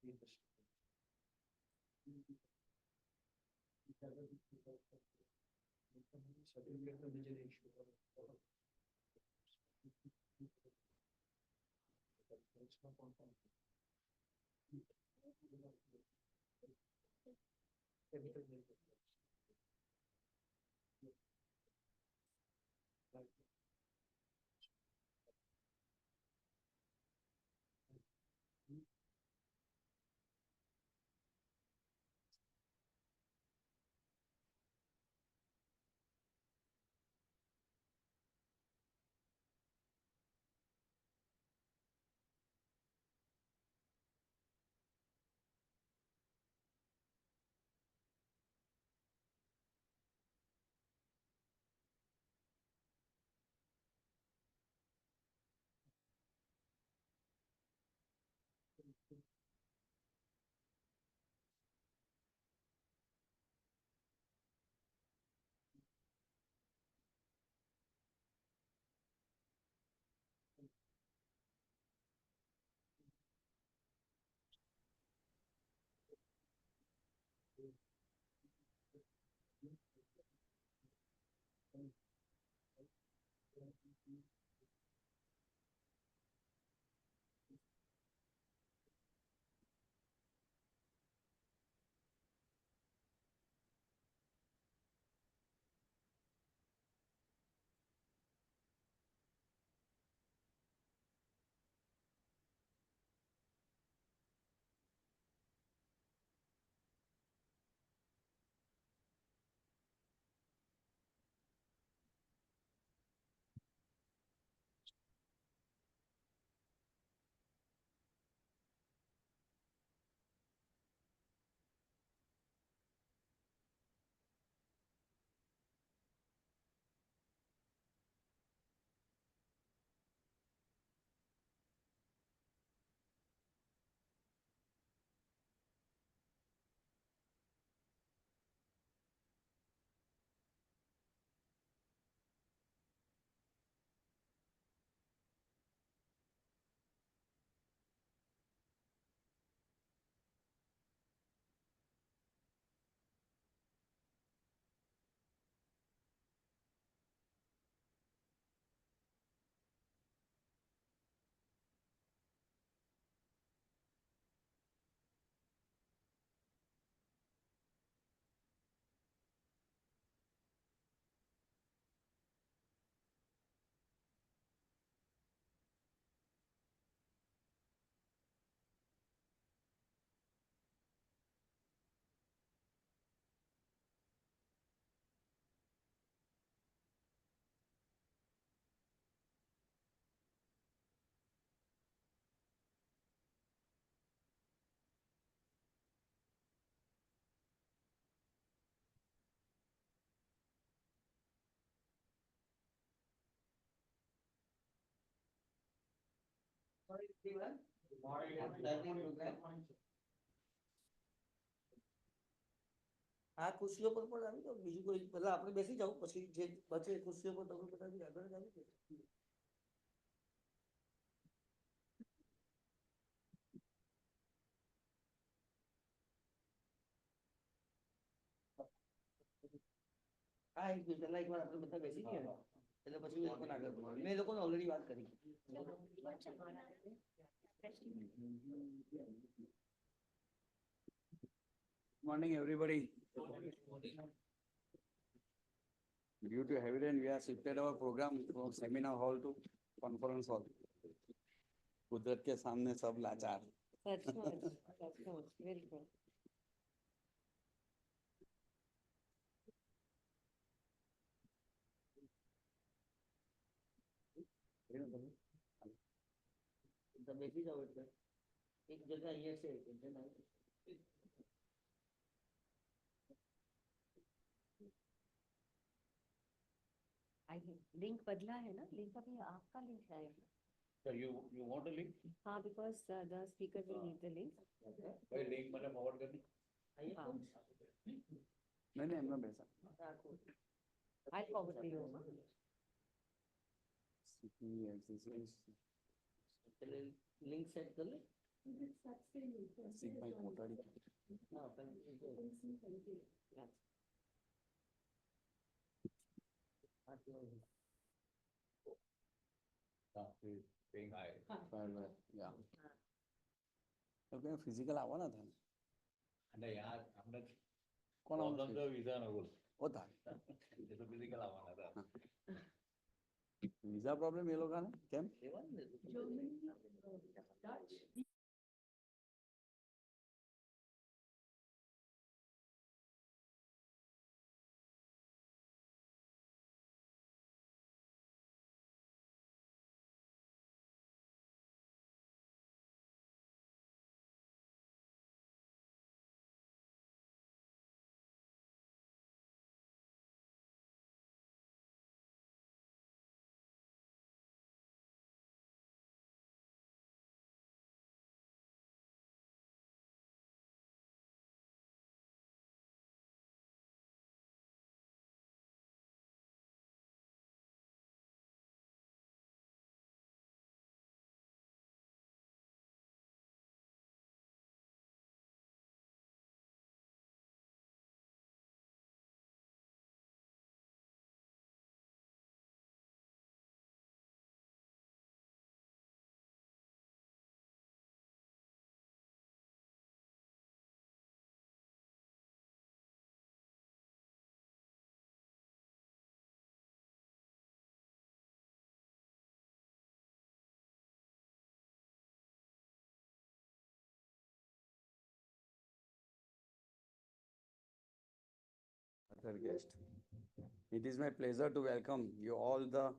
આ ખુશીઓ પર પણ આવી જાવ, બીજું કોઈ પેલા આપણે બેસી જાવ, પછી જે બચે ખુશીઓ પર તમે બધા આગળ જ આવી જાય. હા, એક પેલા એક વાર આપણે બધા બેસી ગયા ને એટલે પછી એ લોકોને આગળ બોલાવો. મેં એ લોકોને ઓલરેડી વાત કરી. Morning, everybody. Due to heavy rain, we have shifted our program from seminar hall to conference hall. कुदरत के सामने सब लाचार. That's very good. બેસી જાવ એટલે એક જગ્યા અહીંયા છે, એક જગ્યા लिंक बदला है ना, लिंक अभी आपका लिंक है. Sir, you want a link? हाँ, because the speaker will need the link. भाई link मैंने forward कर दी. हाँ. नहीं हमने भेजा. I'll forward to you. Link set कर ले. સિંહભાઈ કોટાડી. હા, Yeah. ફિઝિકલ આવવાના હતા ને? અને યાર આપણે કોણ પ્રોબ્લેમ આવવાનું તો વિઝા નો બોલ હોતા એ તો ફિઝિકલ આવવાના હતા વિઝા પ્રોબ્લેમ એ લોકોને કેમ? લેવાનું ને. Other guest. It is my pleasure to welcome you all the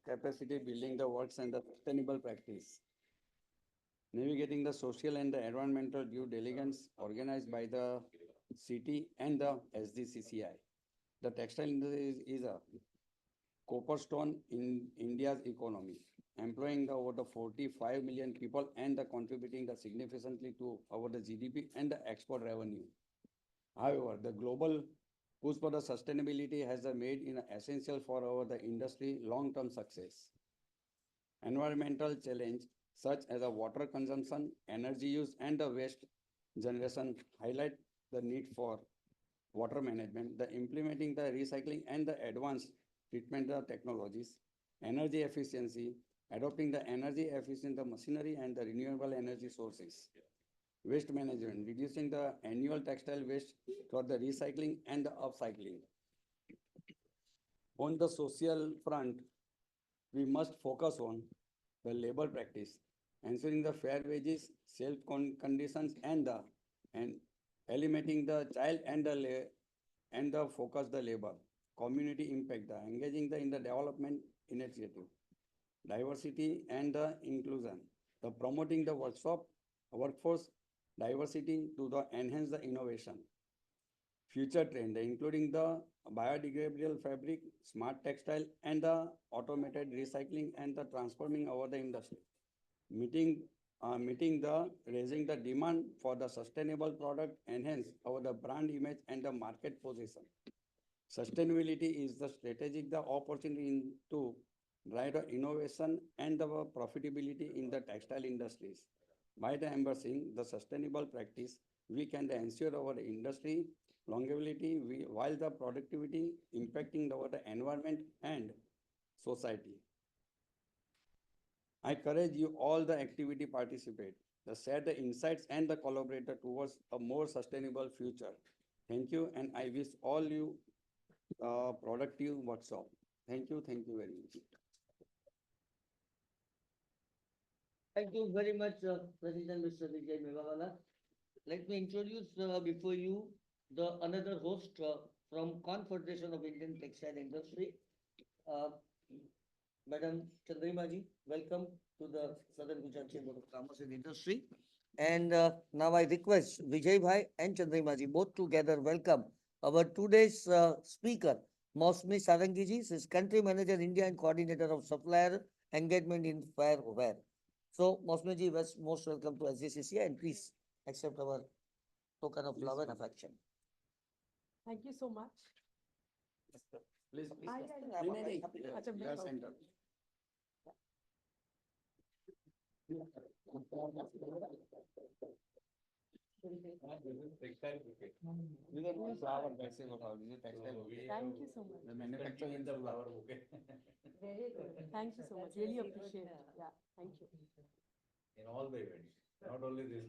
capacity building the works and the sustainable practice. Navigating the social and the environmental due diligence organized by the city and the SDCCI. The textile industry is a copperstone in India's economy, employing over the 45 million people and contributing significantly to our the GDP and the export revenue. However, the global push for the sustainability has made it essential for our the industry long-term success. Environmental challenge such as the water consumption, energy use, and the waste generation highlight the need for water management, the implementing the recycling and the advanced treatment technologies, energy efficiency, adopting the energy efficient machinery and the renewable energy sources. Waste management, reducing the annual textile waste for the recycling and the upcycling. On the social front, we must focus on the labor practice, ensuring the fair wages, safe conditions, and eliminating the child and the focus the labor, community impact, the engaging the in the development initiative, diversity and the inclusion, the promoting the workforce diversity to the enhance the innovation. Future trend, including the biodegradable fabric, smart textile, and the automated recycling and the transforming over the industry. Meeting the raising the demand for the sustainable product, enhance our the brand image and the market position. Sustainability is the strategic the opportunity to drive the innovation and the profitability in the textile industries. By the embracing the sustainable practice, we can ensure our industry longevity while the productivity impacting the environment and society. I encourage you all the activity participate, the share the insights and the collaborator towards a more sustainable future. Thank you, and I wish all you productive workshop. Thank you very much. Thank you very much, President Mr. Vijay Mevawala. Let me introduce before you the another host from Confederation of Indian Textile Industry, uh, Madam Chandrimaji. Welcome to the Southern Gujarat Chamber of Commerce and Industry. And now I request Vijay Bhai and Chandrimaji both together welcome our today's speaker, Mosmi Sarangiji, is Country Manager India and Coordinator of Supplier Engagement in Fairware. So, Mosmiji was most welcome to SGCC and please accept our token of love and affection. Thank you so much. Please, Ah, yeah, yeah. नहीं, नहीं, अच्छा, you मैं are center. Textile bouquet. These are not flower, that's it, what this is textile. So we Thank have you so much. The manufacturing in the flower bouquet. Very good. Thank you so much. That's Really very good, appreciate it. Yeah, thank you. In all the events, not only this.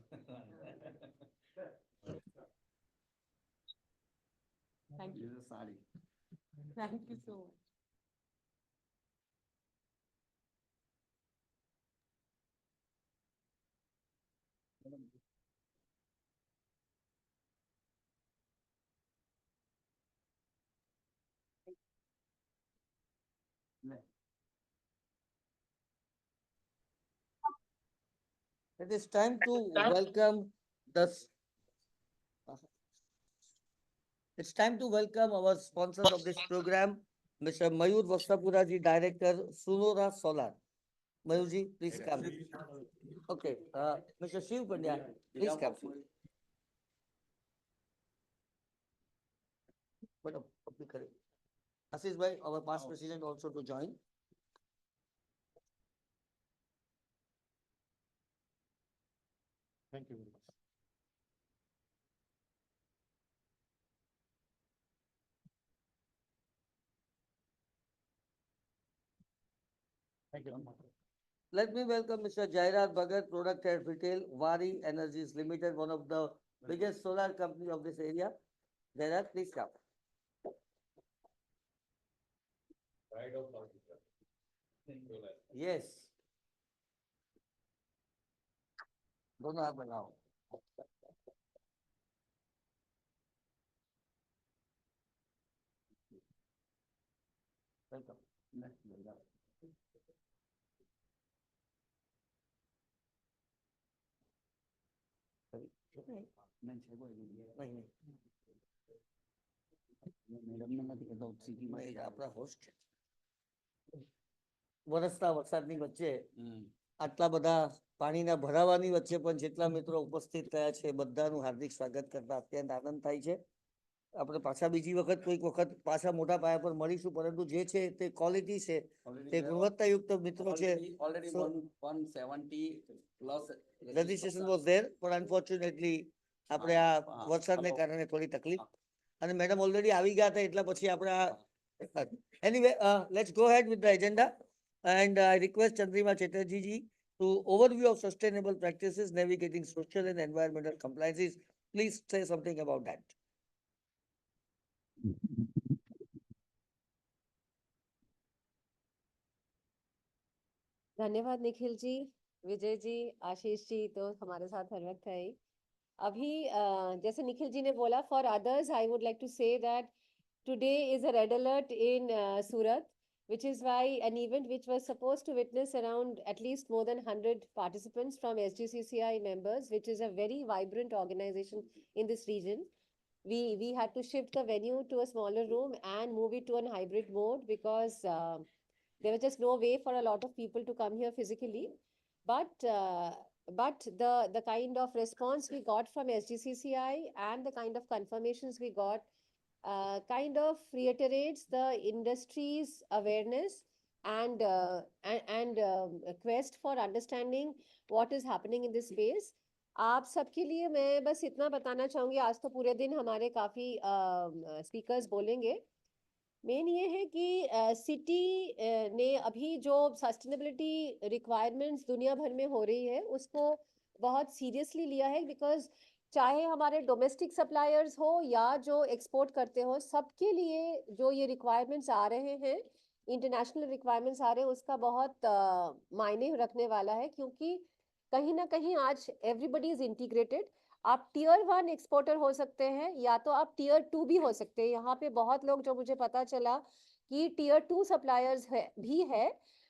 Thank This you. is a sari. Thank you so much. It is time to welcome the, it's time to welcome our sponsors of this program, Mr. Mayur Vasapuraji, Director, Sunora Solar. Mayurji, please come. Okay, Mr. Shiv Pandya, please come. Madam, okay, correct. Ashish bhai, our past president also to join. Thank you very much. Thank you. Let me welcome Mr. Jairat Bhagat, Product Head Retail, Vari Energies Limited, one of the biggest solar company of this area. Jairat, please come. Pride of South India. Solar. Yes. दोनों आप बनाओ. Welcome. नहीं madam ને નથી કહેતા city માં નહીં આપણા હોસ્ટ વરસતા વરસાદની વચ્ચે આટલા બધા પાણીના ભરાવાની વચ્ચે પણ જેટલા મિત્રો ઉપસ્થિત થયા છે બધાનું હાર્દિક સ્વાગત કરતા અત્યંત આનંદ થાય છે. આપણે પાછા બીજી વખત કોઈક વખત પાછા મોટા પાયા પર મળીશું, પરંતુ જે છે તે ક્વોલિટી છે, તે ગુણવત્તાયુક્ત મિત્રો છે. Already So- 170 plus registration was there, પણ અનફોર્ચ્યુનેટલી આપણે આ વરસાદને કારણે થોડી તકલીફ, અને મેડમ ઓલરેડી આવી ગયા હતા એટલા પછી આપણે આ anyway, let's go ahead with the agenda, and I request Chandrima Chatterjee ji to overview of sustainable practices navigating social and environmental compliances. Please say something about that. धन्यवाद निखिल जी, विजय जी, आशीष जी तो हमारे साथ हर वक्त है ही। अभी जैसे निखिल जी ने बोला, for others I would like to say that today is a red alert in Surat, which is why an event which was supposed to witness around at least more than 100 participants from SGCCI members, which is a very vibrant organization in this region. We had to shift the venue to a smaller room and move it to a hybrid mode because there was just no way for a lot of people to come here physically. But the kind of response we got from SGCCI and the kind of confirmations we got kind of reiterates the industry's awareness and a quest for understanding what is happening in this space. आप सबके लिए मैं बस इतना बताना चाहूंगी, आज तो पूरे दिन हमारे काफी स्पीकर्स बोलेंगे। मेन ये है कि सिटी ने अभी जो सस्टेनेबिलिटी रिक्वायरमेंट्स दुनिया भर में हो रही है उसको बहुत सीरियसली लिया है, बिकॉज चाहे हमारे डोमेस्टिक सप्लायर्स हो या जो एक्सपोर्ट करते हो, सबके लिए जो ये रिक्वायरमेंट्स आ रहे हैं, इंटरनेशनल रिक्वायरमेंट्स आ रहे हैं, उसका बहुत मायने रखने वाला है, क्योंकि कहीं ना कहीं आज एवरीबडी इज इंटीग्रेटेड। आप टीयर 1 एक्सपोर्टर हो सकते हैं या तो आप टीयर 2 भी हो सकते हैं। यहाँ पे बहुत लोग, जो मुझे पता चला कि टीयर 2 सप्लायर्स भी है,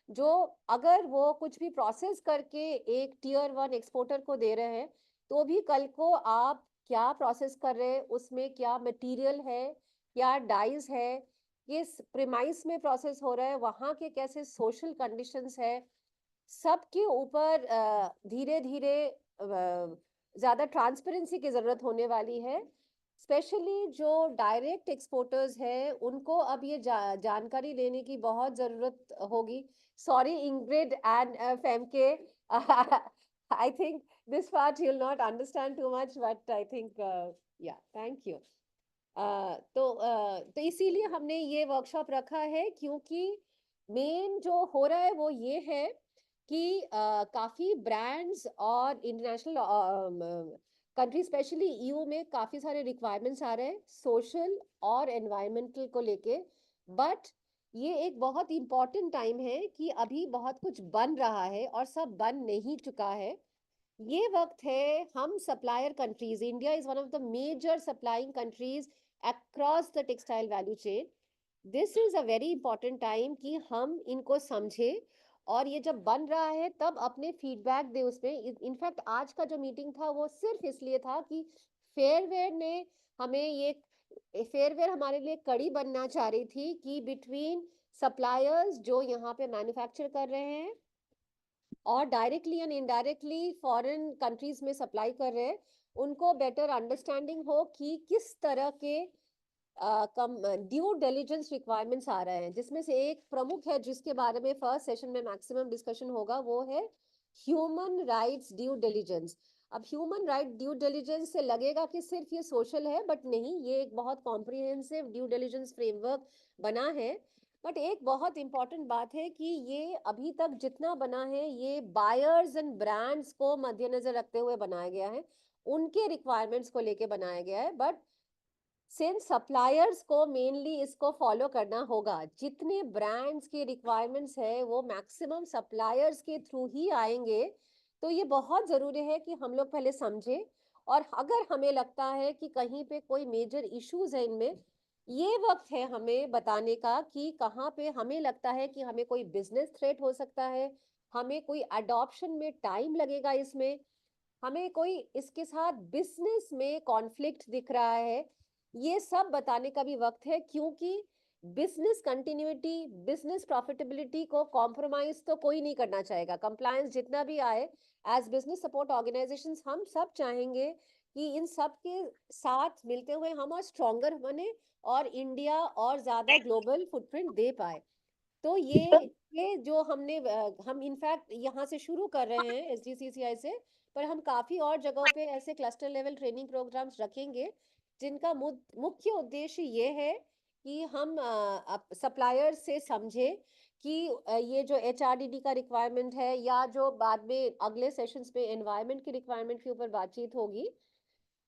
जो अगर वो कुछ भी प्रोसेस करके एक टीयर 1 एक्सपोर्टर को दे रहे हैं, तो भी कल को आप क्या प्रोसेस कर रहे हैं, उसमें क्या मटेरियल है, क्या डाइज है, किस प्रीमाइस में प्रोसेस हो रहा है, वहाँ के कैसे सोशल कंडीशंस है, सबके ऊपर धीरे धीरे ज्यादा ट्रांसपेरेंसी की जरूरत होने वाली है। स्पेशली जो डायरेक्ट एक्सपोर्टर्स हैं उनको अब ये जानकारी लेने की बहुत जरूरत होगी. Sorry Ingrid and Femke, I think this part you will not understand too much, but I think yeah thank you. तो इसीलिए हमने ये वर्कशॉप रखा है, क्योंकि मेन जो हो रहा है वो ये है कि काफी ब्रांड्स और इंटरनेशनल कंट्री स्पेशली ईयू में काफी सारे रिक्वायरमेंट्स आ रहे हैं सोशल और एनवायरमेंटल को लेके. बट ये एक बहुत इंपॉर्टेंट टाइम है कि अभी बहुत कुछ बन रहा है और सब बन नहीं चुका है. ये वक्त है हम supplier countries, India is one of the major supplying countries across the textile value chain. This is a very important time कि हम इनको समझे, और ये जब बन रहा है तब अपने फीडबैक दे उसमें. इनफैक्ट आज का जो मीटिंग था वो सिर्फ इसलिए था कि फेयरवेयर ने हमें ये, फेयरवेयर हमारे लिए कड़ी बनना चाह रही थी कि बिटवीन सप्लायर्स जो यहाँ पे मैन्युफैक्चर कर रहे हैं और directly and indirectly foreign countries में सप्लाई कर रहे हैं, उनको बेटर अंडरस्टैंडिंग हो कि किस तरह के ड्यू डिलिजेंस रिक्वायरमेंट्स आ रहे हैं. जिसमें से एक प्रमुख है जिसके बारे में फर्स्ट सेशन में मैक्सिमम डिस्कशन होगा, वो है ह्यूमन राइट्स ड्यू डिलिजेंस. अब ह्यूमन राइट ड्यू डिलिजेंस से लगेगा कि सिर्फ ये सोशल है, बट नहीं, ये एक बहुत कॉम्प्रिहेंसिव ड्यू डिलिजेंस फ्रेमवर्क बना है. बट एक बहुत इंपॉर्टेंट बात है कि ये अभी तक जितना बना है ये बायर्स एंड ब्रांड्स को मद्देनजर रखते हुए बनाया गया है, उनके रिक्वायरमेंट्स को लेके बनाया गया है. बट सिंस सप्लायर्स को मेनली इसको फॉलो करना होगा, जितने ब्रांड्स के रिक्वायरमेंट्स है वो मैक्सिमम सप्लायर्स के थ्रू ही आएंगे. तो ये बहुत जरूरी है कि हम लोग पहले समझे, और अगर हमें लगता है कि कहीं पे कोई मेजर इश्यूज है इनमें, ये वक्त है हमें बताने का कि कहाँ पे हमें लगता है कि हमें कोई बिजनेस थ्रेट हो सकता है, हमें कोई अडॉप्शन में टाइम लगेगा, इसमें हमें कोई इसके साथ बिजनेस में कॉन्फ्लिक्ट दिख रहा है. ये सब बताने का भी वक्त है, क्योंकि बिजनेस कंटिन्यूटी, बिजनेस प्रॉफिटेबिलिटी को कॉम्प्रोमाइज तो कोई नहीं करना चाहेगा. कंप्लायंस जितना भी आए, एज बिजनेस सपोर्ट ऑर्गेनाइजेशंस हम सब चाहेंगे कि इन सब के साथ मिलते हुए हम और स्ट्रॉन्गर बने और इंडिया और ज्यादा ग्लोबल फुटप्रिंट दे पाए. तो ये जो हमने हम इनफैक्ट यहाँ से शुरू कर रहे हैं एसजीसीसीआई से, पर हम काफी और जगहों पे ऐसे क्लस्टर लेवल ट्रेनिंग प्रोग्राम्स रखेंगे, जिनका मुख्य उद्देश्य ये है कि हम सप्लायर से समझे कि ये जो एचआरडीडी का रिक्वायरमेंट है, या जो बाद में अगले सेशंस में एनवायरनमेंट की रिक्वायरमेंट के ऊपर बातचीत होगी,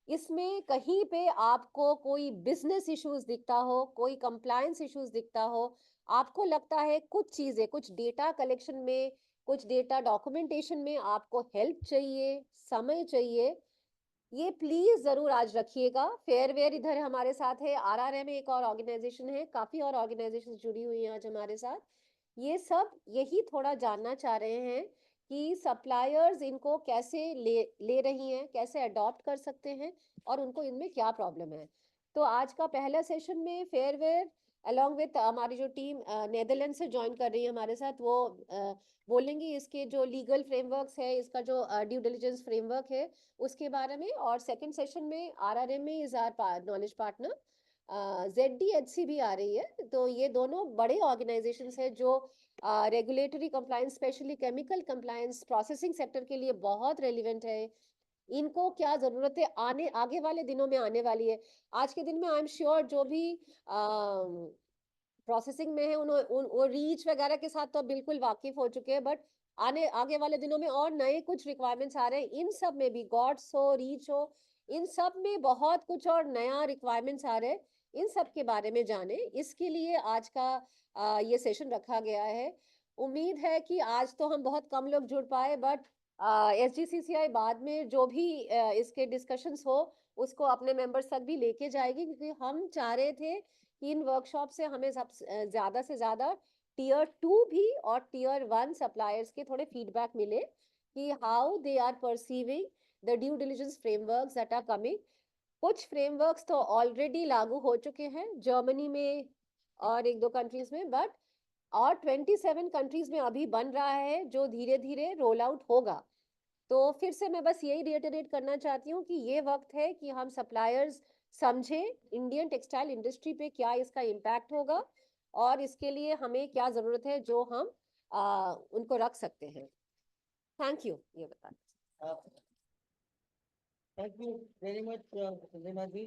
इसमें कहीं पे आपको कोई बिजनेस इश्यूज दिखता हो, कोई कंप्लायंस इश्यूज दिखता हो, आपको लगता है कुछ चीजें, कुछ डेटा कलेक्शन में, कुछ डेटा डॉक्यूमेंटेशन में आपको हेल्प चाहिए, समय चाहिए, ये प्लीज जरूर आज रखिएगा. फेयरवेयर इधर हमारे साथ है, आरआरएम एक और ऑर्गेनाइजेशन है, काफी और ऑर्गेनाइजेशन जुड़ी हुई हैं आज हमारे साथ. ये सब यही थोड़ा जानना चाह रहे हैं कि सप्लायर्स इनको कैसे ले रही हैं, कैसे अडॉप्ट कर सकते हैं, और उनको इनमें क्या प्रॉब्लम है. तो आज का पहला सेशन में फेयरवेयर अलॉन्ग विथ हमारी जो टीम नेदरलैंड से ज्वाइन कर रही है हमारे साथ, वो बोलेंगी इसके जो लीगल फ्रेमवर्क्स है, इसका जो ड्यू डिलिजेंस फ्रेमवर्क है उसके बारे में. और सेकंड सेशन में RRM is our knowledge partner, ZDHC भी आ रही है. तो ये दोनों बड़े ऑर्गेनाइजेशंस है जो regulatory compliance, specially chemical compliance processing sector के लिए बहुत रेलिवेंट है. इनको क्या जरूरत है आने आगे वाले दिनों में आने वाली है. आज के दिन में आई एम श्योर जो भी प्रोसेसिंग में है वो रीच वगैरह के साथ तो बिल्कुल वाकिफ हो चुके हैं, बट आगे वाले दिनों में और नए कुछ रिक्वायरमेंट्स आ रहे हैं. इन सब में भी गॉड्स हो, रीच हो, इन सब में बहुत कुछ और नया रिक्वायरमेंट्स आ रहे हैं. इन सब के बारे में जाने, इसके लिए आज का ये सेशन रखा गया है. उम्मीद है कि आज तो हम बहुत कम लोग जुड़ पाए, बट एसजीसीसीआई बाद में जो भी इसके डिस्कशंस हो उसको अपने मेंबर्स तक भी लेके जाएगी, क्योंकि हम चाह रहे थे कि इन वर्कशॉप से हमें ज्यादा से ज्यादा टीयर 2 भी और टीयर 1 सप्लायर्स के थोड़े फीडबैक मिले कि how they are perceiving the due diligence frameworks that are coming. कुछ फ्रेमवर्क्स तो ऑलरेडी लागू हो चुके हैं जर्मनी में और एक दो कंट्रीज में, बट और 27 कंट्रीज में अभी बन रहा है जो धीरे धीरे रोल आउट होगा. तो फिर से मैं बस यही रिएटरेट करना चाहती हूँ कि ये वक्त है कि हम सप्लायर्स समझे इंडियन टेक्सटाइल इंडस्ट्री पे क्या इसका इम्पैक्ट होगा और इसके लिए हमें क्या जरूरत है जो हम उनको रख सकते हैं। थैंक यू, ये बता। Uh, Thank you very much, Rima ji.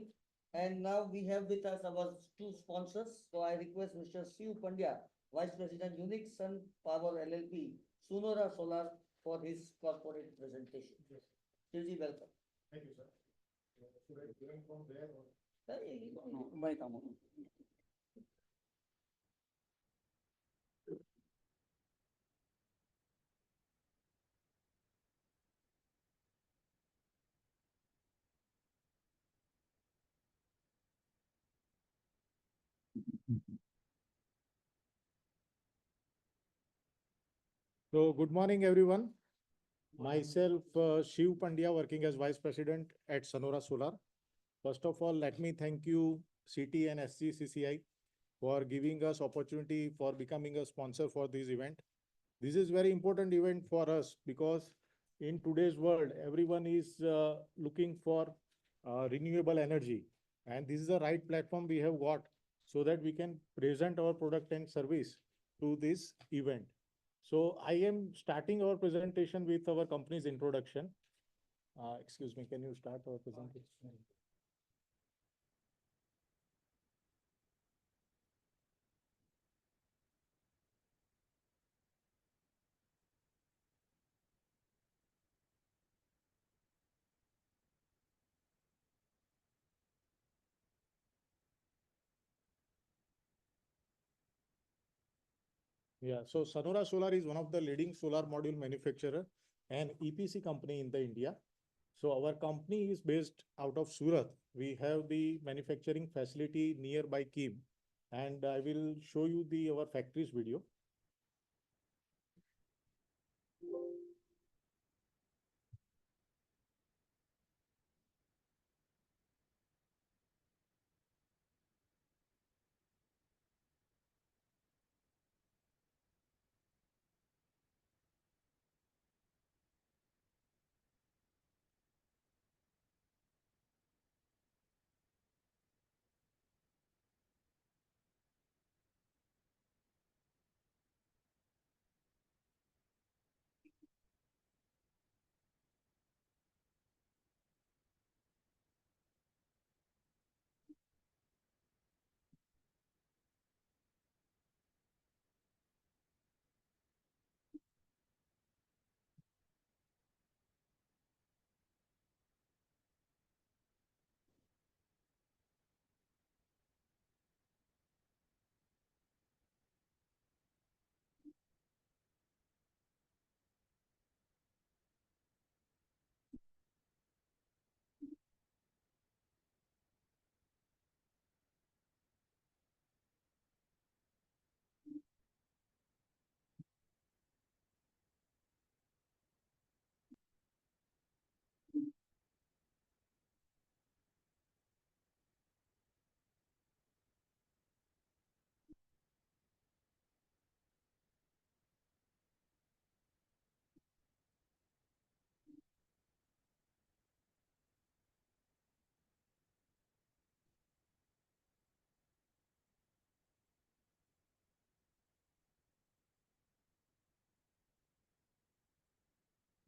And now we have with us our two sponsors. So I request Mr. Shiv Pandya, Vice President, Unique Sun Power LLP, Sonora Solar, for his corporate presentation. Shivji, welcome. Thank you, sir. Should I join from there or? Hey, Bye, Tamu. So good morning, everyone. Myself, Shiv Pandya, working as Vice President at Sonora Solar. First of all, let me thank you, CT and SCCCI, for giving us opportunity for becoming a sponsor for this event. This is very important event for us because in today's world, everyone is looking for renewable energy. And this is the right platform we have got so that we can present our product and service to this event. So I am starting our presentation with our company's introduction. Excuse me, can you start our presentation? Yeah, so Sonora Solar is one of the leading solar module manufacturer and EPC company in the India. So our company is based out of Surat. We have the manufacturing facility nearby Kim, and I will show you the our factories video.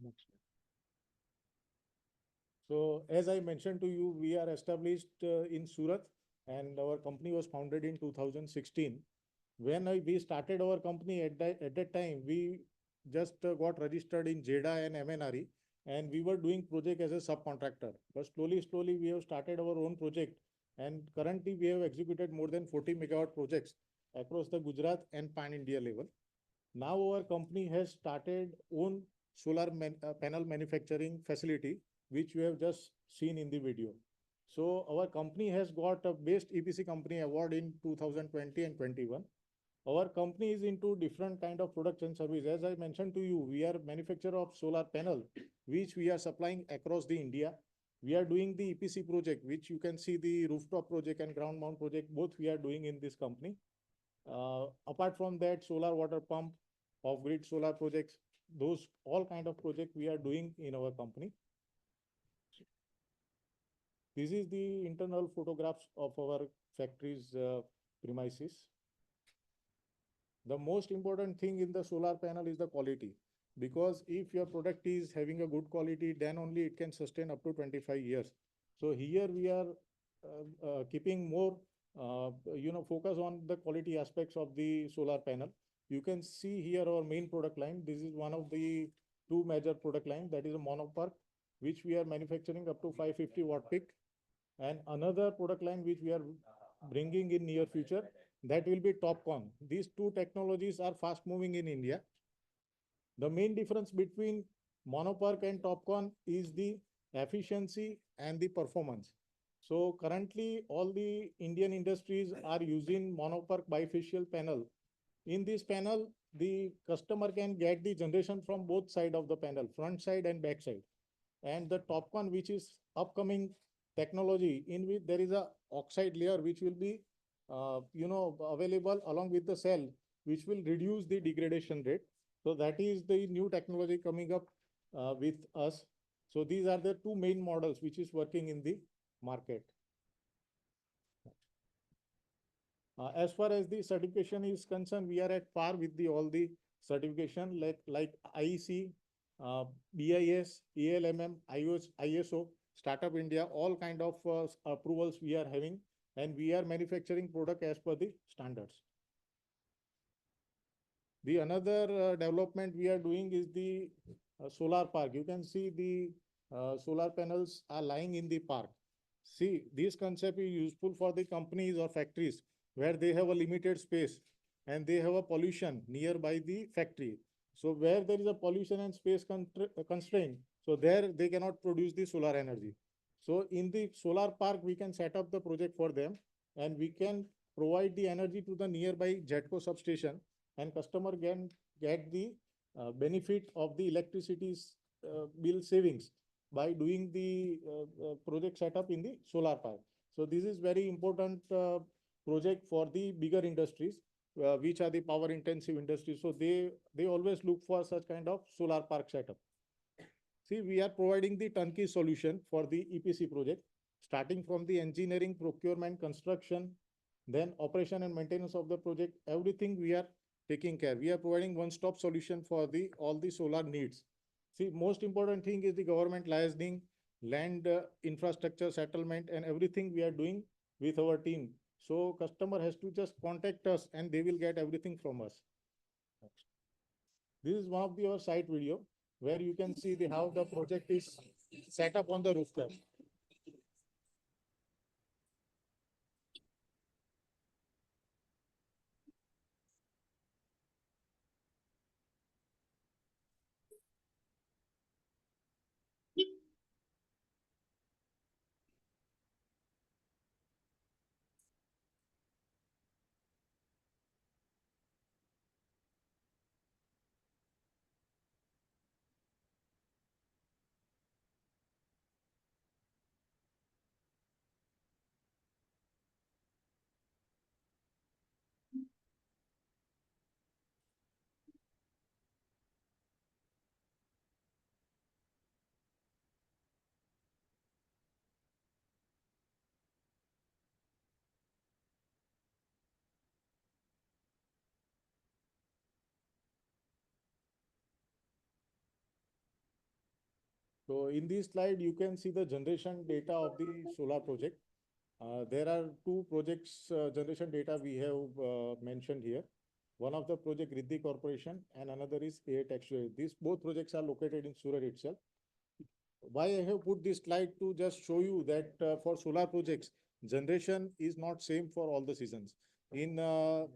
Next slide. So as I mentioned to you, we are established in Surat and our company was founded in 2016. We started our company at that time, we just got registered in JEDA and MNRE, and we were doing project as a subcontractor. But slowly, we have started our own project, and currently we have executed more than 40 megawatt projects across the Gujarat and pan India level. Now our company has started own panel manufacturing facility, which you have just seen in the video. So our company has got a Best EPC Company Award in 2020 and 21. Our company is into different kind of products and service. As I mentioned to you, we are manufacturer of solar panel, which we are supplying across the India. We are doing the EPC project, which you can see the rooftop project and ground mount project, both we are doing in this company. Apart from that, solar water pump, off-grid solar projects, those all kind of project we are doing in our company. This is the internal photographs of our factory's premises. The most important thing in the solar panel is the quality, because if your product is having a good quality, then only it can sustain up to 25 years. So here we are keeping more, focus on the quality aspects of the solar panel. You can see here our main product line. This is one of the two major product line, that is a monopark, which we are manufacturing up to 550 watt peak. And another product line which we are bringing in near future, that will be TOPCon. These two technologies are fast moving in India. The main difference between monopark and TOPCon is the efficiency and the performance. So currently all the Indian industries are using monopark bifacial panel. In this panel, the customer can get the generation from both side of the panel, front side and back side. And the TOPCon, which is upcoming technology, in which there is a oxide layer which will be available along with the cell, which will reduce the degradation rate. So that is the new technology coming up with us. So these are the two main models which is working in the market. As far as the certification is concerned, we are at par with all the certification like IEC, BIS, ALMM, ISO, Startup India, all kind of approvals we are having, and we are manufacturing product as per the standards. The another development we are doing is the solar park. You can see the solar panels are lying in the park. See, this concept is useful for the companies or factories where they have a limited space and they have a pollution nearby the factory. So where there is a pollution and space constraint, so there they cannot produce the solar energy. So in the solar park, we can set up the project for them and we can provide the energy to the nearby JETCO substation, and customer can get the benefit of the electricity bill savings by doing the project setup in the solar park. So this is very important project for the bigger industries, which are the power intensive industries. So they always look for such kind of solar park setup. See, we are providing the turnkey solution for the EPC project, starting from the engineering, procurement, construction, then operation and maintenance of the project. Everything we are taking care. We are providing one-stop solution for all the solar needs. See, most important thing is the government liaising, land infrastructure settlement, and everything we are doing with our team. So customer has to just contact us and they will get everything from us. Next. This is one of our site video where you can see how the project is set up on the rooftop. So in this slide, you can see the generation data of the solar project. There are two projects generation data we have mentioned here. One of the project Riddhi Corporation and another is A Texture. These both projects are located in Surat itself. Why I have put this slide to just show you that for solar projects, generation is not same for all the seasons. In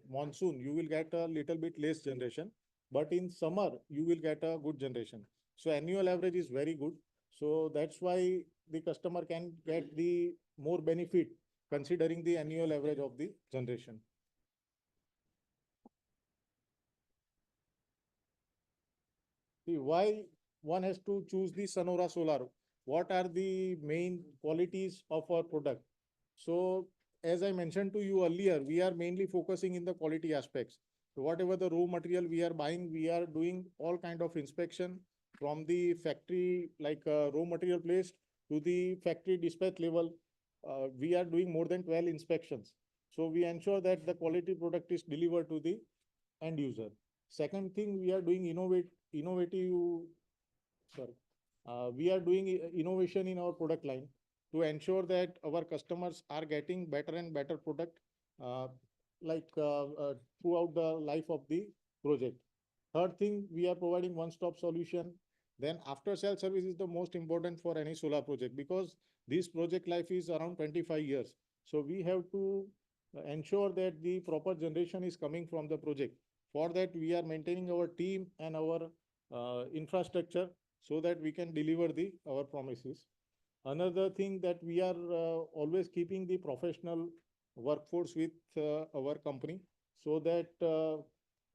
monsoon, you will get a little bit less generation, but in summer, you will get a good generation. So annual average is very good. So that's why the customer can get the more benefit considering the annual average of the generation. See, why one has to choose the Sonora Solar? What are the main qualities of our product? So, as I mentioned to you earlier, we are mainly focusing in the quality aspects. So whatever the raw material we are buying, we are doing all kind of inspection from the factory, like raw material placed to the factory dispatch level. we are doing more than 12 inspections. So we ensure that the quality product is delivered to the end user. Second thing, we are doing innovative, sorry, we are doing innovation in our product line to ensure that our customers are getting better and better product, uh, throughout the life of the project. Third thing, we are providing one-stop solution. Then after sale service is the most important for any solar project, because this project life is around 25 years. So we have to ensure that the proper generation is coming from the project. For that, we are maintaining our team and our infrastructure so that we can deliver our promises. Another thing that we are always keeping the professional workforce with our company, so that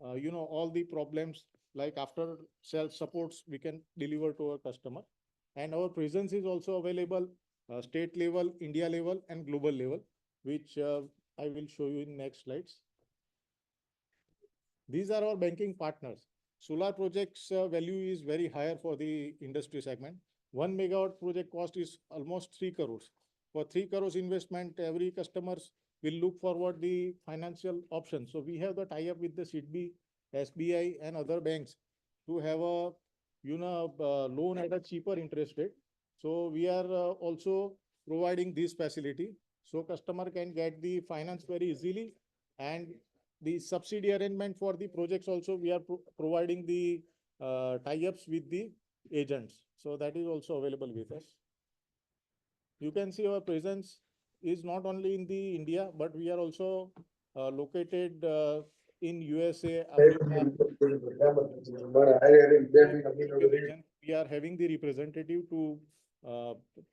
all the problems like after sales supports we can deliver to our customer. And our presence is also available state level, India level, and global level, which I will show you in next slides. These are our banking partners. Solar projects value is very higher for the industry segment. 1 megawatt project cost is almost 3 crores. For 3 crores investment, every customers will look forward the financial options. So we have the tie-up with the SIDBI, SBI, and other banks to have a loan at a cheaper interest rate. So we are also providing this facility so customer can get the finance very easily. And the subsidy arrangement for the projects also, we are providing the tie-ups with the agents. So that is also available with us. You can see our presence is not only in the India, but we are also located in USA, Africa. Region. We are having the representative to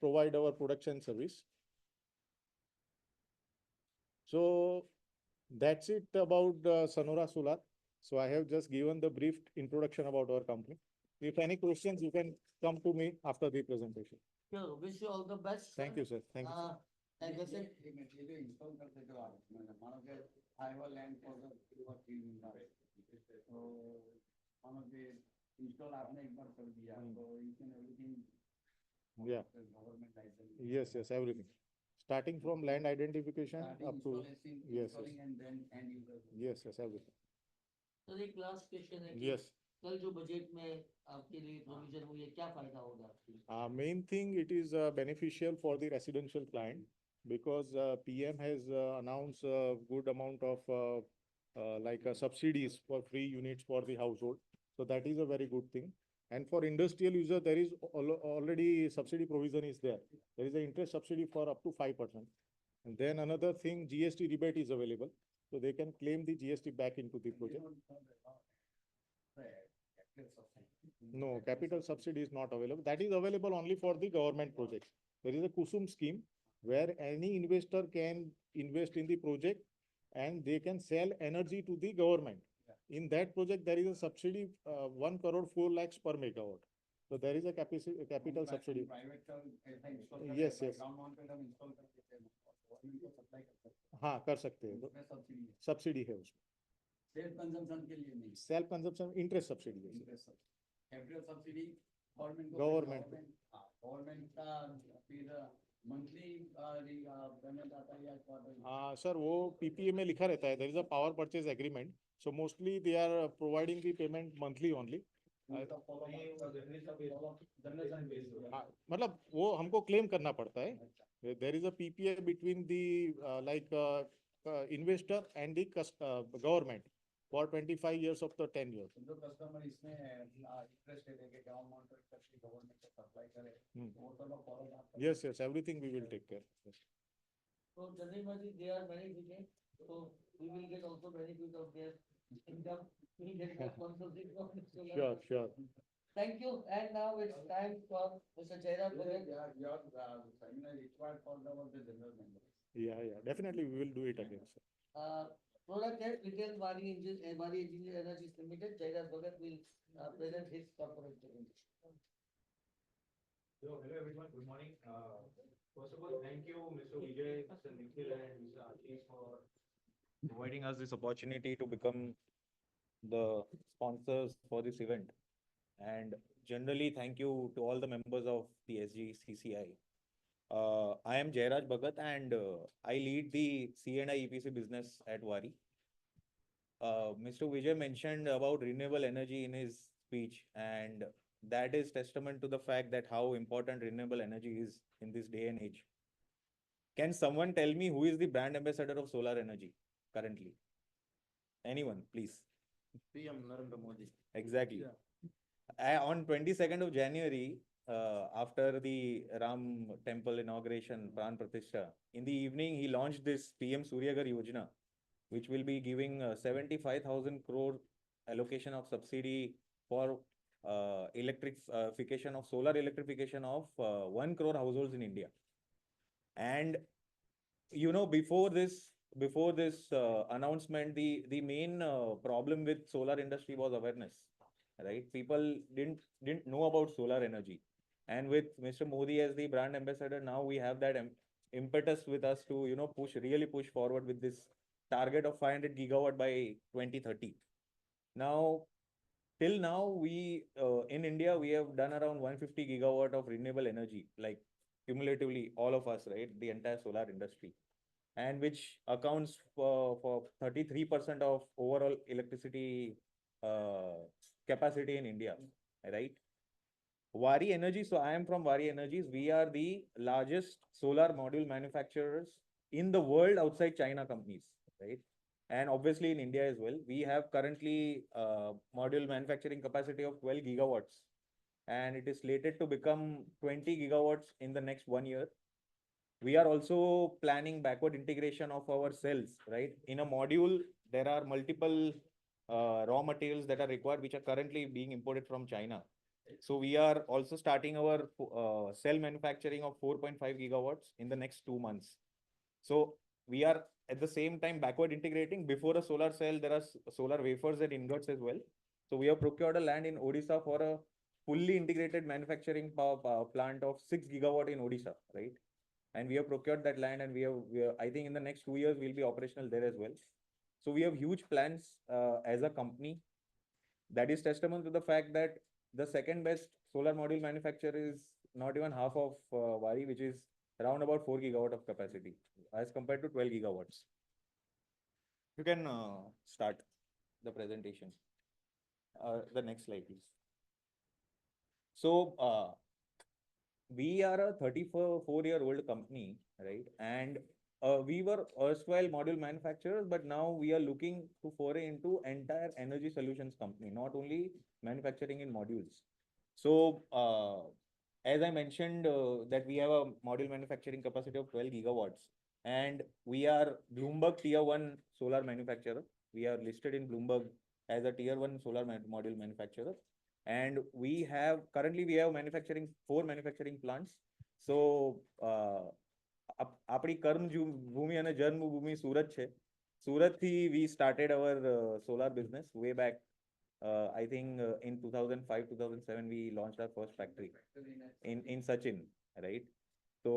provide our production service. So that's it about Sonora Solar. So I have just given the brief introduction about our company. If any questions, you can come to me after the presentation. Sure, wish you all the best. Thank you, sir. Thank you. Sir. And जैसे install करते थे आप मानो के highway land for the तो मानो के install आपने एक बार कर दिया तो each and everything Yeah. Government license Yes, everything. Starting from land identification up to, yes, and then end user. yes, everything. Sir एक लास्ट क्वेश्चन है कि Yes. कल जो बजट में आपके लिए प्रोविजन हुई है क्या फायदा होगा आपकी? Main thing, it is beneficial for the residential client, because PM has announced a good amount of subsidies for free units for the household. So that is a very good thing. And for industrial user, there is already subsidy provision is there. There is an interest subsidy for up to 5%. And then another thing, GST rebate is available. So they can claim the GST back into the project. No, capital subsidy is not available. That is available only for the government projects. There is a KUSUM scheme where any investor can invest in the project and they can sell energy to the government. In that project, there is a subsidy 1 crore 4 lakhs per megawatt. So there is a capital subsidy. Yes. हाँ कर सकते हैं, subsidy है उसमें. Self consumption के लिए नहीं, self consumption interest subsidy है. कैपिटल सब्सिडी गवर्नमेंट का फिर मंथली पेमेंट आता है या क्वार्टरली? हाँ सर, वो PPA में लिखा रहता है, there is a power purchase agreement. So mostly they are providing the payment monthly only. मतलब वो हमको क्लेम करना पड़ता है. There is a PPA between the investor and the government for 25 years of the 10 years. जो customer इसमें interested है कि गवर्नमेंट को सप्लाई करे, वो तो लोग फॉलो करते हैं. Yes, everything we will take care. Yes. So generally they are benefiting, so we will get also benefit of their income. We will get that sponsorship from the solar. Sure. Thank you. And now it's time for Mr. Jairam. Your seminar required for the general members. Yeah, definitely we will do it again, sir. Product head, retail Bari Engineer Energies Limited, Jairam Bhagat will present his corporate presentation. So, hello everyone, good morning. First of all, thank you, Mr. Vijay, Mr. Nikhil, and Mr. Ashish for providing us this opportunity to become the sponsors for this event. And generally, thank you to all the members of the SGCCI. I am Jairaj Bhagat and I lead the C&I EPC business at Wari. Mr. Vijay mentioned about renewable energy in his speech, and that is testament to the fact that how important renewable energy is in this day and age. Can someone tell me who is the brand ambassador of solar energy currently? Anyone, please. PM Narendra Modi. Exactly. On 22nd of January, after the Ram temple inauguration, Pran Pratishtha, in the evening, he launched this PM Suryagar Yojana, which will be giving 75,000 crore allocation of subsidy for electrification of solar electrification of 1 crore households in India. And you know, before this announcement, the main problem with solar industry was awareness, right? People didn't know about solar energy, and with Mr. Modi as the brand ambassador, now we have that impetus with us to really push forward with this target of 500 gigawatt by 2030. Now, till now, we in India we have done around 150 gigawatt of renewable energy, like cumulatively all of us, right? The entire solar industry, and which accounts for 33% of overall electricity capacity in India, right? Wari Energy, so I am from Wari Energies. We are the largest solar module manufacturers in the world outside China companies, right? And obviously in India as well. We have currently module manufacturing capacity of 12 gigawatts, and it is slated to become 20 gigawatts in the next 1 year. We are also planning backward integration of our cells, right? In a module, there are multiple raw materials that are required, which are currently being imported from China. So we are also starting our cell manufacturing of 4.5 gigawatts in the next 2 months. So we are at the same time backward integrating. Before a solar cell, there are solar wafers and ingots as well. So we have procured a land in Odisha for a fully integrated manufacturing power plant of 6 gigawatt in Odisha, right? And we have procured that land, and we have I think in the next 2 years we'll be operational there as well. So we have huge plans as a company. That is testament to the fact that the second best solar module manufacturer is not even half of Wari, which is around about 4 gigawatt of capacity as compared to 12 gigawatts. You can start the presentation. The next slide, please. So we are a 34-year-old company, right? And we were erstwhile module manufacturers, but now we are looking to foray into entire energy solutions company, not only manufacturing in modules. So, as I mentioned, that we have a module manufacturing capacity of 12 gigawatts, and we are Bloomberg Tier 1 solar manufacturer. We are listed in Bloomberg as a Tier 1 solar module manufacturer. And we have currently manufacturing 4 manufacturing plants. So આપણી કર્મ ભૂમિ અને જન્મભૂમિ સુરત છે. સુરતથી we started our solar business way back. I think in 2005 2007 we launched our first factory in Sachin, right? So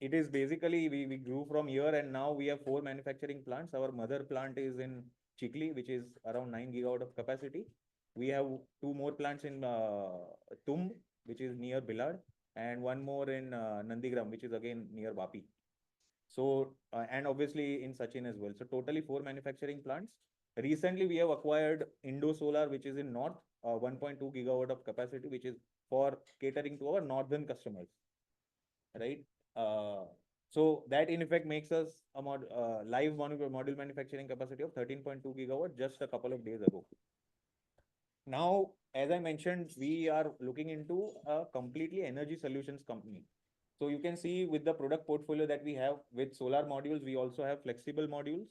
it is basically we grew from here, and now we have 4 manufacturing plants. Our mother plant is in Chikli, which is around 9 gigawatt of capacity. We have 2 more plants in Tum, which is near Billard, and 1 more in Nandigram, which is again near Vapi. So, and obviously in Sachin as well. So totally 4 manufacturing plants. Recently, we have acquired Indo Solar, which is in North, 1.2 gigawatt of capacity, which is for catering to our northern customers, right? So that in effect makes us a live module manufacturing capacity of 13.2 gigawatt just a couple of days ago. Now, as I mentioned, we are looking into a completely energy solutions company. So you can see with the product portfolio that we have with solar modules, we also have flexible modules.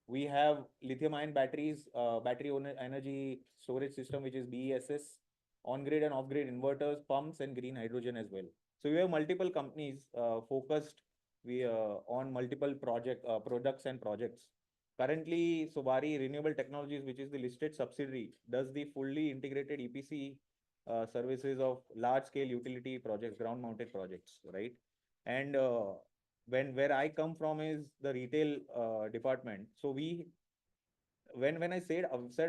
We have lithium-ion batteries, battery energy storage system, which is BESS, on-grid and off-grid inverters, pumps, and green hydrogen as well. So we have multiple companies focused on multiple products and projects. Currently, Sobari Renewable Technologies, which is the listed subsidiary, does the fully integrated EPC services of large-scale utility projects, ground-mounted projects, right? And where I come from is the retail department. So when I said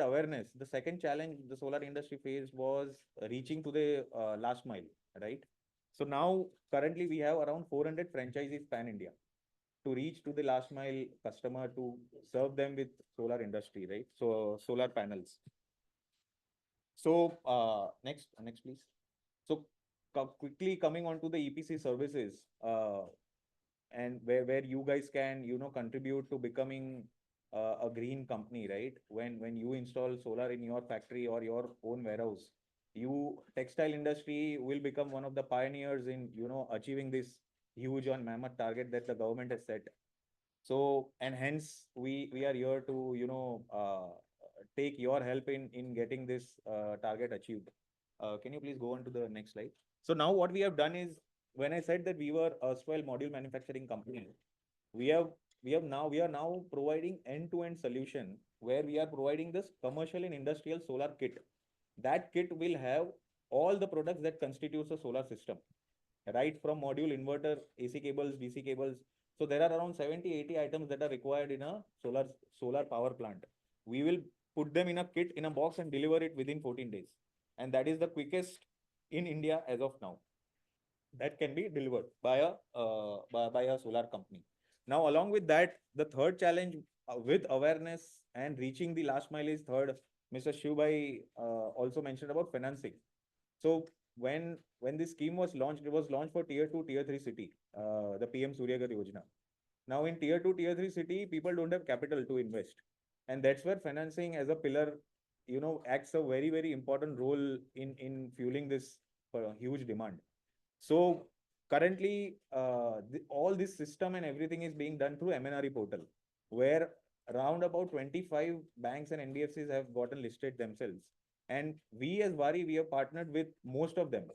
awareness, the second challenge the solar industry faced was reaching to the last mile, right? So now currently we have around 400 franchises pan India to reach to the last mile customer to serve them with solar industry, right? So solar panels. So next please. So quickly coming on to the EPC services, and where you guys can contribute to becoming a green company, right? When you install solar in your factory or your own warehouse, you textile industry will become one of the pioneers in achieving this huge on mammoth target that the government has set. So, and hence we are here to take your help in getting this target achieved. Can you please go on to the next slide? So now what we have done is, when I said that we were a erstwhile module manufacturing company, we have we are now providing end-to-end solution where we are providing this commercial and industrial solar kit. That kit will have all the products that constitutes a solar system, right from module, inverter, AC cables, DC cables. So there are around 70, 80 items that are required in a solar power plant. We will put them in a kit in a box and deliver it within 14 days. And that is the quickest in India as of now. That can be delivered by a solar company. Now, along with that, the third challenge with awareness and reaching the last mile is third. Mr. Shivbhai also mentioned about financing. So when this scheme was launched, it was launched for tier 2, tier 3 city, the PM Surya Ghar Yojana. Now in tier 2, tier 3 city, people don't have capital to invest. And that's where financing as a pillar, acts a very, very important role in fueling this huge demand. So currently, all this system and everything is being done through MNRE portal, where around about 25 banks and NBFCs have gotten listed themselves. And we as Wari, we have partnered with most of them.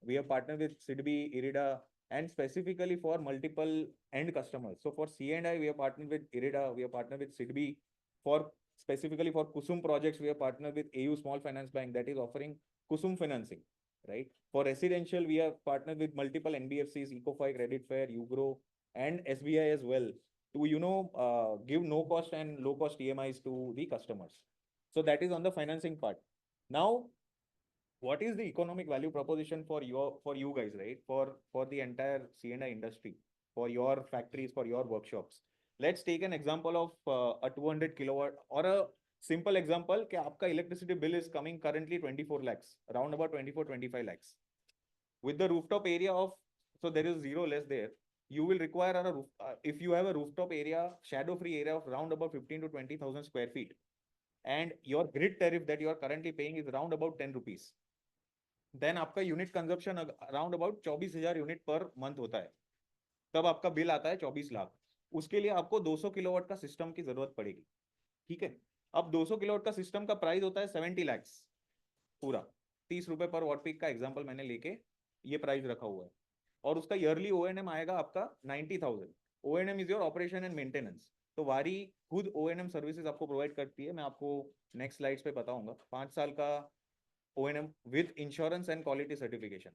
We have partnered with SIDBI, IRIDA, and specifically for multiple end customers. So for C&I, we have partnered with IRIDA, we have partnered with SIDBI. For specifically for Kusum projects, we have partnered with AU Small Finance Bank that is offering Kusum financing, right? For residential, we have partnered with multiple NBFCs, Ecofi, Credit Fair, Ugro, and SBI as well to give no cost and low cost EMIs to the customers. So that is on the financing part. Now, what is the economic value proposition for you guys, right? For the entire C&I industry, for your factories, for your workshops. Let's take an example of a 200 kilowatt or a simple example कि आपका electricity bill is coming currently 24 lakhs, around about 24-25 lakhs. With the rooftop area of, so there is zero less there, you will require a roof, if you have a rooftop area, shadow free area of around about 15 to 20,000 square feet, and your grid tariff that you are currently paying is around about 10 rupees. Then आपका unit consumption around about 24,000 unit per month होता है, तब आपका bill आता है 24 लाख. उसके लिए आपको 200 किलोवाट का सिस्टम की जरूरत पड़ेगी. ठीक है, अब 200 किलोवाट का सिस्टम का प्राइस होता है 70 लैक्स पूरा. 30 रुपए पर वॉट पीक का एग्जांपल मैंने लेके ये प्राइस रखा हुआ है. और उसका ईयरली ओएनएम आएगा आपका 90,000. O&M is your operation and maintenance. तो वारी खुद ओएनएम सर्विसेज आपको प्रोवाइड करती है. मैं आपको नेक्स्ट स्लाइड्स पे बताऊंगा. 5 साल का ONM with insurance and quality certification.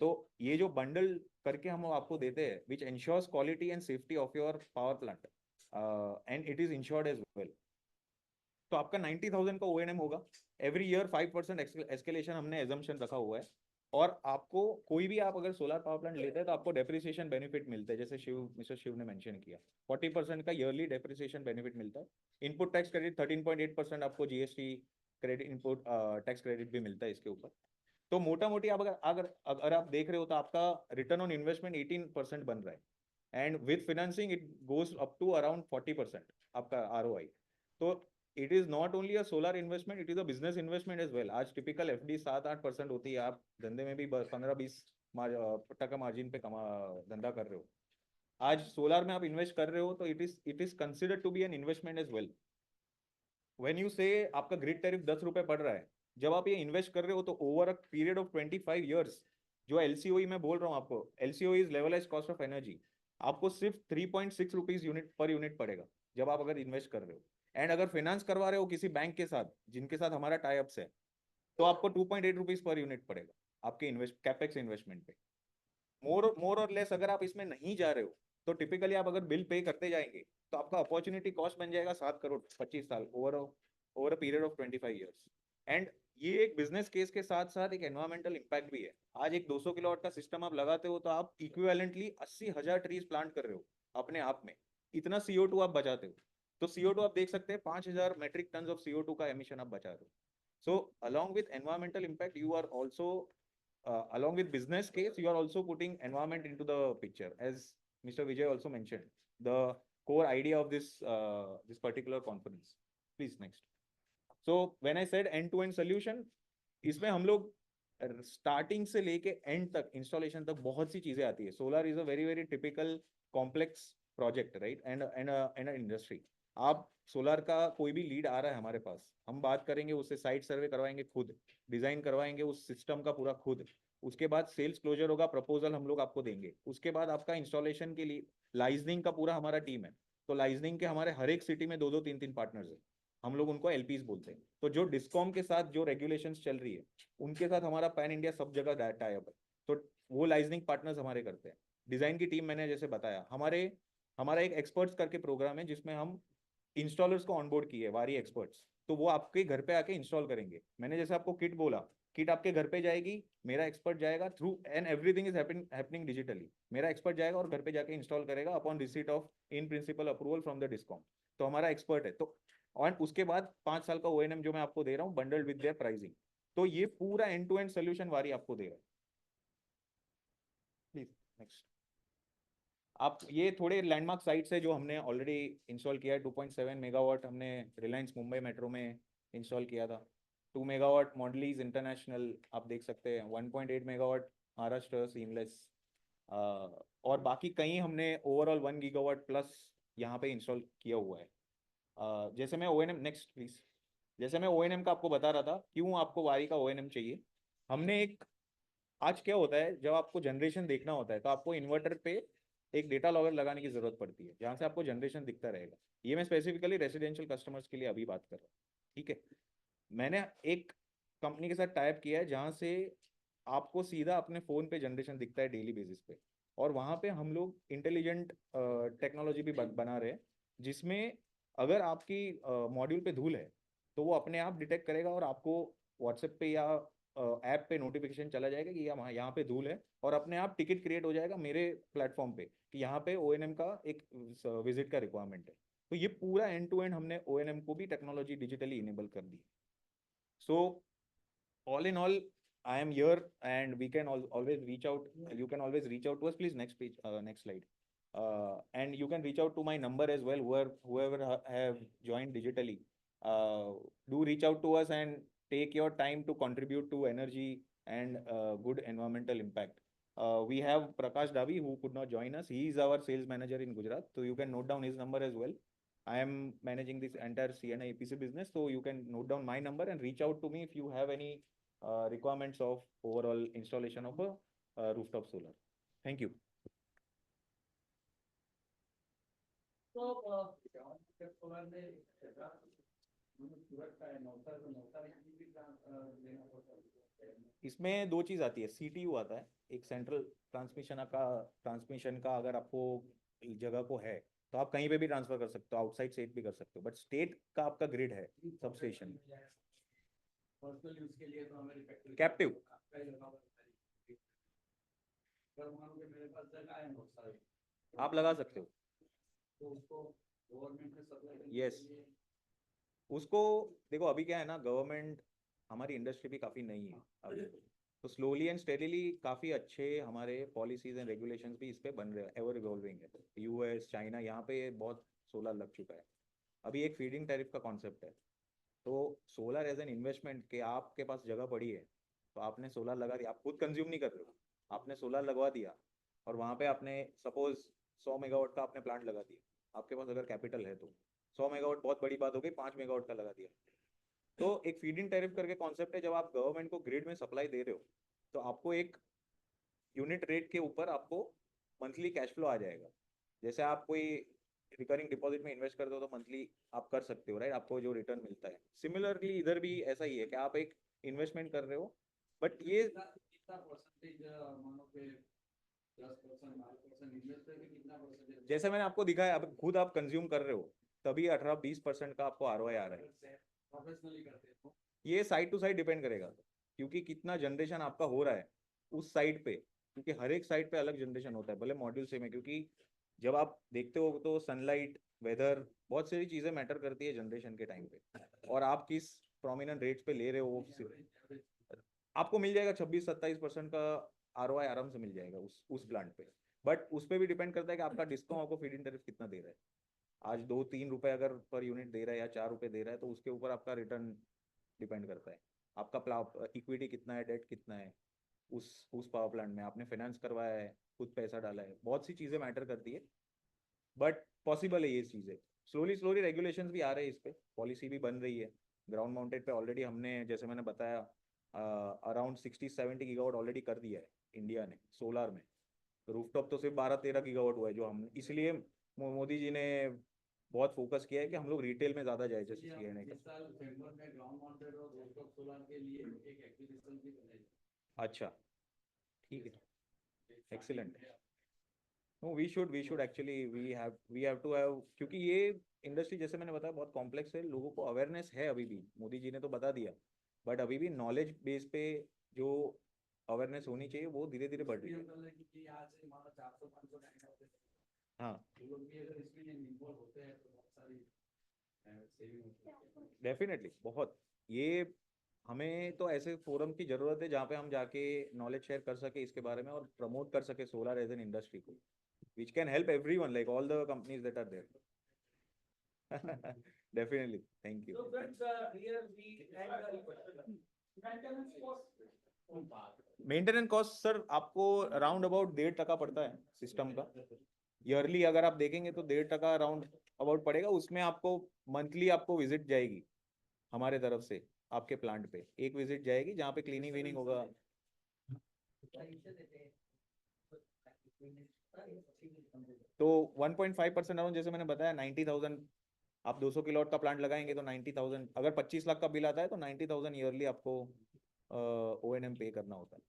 तो ये जो बंडल करके हम आपको देते हैं, which ensures quality and safety of your power plant, and it is insured as well. तो आपका 90,000 का ONM होगा. Every year 5% escalation हमने assumption रखा हुआ है. और आपको कोई भी आप अगर सोलर पावर प्लांट लेते हैं तो आपको डेप्रिसिएशन बेनिफिट मिलते हैं, जैसे मिस्टर शिव ने मेंशन किया. 40% का ईयरली डेप्रिसिएशन बेनिफिट मिलता है. इनपुट टैक्स क्रेडिट 13.8% आपको GST credit input tax credit भी मिलता है इसके ऊपर. तो मोटा मोटी आप अगर आप देख रहे हो तो आपका रिटर्न ऑन इन्वेस्टमेंट 18% बन रहा है. And with financing it goes up to around 40% आपका ROI. तो it is not only a solar investment, it is a business investment as well. आज टिपिकल FD 7-8% होती है. आप धंधे में भी 15-20% मार्जिन पे धंधा कर रहे हो. आज सोलर में आप इन्वेस्ट कर रहे हो तो it is considered to be an investment as well. When you say आपका ग्रिड टैरिफ 10 रुपए पड़ रहा है, जब आप ये इन्वेस्ट कर रहे हो तो over a period of 25 years, जो LCOE मैं बोल रहा हूँ आपको, LCOE is levelised cost of energy, आपको सिर्फ 3.6 रुपीज पर यूनिट पड़ेगा जब आप अगर इन्वेस्ट कर रहे हो. एंड अगर फाइनेंस करवा रहे हो किसी बैंक के साथ जिनके साथ हमारा टाई अप्स है, तो आपको 2.8 रुपीज पर यूनिट पड़ेगा आपके कैपेक्स इन्वेस्टमेंट पे. मोर और लेस अगर आप इसमें नहीं जा रहे हो तो टिपिकली आप अगर बिल पे करते जाएंगे तो आपका अपॉर्चुनिटी कॉस्ट बन जाएगा 7 करोड़ 25 साल over a period of 25 years. And ये एक बिजनेस केस के साथ साथ एक एनवायरमेंटल इम्पैक्ट भी है। आज एक 200 किलोवाट का सिस्टम आप लगाते हो तो आप इक्विवेलेंटली 80,000 ट्रीज प्लांट कर रहे हो अपने आप में, इतना CO2 आप बचाते हो। तो CO2 आप देख सकते हैं 5,000 मेट्रिक टन ऑफ CO2 का एमिशन आप बचा रहे हो। सो along with environmental impact, you are also along with business case, you are also putting environment into the picture. As Mr. Vijay also mentioned, the core idea of this particular conference. Please next. So when I said end to end solution, इसमें हम लोग starting से लेके and तक installation तक बहुत सी चीजें आती है। Solar is a very very typical complex project, right, and industry. आप सोलर का कोई भी लीड आ रहा है हमारे पास, हम बात करेंगे उससे, साइट सर्वे करवाएंगे खुद, डिजाइन करवाएंगे उस सिस्टम का पूरा खुद, उसके बाद सेल्स क्लोजर होगा, प्रपोजल हम लोग आपको देंगे, उसके बाद आपका इंस्टॉलेशन के लिए लाइजनिंग का पूरा हमारा टीम है। तो लाइजनिंग के हमारे हर एक सिटी में 2-2 3-3 पार्टनर्स है, हम लोग उनको LPs बोलते हैं। तो जो डिस्कॉम के साथ जो रेगुलेशंस चल रही है उनके साथ हमारा पैन इंडिया सब जगह टाई अप है, तो वो लाइजनिंग पार्टनर्स हमारे करते हैं। डिजाइन की टीम मैंने जैसे बताया, हमारा एक एक्सपर्ट्स करके प्रोग्राम है जिसमें हम इंस्टॉलर्स को ऑनबोर्ड किए, वारी एक्सपर्ट्स, तो वो आपके घर पे आके इंस्टॉल करेंगे। मैंने जैसे आपको किट बोला, किट आपके घर पे जाएगी, मेरा एक्सपर्ट जाएगा through, and everything is happening digitally. मेरा एक्सपर्ट जाएगा और घर पे जाके इंस्टॉल करेगा upon receipt of in principle approval from the discom. तो हमारा एक्सपर्ट है। तो और उसके बाद 5 साल का ONM जो मैं आपको दे रहा हूँ बंडल्ड विद देयर प्राइसिंग। तो ये पूरा एंड टू एंड सोल्यूशन वारी आपको दे रहा है। Please next. आप ये थोड़े लैंडमार्क साइट्स है जो हमने ऑलरेडी इंस्टॉल किया है। 2.7 मेगावाट हमने रिलायंस मुंबई मेट्रो में इंस्टॉल किया था। 2 मेगावाट मॉडलीज इंटरनेशनल आप देख सकते हैं। 1.8 मेगावाट महाराष्ट्र सीमलेस, और बाकी कई हमने ओवरऑल 1 गीगावाट प्लस यहाँ पे इंस्टॉल किया हुआ है। जैसे मैं ONM, नेक्स्ट प्लीज, जैसे मैं ONM का आपको बता रहा था, क्यों आपको वारी का ONM चाहिए। हमने एक, आज क्या होता है जब आपको जनरेशन देखना होता है तो आपको इन्वर्टर पे एक डेटा लॉगर लगाने की जरूरत पड़ती है जहाँ से आपको जनरेशन दिखता रहेगा। ये मैं स्पेसिफिकली रेसिडेंशियल कस्टमर्स के लिए अभी बात कर रहा हूँ, ठीक है। मैंने एक कंपनी के साथ टाइप किया है जहाँ से आपको सीधा अपने फ़ोन पे जनरेशन दिखता है डेली बेसिस पे, और वहाँ पे हम लोग इंटेलिजेंट टेक्नोलॉजी भी बना रहे हैं जिसमें अगर आपकी मॉड्यूल पे धूल है तो वो अपने आप डिटेक्ट करेगा और आपको व्हाट्सएप पे या ऐप पे नोटिफिकेशन चला जाएगा कि यहाँ पे धूल है, और अपने आप टिकट क्रिएट हो जाएगा मेरे प्लेटफॉर्म पे कि यहाँ पे ONM का एक विजिट का रिक्वायरमेंट है। तो ये पूरा एंड टू एंड हमने ONM को भी टेक्नोलॉजी डिजिटली इनेबल कर दी। सो all in all, I am here and we can always reach out. You can always reach out to us. Please next page, next slide. And you can reach out to my number as well. Whoever have joined digitally, do reach out to us and take your time to contribute to energy and good environmental impact. We have Prakash Davi who could not join us. He is our sales manager in Gujarat. So you can note down his number as well. I am managing this entire CNI APC business. So you can note down my number and reach out to me if you have any requirements of overall installation of a rooftop solar. Thank you. So, इसमें दो चीज आती है, CTU आता है, एक central transmission का अगर आपको जगह को है तो आप कहीं पे भी ट्रांसफर कर सकते हो, आउटसाइड स्टेट भी कर सकते हो, बट स्टेट का आपका ग्रिड है सब स्टेशन कैप्टिव। आप लगा सकते हो, यस। उसको देखो, अभी क्या है ना, गवर्नमेंट, हमारी इंडस्ट्री भी काफ़ी नई है अभी, तो स्लोली एंड स्टेडीली काफ़ी अच्छे हमारे पॉलिसीज एंड रेगुलेशंस भी इस पे बन रहे हैं, एवर इवॉल्विंग है। US चाइना यहाँ पे बहुत सोलर लग चुका है। अभी एक फीडिंग टैरिफ का कॉन्सेप्ट है, तो सोलर एज एन इन्वेस्टमेंट के आपके पास जगह पड़ी है तो आपने सोलर लगा दिया, आप खुद कंज्यूम नहीं कर रहे हो, आपने सोलर लगवा दिया और वहाँ पे आपने सपोज 100 मेगावाट का आपने प्लांट लगा दिया, आपके पास अगर कैपिटल है तो 100 मेगावाट बहुत बड़ी बात हो गई, 5 मेगावाट का लगा दिया। तो एक फीडिंग टैरिफ करके कॉन्सेप्ट है, जब आप गवर्नमेंट को ग्रिड में सप्लाई दे रहे हो तो आपको एक यूनिट रेट के ऊपर आपको मंथली कैश फ्लो आ जाएगा। जैसे आप कोई रिकरिंग डिपॉजिट में इन्वेस्ट करते हो तो मंथली आप कर सकते हो, राइट, आपको जो रिटर्न मिलता है। सिमिलरली इधर भी ऐसा ही है कि आप एक इन्वेस्टमेंट कर रहे हो, बट ये जैसे मैंने आपको दिखाया, अब खुद आप कंज्यूम कर रहे हो तभी 18-20% का आपको ROI आ रहा है। ये साइड टू साइड डिपेंड करेगा, क्योंकि कितना जनरेशन आपका हो रहा है उस साइड पे, क्योंकि हर एक साइड पे अलग जनरेशन होता है, भले मॉड्यूल सेम है, क्योंकि जब आप देखते हो तो सनलाइट, वेदर, बहुत सारी चीजें मैटर करती है जनरेशन के टाइम पे, और आप किस प्रोमिनेंट रेट्स पे ले रहे हो आपको मिल जाएगा 26-27% का ROI आराम से मिल जाएगा उस प्लांट पे। बट उस पर भी डिपेंड करता है कि आपका डिस्काउंट आपको फीड इन टैरिफ कितना दे रहा है। आज 2-3 रुपए अगर पर यूनिट दे रहा है या 4 रुपए दे रहा है, तो उसके ऊपर आपका रिटर्न डिपेंड करता है। आपका इक्विटी कितना है, डेट कितना है, उस पावर प्लांट में आपने फाइनेंस करवाया है, खुद पैसा डाला है, बहुत सी चीजें मैटर करती है। बट पॉसिबल है ये चीजें, स्लोली स्लोली रेगुलेशंस भी आ रहे हैं, इस पे पॉलिसी भी बन रही है। ग्राउंड माउंटेड पे ऑलरेडी हमने, जैसे मैंने बताया, अराउंड 60-70 गीगावाट ऑलरेडी कर दिया है इंडिया ने सोलर में। रूफटॉप तो सिर्फ 12-13 गीगावाट हुआ है, जो हम इसलिए मोदी जी ने बहुत फोकस किया है कि हम लोग रिटेल में ज्यादा जाए, जैसे CNI का। इस साल सितंबर में ग्राउंड माउंटेड और रूफटॉप सोलर के लिए एक एक्विजिशन भी बनेगा। अच्छा, ठीक है, excellent. No, we should actually, we have to have, क्योंकि ये इंडस्ट्री, जैसे मैंने बताया, बहुत कॉम्प्लेक्स है, लोगों को अवेयरनेस है अभी भी, मोदी जी ने तो बता दिया, बट अभी भी नॉलेज बेस पे जो अवेयरनेस होनी चाहिए वो धीरे धीरे बढ़ रही है। हाँ, डेफिनेटली, बहुत। ये हमें तो ऐसे फोरम की जरूरत है जहाँ पे हम जाके नॉलेज शेयर कर सके इसके बारे में, और प्रमोट कर सके सोलर एज एन इंडस्ट्री को, which can help everyone, like all the companies that are there. Definitely, thank you. So friends, here we end maintenance cost. Maintenance cost sir आपको अराउंड अबाउट 1.5% पड़ता है system का। Yearly अगर आप देखेंगे तो 1.5% around about पड़ेगा। उसमें आपको मंथली आपको विजिट जाएगी हमारे तरफ से, आपके प्लांट पे एक विजिट जाएगी जहाँ पे क्लीनिंग वीनिंग होगा। तो 1.5% अराउंड, जैसे मैंने बताया, 90,000। आप 200 किलोवाट का प्लांट लगाएंगे तो 90,000, अगर 25 लाख का बिल आता है तो 90,000 ईयरली आपको O&M पे करना होता है।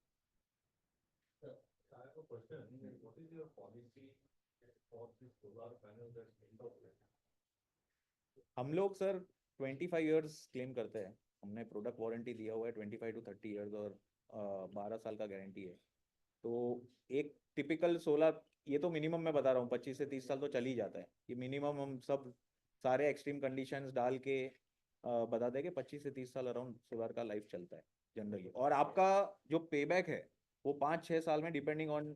हम लोग सर 25 इयर्स क्लेम करते हैं। हमने प्रोडक्ट वारंटी दिया हुआ है 25 to 30 इयर्स, और 12 साल का गारंटी है। तो एक टिपिकल सोलर, ये तो मिनिमम मैं बता रहा हूँ, 25 से 30 साल तो चल ही जाता है। ये मिनिमम हम सब सारे एक्सट्रीम कंडीशंस डाल के बता दें कि 25 से 30 साल अराउंड सोलर का लाइफ चलता है जनरली। और आपका जो पेबैक है वो 5-6 साल में, डिपेंडिंग ऑन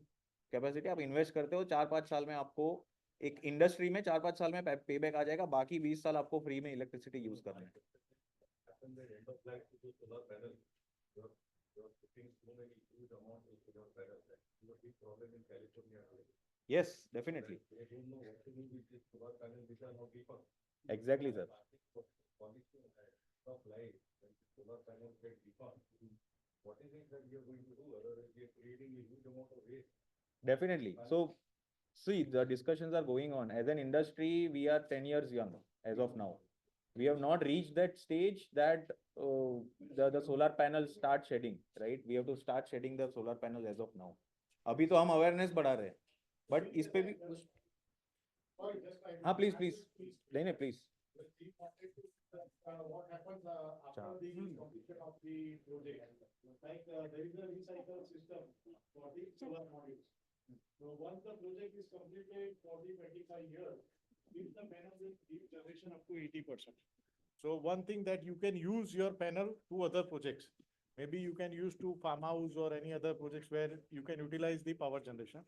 कैपेसिटी, आप इन्वेस्ट करते हो 4-5 साल में आपको, एक इंडस्ट्री में 4-5 साल में पेबैक आ जाएगा, बाकी 20 साल आपको फ्री में इलेक्ट्रिसिटी यूज करना है। Yes, definitely. Exactly, sir. Definitely. So, see, the discussions are going on. As an industry, we are 10 years young as of now. We have not reached that stage that the solar panels start shedding, right? We have to start shedding the solar panels as of now. अभी तो हम awareness बढ़ा रहे हैं, but इस पे भी, हाँ प्लीज प्लीज, नहीं नहीं please. What happens after the completion of the project? Like there is a recycle system for the solar modules. So once the project is completed for the 25 years, if the panel will give generation up to 80%. So one thing that you can use your panel to other projects. Maybe you can use to farmhouse or any other projects where you can utilize the power generation.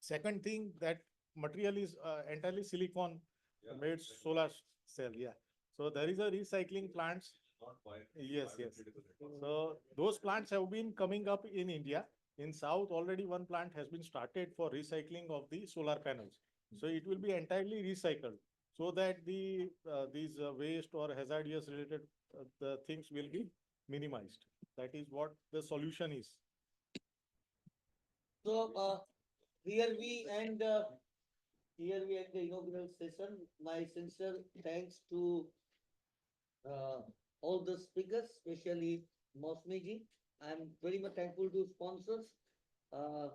Second thing, that material is entirely silicon made solar cell. Yeah. So there is a recycling plants. Yes, yes. So those plants have been coming up in India. In South, already one plant has been started for recycling of the solar panels. So it will be entirely recycled, so that these waste or hazardous related the things will be minimized. That is what the solution is. So, here we end the inaugural session. My sincere thanks to all the speakers, especially Mosmi ji. I'm very much thankful to sponsors, uh,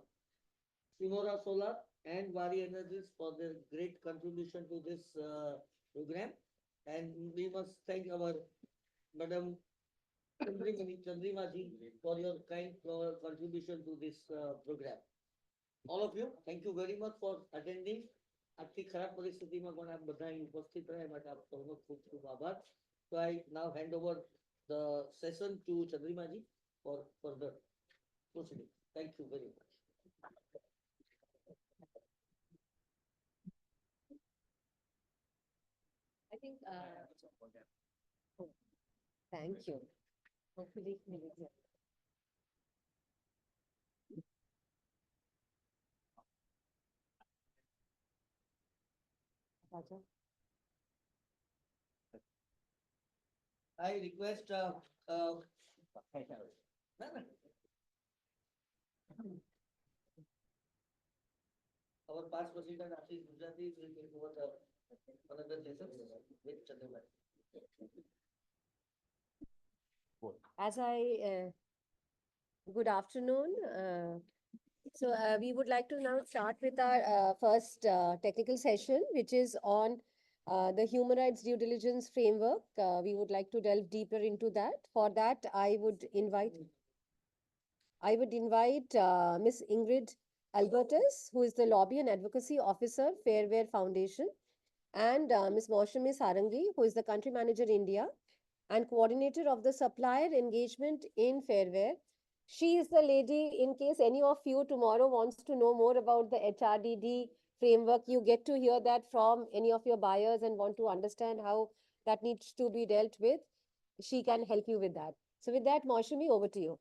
Sonora Solar and Vari Energies for their great contribution to this program. And we must thank our Madam Chandrima ji for your kind contribution to this program. All of you, thank you very much for attending. આટલી ખરાબ પરિસ્થિતિમાં પણ આપ બધા અહીં ઉપસ્થિત રહ્યા માટે આપ સૌનો ખૂબ ખૂબ આભાર. So I now hand over the session to Chandrima ji for further proceeding. Thank you very much. I think, thank you. Hopefully, Raja. I request, no, no. Our past president, Ashish Gujrati, will take over the another session with Chandrima. As good afternoon. We would like to now start with our first technical session, which is on the human rights due diligence framework. We would like to delve deeper into that. For that, I would invite Ms. Ingrid Albertus, who is the Lobby and Advocacy Officer, Fairware Foundation, and Ms. Maushami Sarangi, who is the Country Manager, India, and Coordinator of the Supplier Engagement in Fairware. She is the lady, in case any of you tomorrow wants to know more about the HRDD framework, you get to hear that from any of your buyers and want to understand how that needs to be dealt with. She can help you with that. So with that, Maushami, over to you.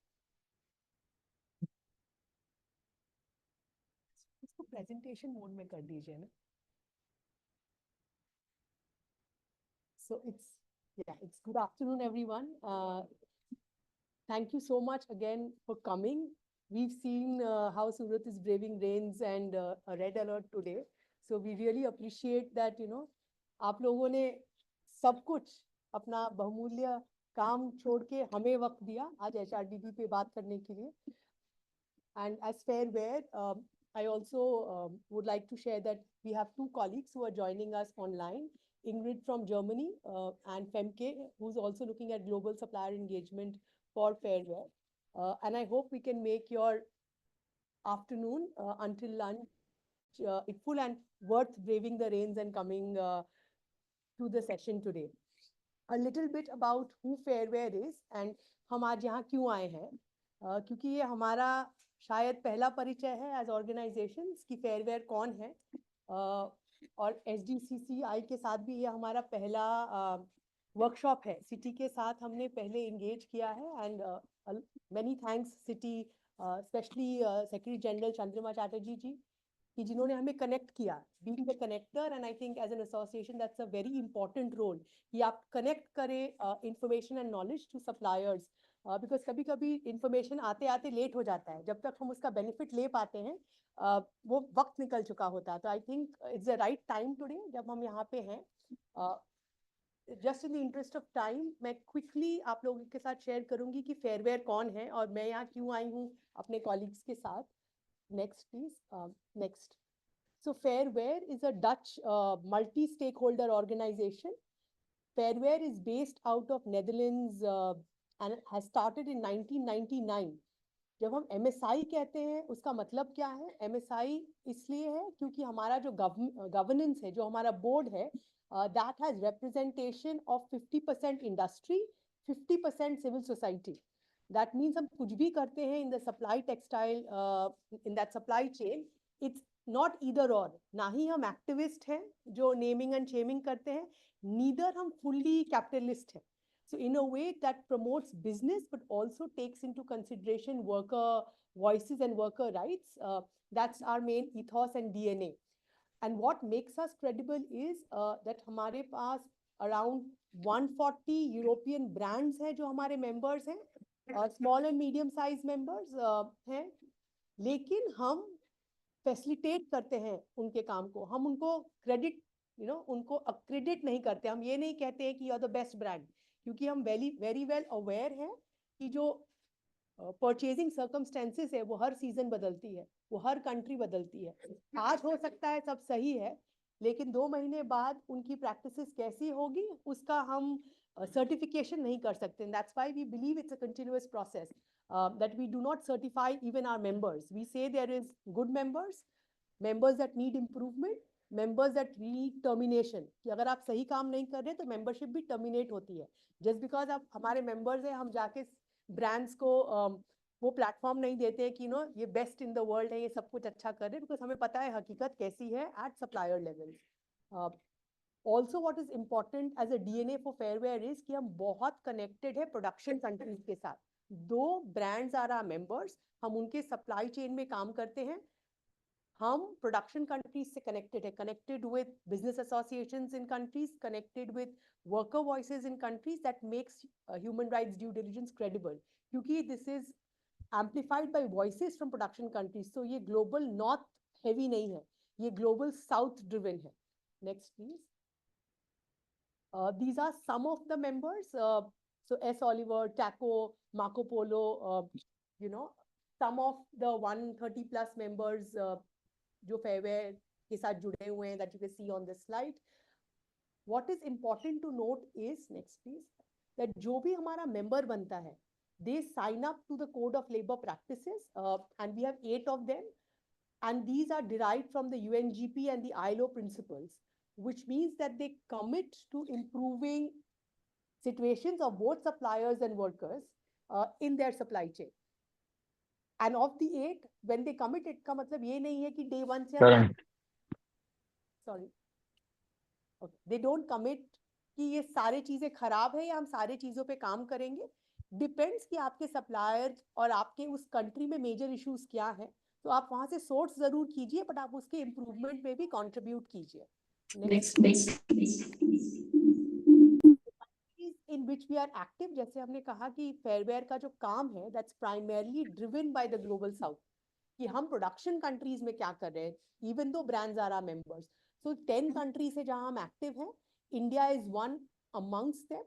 इसको presentation mode में कर दीजिए ना. So it's good afternoon, everyone. Thank you so much again for coming. We've seen how Surat is braving rains and a red alert today. So we really appreciate that, आप लोगों ने सब कुछ अपना बहुमूल्य काम छोड़ के हमें वक्त दिया आज HRDD पे बात करने के लिए. And as Fairware, I also would like to share that we have two colleagues who are joining us online. Ingrid from Germany and Femke, who's also looking at global supplier engagement for Fairware. And I hope we can make your afternoon until lunch full and worth braving the rains and coming to the session today. A little bit about who Fairware is and हम आज यहाँ क्यों आए हैं, क्योंकि ये हमारा शायद पहला परिचय है एज ऑर्गेनाइजेशन कि फेयरवेयर कौन है, और SDCCI के साथ भी ये हमारा पहला वर्कशॉप है. सिटी के साथ हमने पहले इंगेज किया है and many thanks city, specially secretary general Chandrima Chatterjee ji, कि जिन्होंने हमें कनेक्ट किया, being the connector. And I think as an association that's a very important role कि आप कनेक्ट करें information and knowledge to suppliers, because कभी कभी इंफॉर्मेशन आते आते लेट हो जाता है, जब तक हम उसका बेनिफिट ले पाते हैं वो वक्त निकल चुका होता है. तो I think it's the right time today जब हम यहाँ पे हैं. Just in the interest of time मैं क्विकली आप लोगों के साथ शेयर करूंगी कि फेयरवेयर कौन है और मैं यहाँ क्यों आई हूँ अपने कॉलीग्स के साथ. Next, please. Next. So Fairware is a Dutch multi-stakeholder organization. Fairware is based out of Netherlands and has started in 1999. जब हम MSI कहते हैं उसका मतलब क्या है? MSI इसलिए है क्योंकि हमारा जो गवर्नेंस है, जो हमारा बोर्ड है, that has representation of 50% industry, 50% civil society. That means हम कुछ भी करते हैं in the supply textile, in that supply chain, it's not either or. ना ही हम activist हैं जो naming and shaming करते हैं, neither हम fully capitalist हैं. So in a way that promotes business but also takes into consideration worker voices and worker rights. That's our main ethos and DNA. And what makes us credible is that हमारे पास around 140 European brands हैं जो हमारे members हैं, small and medium size members हैं, लेकिन हम facilitate करते हैं उनके काम को. हम उनको credit, उनको accredit नहीं करते. हम ये नहीं कहते हैं कि you are the best brand, क्योंकि हम very well aware हैं कि जो purchasing circumstances है वो हर season बदलती है, वो हर country बदलती है. आज हो सकता है सब सही है, लेकिन 2 महीने बाद उनकी practices कैसी होगी उसका हम certification नहीं कर सकते. And that's why we believe it's a continuous process, that we do not certify even our members. We say there is good members, members that need improvement, members that need termination. कि अगर आप सही काम नहीं कर रहे तो membership भी terminate होती है. Just because आप हमारे members हैं, हम जाके brands को वो प्लेटफॉर्म नहीं देते हैं कि नो ये बेस्ट इन द वर्ल्ड है, ये सब कुछ अच्छा कर रहे हैं, बिकॉज हमें पता है हकीकत कैसी है at supplier level. Also what is important as a DNA for Fair Wear is कि हम बहुत कनेक्टेड है प्रोडक्शन कंट्रीज के साथ. दो ब्रांड्स आर आवर मेंबर्स, हम उनके सप्लाई चेन में काम करते हैं. हम प्रोडक्शन कंट्रीज से कनेक्टेड है, connected with business associations in countries, connected with worker voices in countries. That makes human rights due diligence credible, क्योंकि this is amplified by voices from production countries. So ये global north heavy नहीं है, ये global south driven है. Next please. These are some of the members. So S. Oliver, Taco, Marco Polo, you know, some of the 130 plus members जो Fairware के साथ जुड़े हुए हैं, that you can see on this slide. What is important to note is, next please, that जो भी हमारा member बनता है, they sign up to the code of labor practices, and we have 8 of them, and these are derived from the UNGP and the ILO principles, which means that they commit to improving situations of both suppliers and workers in their supply chain. And of the 8, when they commit, it का मतलब ये नहीं है कि day 1 से sorry, okay, they don't commit कि ये सारे चीजें खराब है या हम सारे चीजों पे काम करेंगे. डिपेंड्स कि आपके सप्लायर और आपके उस कंट्री में मेजर इश्यूज क्या है, तो आप वहां से सोर्स जरूर कीजिए, बट आप उसके इम्प्रूवमेंट में भी कंट्रीब्यूट कीजिए. Next in which we are active, जैसे हमने कहा कि फेयरवेयर का जो काम है that's primarily driven by the global south, कि हम प्रोडक्शन कंट्रीज में क्या कर रहे हैं, even though brands are our members. So 10 countries है जहां हम एक्टिव हैं. India is one amongst them.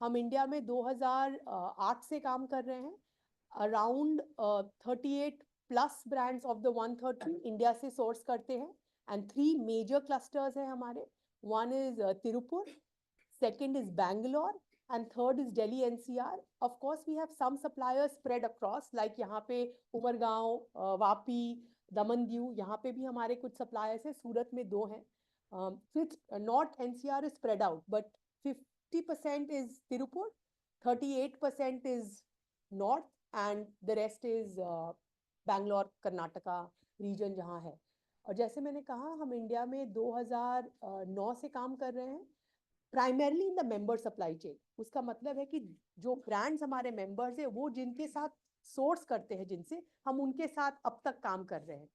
हम इंडिया में 2008 से काम कर रहे हैं. Around 38 plus brands of the 130 India से सोर्स करते हैं. एंड 3 मेजर क्लस्टर्स हैं हमारे. One is Tiruppur, second is Bangalore, and third is Delhi NCR. Of course, we have some suppliers spread across, like यहाँ पे उमरगांव, वापी, दमन-दीव, यहाँ पे भी हमारे कुछ suppliers हैं. सूरत में 2 हैं. So it's not NCR is spread out, but 50% is Tirupur, 38% is North, and the rest is Bangalore, Karnataka region जहाँ है. और जैसे मैंने कहा, हम इंडिया में 2009 से काम कर रहे हैं, primarily in the member supply chain. उसका मतलब है कि जो ब्रांड्स हमारे मेंबर्स हैं, वो जिनके साथ सोर्स करते हैं, जिनसे हम उनके साथ अब तक काम कर रहे हैं.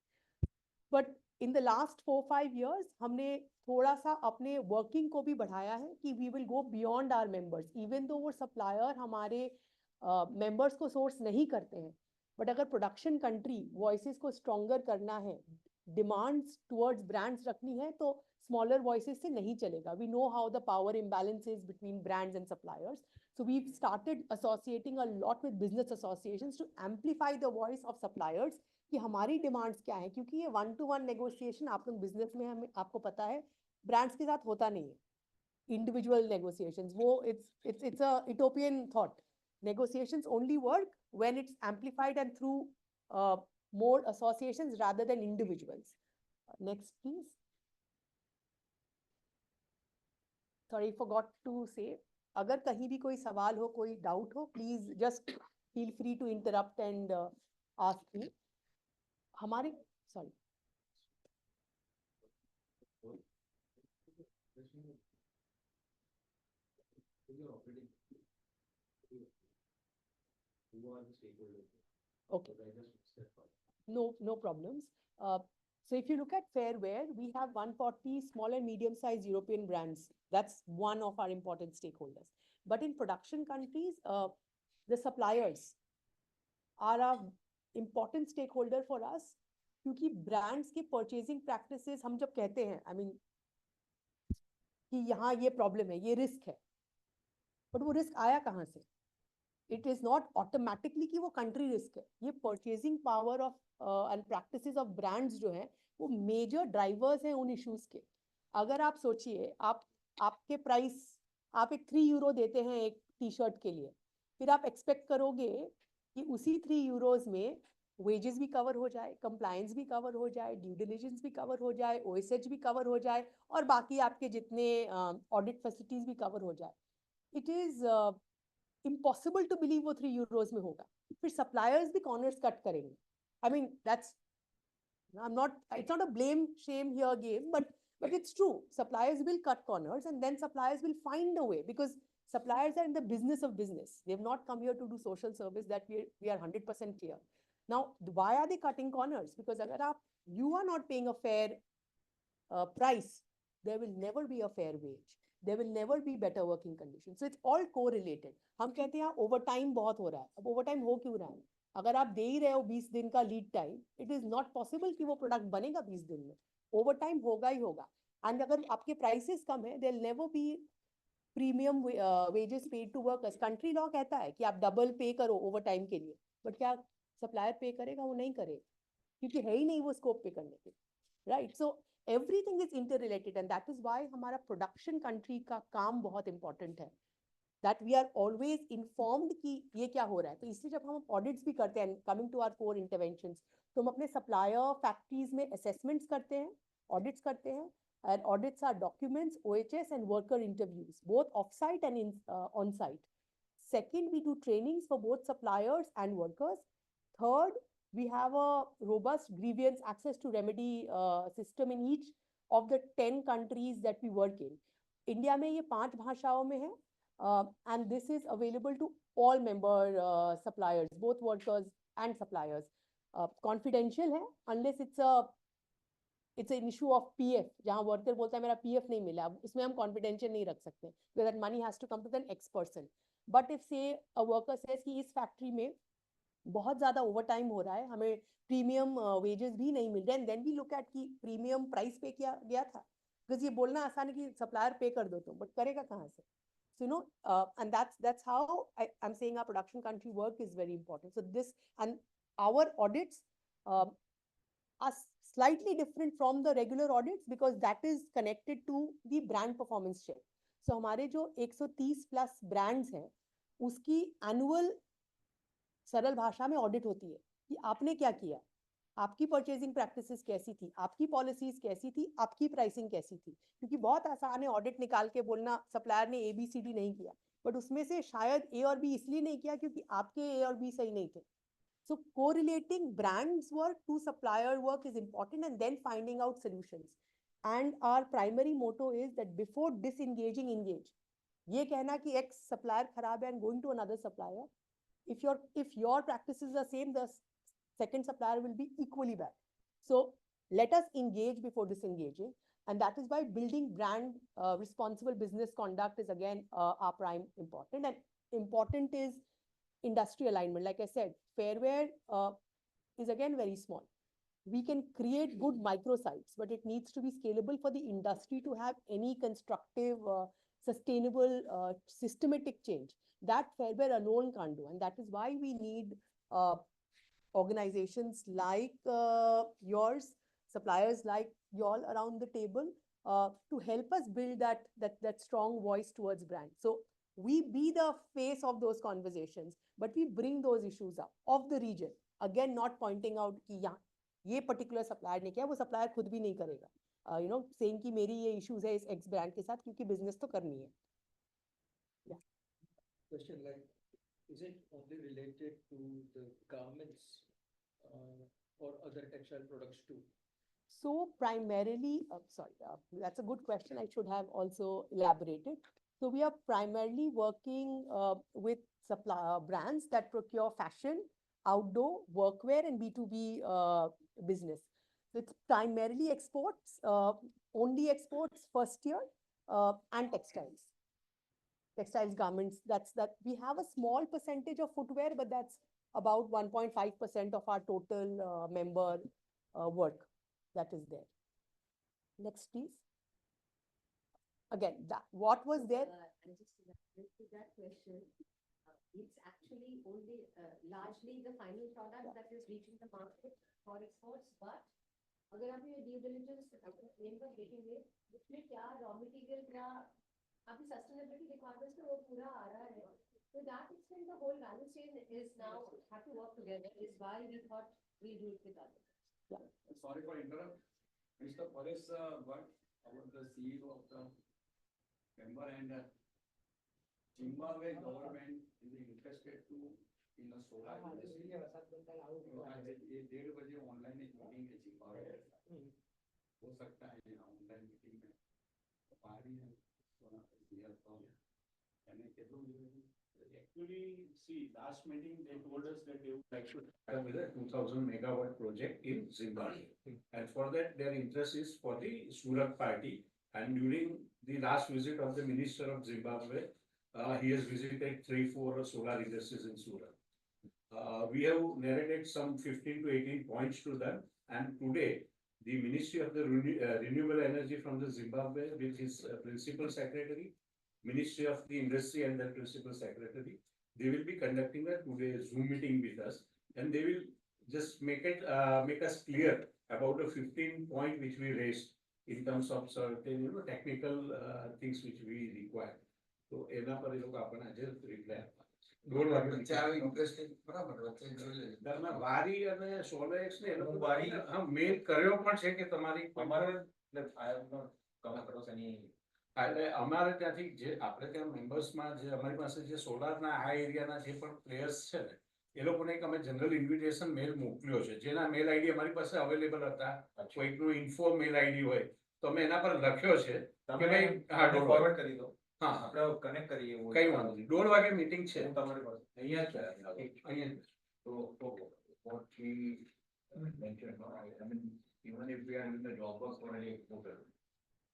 But in the last 4-5 years हमने थोड़ा सा अपने वर्किंग को भी बढ़ाया है कि we will go beyond our members. Even though वो सप्लायर हमारे मेंबर्स को सोर्स नहीं करते हैं, बट अगर प्रोडक्शन कंट्री वॉइसेस को स्ट्रॉन्गर करना है, डिमांड्स टुवर्ड्स ब्रांड्स रखनी है, तो smaller voices से नहीं चलेगा. We know how the power imbalance is between brands and suppliers. So we've started associating a lot with business associations to amplify the voice of suppliers कि हमारी demands क्या है, क्योंकि ये 1-to-1 नेगोशिएशन आप लोग बिजनेस में हमें आपको पता है ब्रांड्स के साथ होता नहीं है. इंडिविजुअल नेगोशिएशंस, वो it's a utopian thought. Negotiations only work when it's amplified and through more associations rather than individuals. Next please. Sorry, forgot to say, अगर कहीं भी कोई सवाल हो, कोई डाउट हो, please just feel free to interrupt and ask me. हमारे sorry okay, no problems. So if you look at Fairware, we have 140 small and medium-sized European brands. That's one of our important stakeholders. But in production countries, the suppliers are a important stakeholder for us, क्योंकि brands के purchasing practices हम जब कहते हैं, I mean, कि यहाँ ये problem है, ये risk है, but वो risk आया कहाँ से? It is not automatically कि वो country risk है. ये purchasing power of and practices of brands जो हैं, वो major drivers हैं उन issues के. अगर आप सोचिए, आपके price आप एक 3 यूरो देते हैं एक टी शर्ट के लिए, फिर आप एक्सपेक्ट करोगे कि उसी 3 यूरोज में वेजेस भी कवर हो जाए, कंप्लायंस भी कवर हो जाए, ड्यू डिलिजेंस भी कवर हो जाए, ओएसएच भी कवर हो जाए और बाकी आपके जितने ऑडिट फैसिलिटीज भी कवर हो जाए. It is impossible to believe वो 3 यूरोज में होगा. फिर सप्लायर्स भी कॉर्नर्स कट करेंगे. I mean that's, I'm not, it's not a blame shame here game, but it's true. Suppliers will cut corners and then suppliers will find a way because suppliers are in the business of business. They've not come here to do social service, that we are 100% clear. Now, why are they cutting corners? Because you are not paying a fair price, there will never be a fair wage. There will never be better working conditions. So it's all correlated. हम कहते हैं overtime बहुत हो रहा है. अब overtime हो क्यों रहा है? अगर आप दे ही रहे हो 20 दिन का lead time, it is not possible कि वो प्रोडक्ट बनेगा 20 दिन में. ओवर टाइम होगा ही होगा. एंड अगर आपके प्राइसेस कम है, there never be premium wages paid to workers. Country law कहता है कि आप डबल पे करो ओवर टाइम के लिए, बट क्या सप्लायर पे करेगा? वो नहीं करेगा, क्योंकि है ही नहीं वो स्कोप पे करने के. Right. So everything is inter related and that is why हमारा प्रोडक्शन कंट्री का काम बहुत इंपॉर्टेंट है. that we are always informed कि ये क्या हो रहा है. तो इसलिए जब हम ऑडिट्स भी करते हैं, coming to our core interventions, तो हम अपने सप्लायर फैक्ट्रीज में असेसमेंट्स करते हैं, ऑडिट्स करते हैं. And audits are documents, OHS and worker interviews, both off-site and on-site. Second, we do trainings for both suppliers and workers. Third, we have a robust grievance access to remedy system in each of the 10 countries that we work in. India में ये 5 भाषाओं में है. And this is available to all member suppliers, both workers and suppliers. Confidential है, unless it's an issue of PF, जहाँ worker बोलता है मेरा PF नहीं मिला, उसमें हम confidential नहीं रख सकते, because that money has to come to the next person. But if say a worker says कि इस फैक्ट्री में बहुत ज्यादा ओवर टाइम हो रहा है, हमें प्रीमियम वेजेस भी नहीं मिल रहे, and then we look at कि प्रीमियम प्राइस पे किया गया था, because ये बोलना आसान है कि सप्लायर पे कर दो तुम, बट करेगा कहाँ से? So, and that's how I'm saying our production country work is very important. So this, and our audits are slightly different from the regular audits because that is connected to the brand performance check. So हमारे जो 130 plus brands हैं, उसकी annual सरल भाषा में audit होती है कि आपने क्या किया, आपकी परचेजिंग प्रैक्टिसेस कैसी थी, आपकी पॉलिसीज कैसी थी, आपकी प्राइसिंग कैसी थी. क्योंकि बहुत आसान है ऑडिट निकाल के बोलना सप्लायर ने ABCD नहीं किया, बट उसमें से शायद A और B इसलिए नहीं किया क्योंकि आपके A और B सही नहीं थे. So correlating brands work to supplier work is important and then finding out solutions. And our primary motto is that before disengaging, engage. ये कहना कि X supplier खराब है and going to another supplier, if your practices are same, the second supplier will be equally bad. So let us engage before disengaging, and that is why building brand responsible business conduct is again our prime important. And important is industry alignment. Like I said, fairware is again very small. We can create good microsites, but it needs to be scalable for the industry to have any constructive, sustainable, systematic change. That fairware alone can't do, and that is why we need organizations like yours, suppliers like y'all around the table to help us build that strong voice towards brand. So we be the face of those conversations, but we bring those issues up of the region. Again, not pointing out कि यहाँ ये particular supplier ने किया, वो supplier खुद भी नहीं करेगा. Saying कि मेरी ये issues है इस X brand के साथ क्योंकि business तो करनी है. Yeah. Question like, is it only related to the garments or other textile products too? So primarily, that's a good question. I should have also elaborated. So we are primarily working with brands that procure fashion, outdoor, workwear, and B2B business. So it's primarily exports, only exports first year, and textiles. Textiles, garments, that we have a small percentage of footwear, but that's about 1.5% of our total member work that is there. Next, please. Again, what was there? And just to that question, it's actually only largely the final product that is reaching the market for exports, but अगर आप ये due diligence framework देखेंगे, उसमें क्या raw material क्या आपकी sustainability requirements में वो पूरा आ रहा है. To that extent, the whole value chain is now have to work together. Is why we thought we'll do it with others. Sorry for interrupt. Mr. Paresh, what about the CEO of the member and Zimbabwe government is interested to in a solar industry? आज ये 1:30 बजे online एक meeting है Zimbabwe हो सकता है यहाँ online meeting में पारी है सोना क्लियर तो यानी कितना Actually, see, last meeting, they told us that they would like to Start with a 2000 megawatt project in Zimbabwe. And for that, their interest is for the Surat party. And during the last visit of the Minister of Zimbabwe, he has visited 3-4 solar industries in Surat. We have narrated some 15 to 18 points to them. And today, the Ministry of the Renewable Energy from the Zimbabwe with his principal secretary, Ministry of the Industry and the principal secretary, they will be conducting a today Zoom meeting with us, and they will just make us clear about the 15 point which we raised in terms of certain technical things which we require. So એના પર એ લોકો આપણને આજે reply આપવાના છે. દોઢ વાગે interesting બરાબર વચ્ચે જોઈ લેજો. તમે વારી અને સોલેક્સ ને એ લોકો હા મેલ કર્યો પણ છે કે તમારી અમારે I have not come across any. એટલે અમારે ત્યાંથી જે આપણે ત્યાં મેમ્બર્સમાં જે અમારી પાસે જે સોલારના આ એરિયાના જે પણ પ્લેયર્સ છે ને એ લોકોને એક અમે જનરલ ઇન્વિટેશન મેલ મોકલ્યો છે જેના મેલ આઈડી અમારી પાસે અવેલેબલ હતા કોઈકનું ઇન્ફો મેલ આઈડી હોય તો અમે એના પર લખ્યો છે કે ભાઈ હા ફોરવર્ડ કરી દો. હા આપણે કનેક્ટ કરીએ. કઈ વાંધો નહીં 1:30 વાગે મીટિંગ છે હું તમારી પાસે અહીંયા જ છે. અહીંયા So, what we mentioned, no, I mean, even if we are in the job work for any exporter,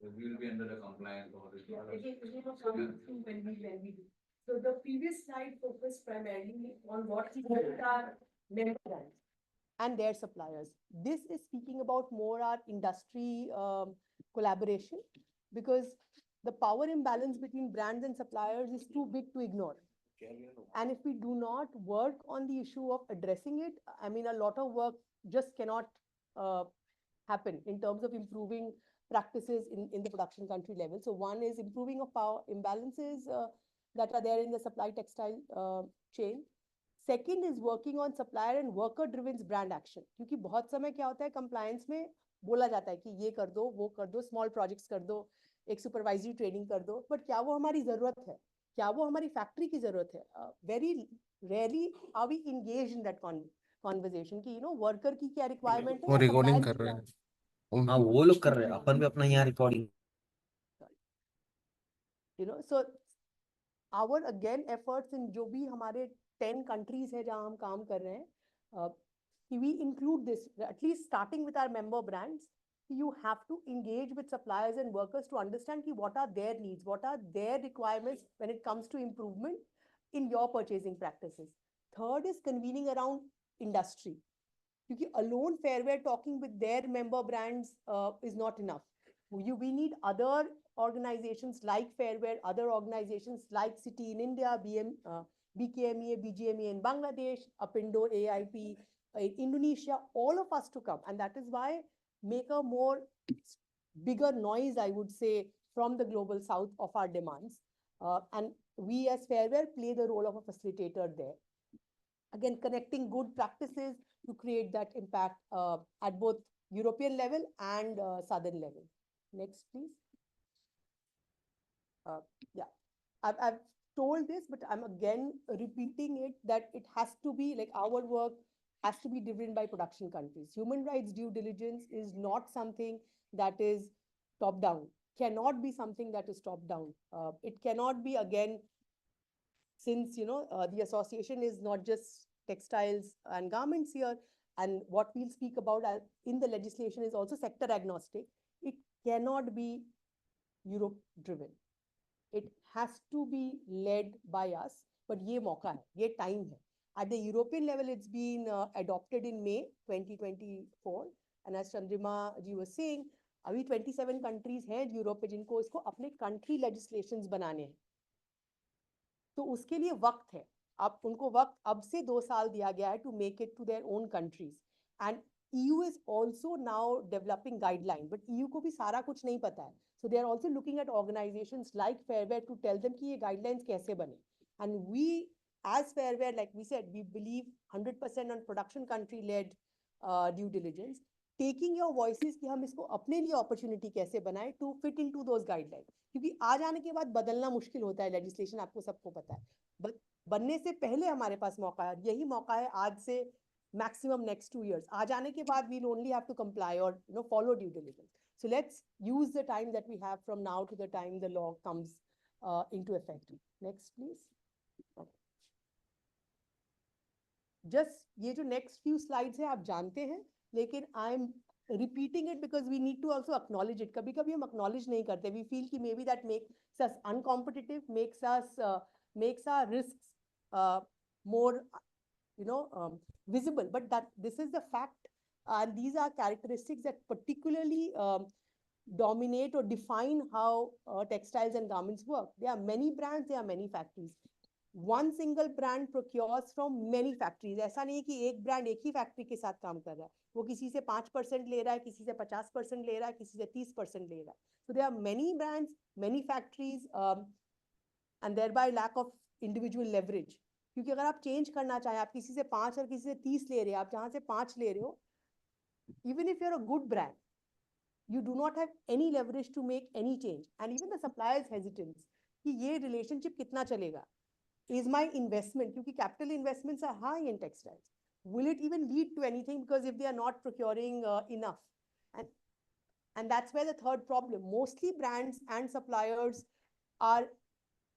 we will be under the compliance or this. It will come through when we do. So the previous slide focused primarily on what we want our member brands and their suppliers. This is speaking about more our industry collaboration, because the power imbalance between brands and suppliers is too big to ignore. And if we do not work on the issue of addressing it, I mean, a lot of work just cannot happen in terms of improving practices in the production country level. So one is improving of power imbalances that are there in the supply textile chain. Second is working on supplier and worker driven brand action. क्योंकि बहुत समय क्या होता है compliance में बोला जाता है कि ये कर दो, वो कर दो, small projects कर दो, एक supervisory training कर दो, but क्या वो हमारी जरूरत है? क्या वो हमारी फैक्ट्री की जरूरत है? Very rarely are we engaged in that conversation कि worker की क्या requirement है? वो रिकॉर्डिंग कर रहे हैं. हाँ वो लोग कर रहे हैं, अपन भी अपना यहाँ recording. So our again efforts in जो भी हमारे 10 countries है जहाँ हम काम कर रहे हैं, we include this at least starting with our member brands. You have to engage with suppliers and workers to understand ki what are their needs, what are their requirements when it comes to improvement in your purchasing practices. Third is convening around industry. Because alone Fairwear talking with their member brands is not enough. We need other organizations like Fairwear, other organizations like City in India, BKMEA, BGMEA in Bangladesh, Apindo, AIP, Indonesia, all of us to come. And that is why make a more bigger noise, I would say, from the global south of our demands. And we as Fairwear play the role of a facilitator there. Again, connecting good practices to create that impact at both European level and southern level. Next, please. Yeah, I've told this, but I'm again repeating it that it has to be like our work has to be driven by production countries. Human rights due diligence is not something that is top down, cannot be something that is top down. It cannot be, again, since the association is not just textiles and garments here, and what we'll speak about in the legislation is also sector agnostic. It cannot be Europe driven. It has to be led by us, but ye mauka hai, ye time hai. At the European level, it's been adopted in May 2024. And as Chandrima ji was saying, abhi 27 countries हैं Europe पे जिनको इसको अपने country legislations बनाने हैं. तो उसके लिए वक्त है. अब उनको वक्त अब से 2 साल दिया गया है to make it to their own countries. And EU is also now developing guideline, but EU को भी सारा कुछ नहीं पता है. So they are also looking at organizations like Fairware to tell them कि ये guidelines कैसे बने. And we, as Fairware, like we said, we believe 100% on production country led due diligence. Taking your voices कि हम इसको अपने लिए opportunity कैसे बनाए to fit into those guidelines. क्योंकि आ जाने के बाद बदलना मुश्किल होता है legislation, आपको सबको पता है. But बनने से पहले हमारे पास मौका है, यही मौका है आज से maximum next 2 years. आ जाने के बाद we'll only have to comply or follow due diligence. So let's use the time that we have from now to the time the law comes into effect. Next, please. Just ये जो next few slides है आप जानते हैं, लेकिन I'm repeating it because we need to also acknowledge it. कभी कभी हम acknowledge नहीं करते. We feel कि maybe that makes us uncompetitive, makes our risks more visible. But that this is the fact, and these are characteristics that particularly dominate or define how textiles and garments work. There are many brands, there are many factories. One single brand procures from many factories. ऐसा नहीं कि एक brand एक ही factory के साथ काम कर रहा है. वो किसी से 5% ले रहा है, किसी से 50% ले रहा है, किसी से 30% ले रहा है. So there are many brands, many factories, and thereby lack of individual leverage. क्योंकि अगर आप change करना चाहें, आप किसी से 5 और किसी से 30 ले रहे हैं, आप जहाँ से 5 ले रहे हो, even if you're a good brand, you do not have any leverage to make any change. And even the suppliers hesitance कि ये relationship कितना चलेगा. Is my investment, because capital investments are high in textiles, will it even lead to anything, because if they are not procuring enough? And that's where the third problem, mostly brands and suppliers are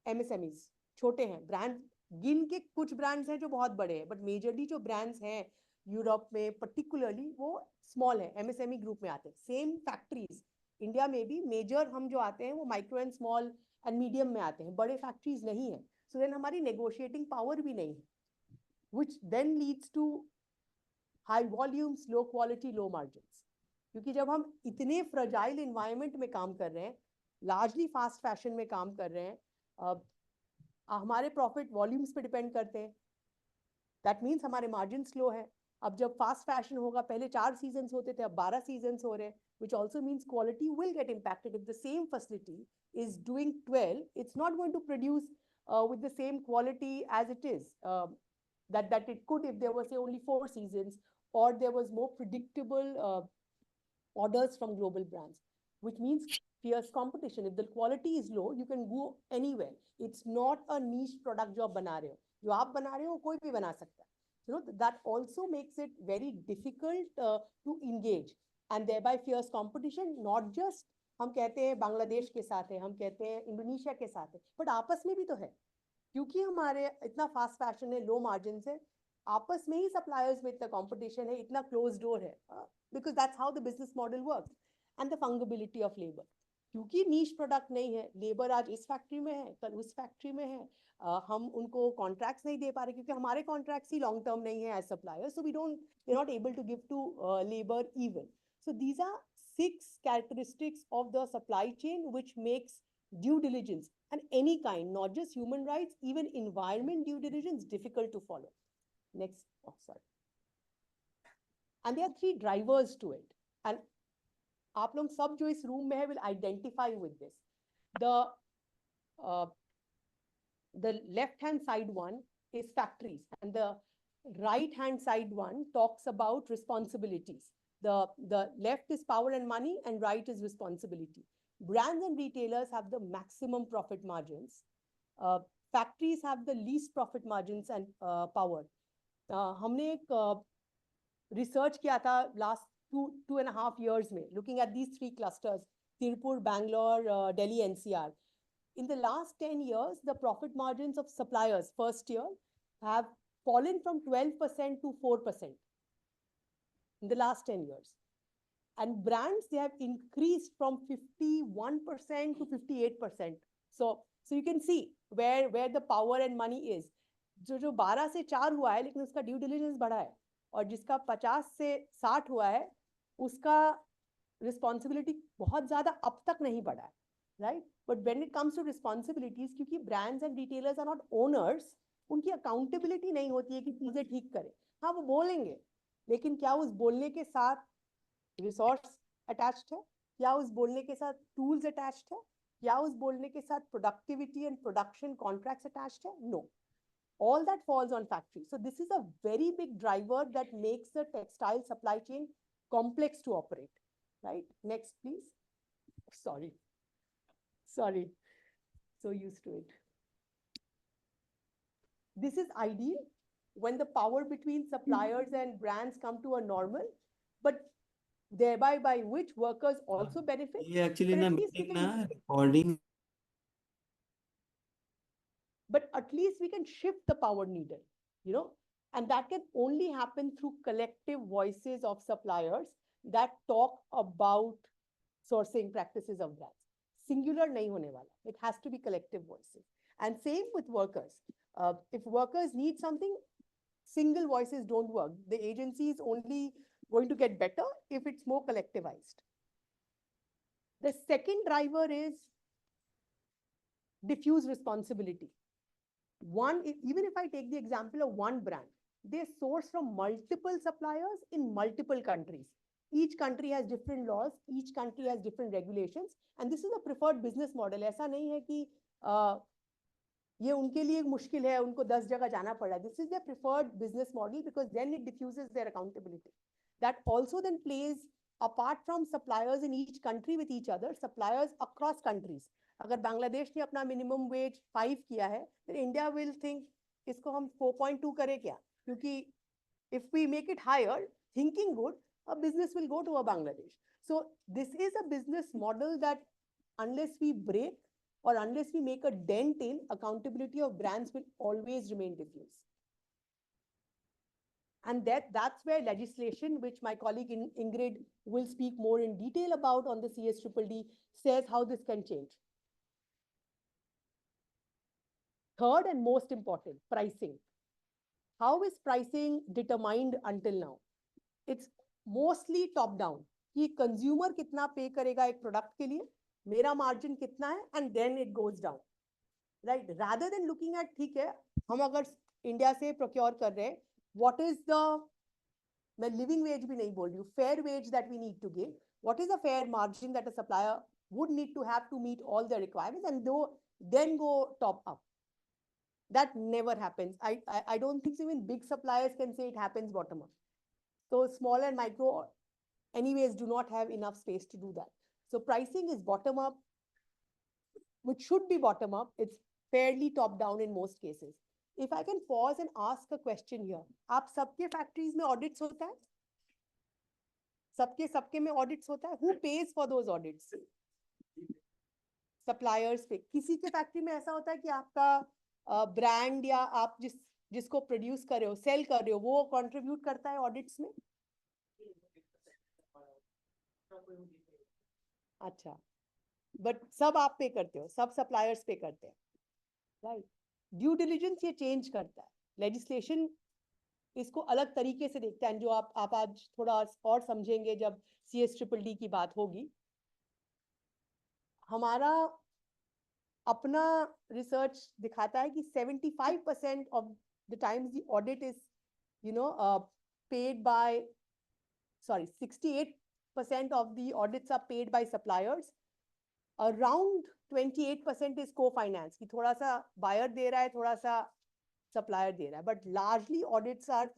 MSMEs, छोटे हैं. Brands गिन के कुछ brands हैं जो बहुत बड़े हैं, but majorly जो brands हैं यूरोप में particularly वो small है, MSME group में आते हैं. Same factories इंडिया में भी major हम जो आते हैं वो micro and small and medium में आते हैं, बड़े factories नहीं है. So then हमारी negotiating power भी नहीं है, which then leads to high volumes, low quality, low margins. क्योंकि जब हम इतने fragile environment में काम कर रहे हैं, largely fast fashion में काम कर रहे हैं, हमारे profit volumes पे depend करते हैं. That means हमारे margins low है. अब जब fast fashion होगा, पहले 4 seasons होते थे, अब 12 seasons हो रहे हैं, which also means quality will get impacted. If the same facility is doing 12, it's not going to produce with the same quality as it is, that it could if there was say only 4 seasons, or there was more predictable orders from global brands, which means fierce competition. If the quality is low, you can go anywhere. It's not a niche product जो आप बना रहे हो. जो आप बना रहे हो कोई भी बना सकता है. That also makes it very difficult to engage, and thereby fierce competition. Not just हम कहते हैं बांग्लादेश के साथ है, हम कहते हैं इंडोनेशिया के साथ है, बट आपस में भी तो है. क्योंकि हमारे इतना फास्ट फैशन है, लो मार्जिन है, आपस में ही सप्लायर्स में इतना कंपटीशन है, इतना क्लोज डोर है, because that's how the business model works. And the fungibility of labour, क्योंकि नीश प्रोडक्ट नहीं है, लेबर आज इस फैक्ट्री में है, कल उस फैक्ट्री में है, हम उनको कॉन्ट्रैक्ट्स नहीं दे पा रहे क्योंकि हमारे कॉन्ट्रैक्ट्स ही लॉन्ग टर्म नहीं है as supplier, so we are not able to give to labour even. So these are 6 characteristics of the supply chain which makes due diligence and any kind, not just human rights, even environment due diligence, difficult to follow. Next, sorry. And there are 3 drivers to it, and आप लोग सब जो इस room में है will identify with this. The left hand side one is factories, and the right hand side one talks about responsibilities. The left is power and money, and right is responsibility. Brands and retailers have the maximum profit margins. Factories have the least profit margins and power. हमने एक research किया था last 2.5 years में, looking at these 3 clusters, Tirupur, Bangalore, Delhi, NCR. In the last 10 years, the profit margins of suppliers first year have fallen from 12% to 4% in the last 10 years. And brands, they have increased from 51% to 58%. So you can see where the power and money is. जो 12 से 4 हुआ है, लेकिन उसका due diligence बढ़ा है, और जिसका 50 से 60 हुआ है, उसका रिस्पॉन्सिबिलिटी बहुत ज्यादा अब तक नहीं बढ़ा है, right? But when it comes to responsibilities, क्योंकि brands and retailers are not owners, उनकी accountability नहीं होती है कि चीजें ठीक करें. हाँ, वो बोलेंगे, लेकिन क्या उस बोलने के साथ रिसोर्स अटैच्ड है? क्या उस बोलने के साथ टूल्स अटैच्ड है? क्या उस बोलने के साथ productivity and production contracts attached है? No. All that falls on factory. So this is a very big driver that makes the textile supply chain complex to operate. Right? Next, please. Sorry. Sorry. So used to it. This is ideal when the power between suppliers and brands come to a normal, but thereby by which workers also benefit. ये actually But ना at least we meeting can, ना recording but at least we can shift the power needed, you know, and that can only happen through collective voices of suppliers that talk about sourcing practices of brands. Singular nahi hone wala. It has to be collective voices. And same with workers. If workers need something, single voices don't work. The agency is only going to get better if it's more collectivized. The second driver is diffuse responsibility. Even if I take the example of one brand, they source from multiple suppliers in multiple countries. Each country has different laws, each country has different regulations, and this is a preferred business model. ऐसा नहीं है कि ये उनके लिए मुश्किल है, उनको 10 जगह जाना पड़ा. This is their preferred business model because then it diffuses their accountability. That also then plays apart from suppliers in each country with each other, suppliers across countries. अगर बांग्लादेश ने अपना मिनिमम वेज 5 किया है, then India will think इसको हम 4.2 करें क्या? क्योंकि if we make it higher, thinking good, a business will go to a Bangladesh. So this is a business model that unless we break or unless we make a dent in, accountability of brands will always remain diffuse. And that's where legislation, which my colleague Ingrid will speak more in detail about on the CSDDD, says how this can change. Third and most important, pricing. How is pricing determined until now? It's mostly top down. कि consumer कितना pay करेगा एक product के लिए, मेरा margin कितना है, and then it goes down. Right? Rather than looking at ठीक है, हम अगर India से procure कर रहे हैं, what is the, मैं living wage भी नहीं बोल रही हूँ, fair wage that we need to give, what is a fair margin that a supplier would need to have to meet all the requirements, and then go top up. That never happens. I don't think even big suppliers can say it happens bottom up. So small and micro anyways do not have enough space to do that. So pricing is bottom up, which should be bottom up. It's fairly top down in most cases. If I can pause and ask a question here, आप सबके factories में audits होता है? सबके में audits होता है? Who pays for those audits? Suppliers पे. किसी के factory में ऐसा होता है कि आपका brand या आप जिसको produce कर रहे हो, sell कर रहे हो, वो contribute करता है audits में? अच्छा, but सब आप पे करते हो, सब suppliers पे करते हैं, right? Due diligence ये change करता है, legislation इसको अलग तरीके से देखता है, जो आप आज थोड़ा और समझेंगे जब CSDDD की बात होगी. हमारा अपना research दिखाता है कि 75% of the times the audit is, paid by, 68% of the audits are paid by suppliers. Around 28% is co-finance, कि थोड़ा सा buyer दे रहा है, थोड़ा सा supplier दे रहा है. But largely audits are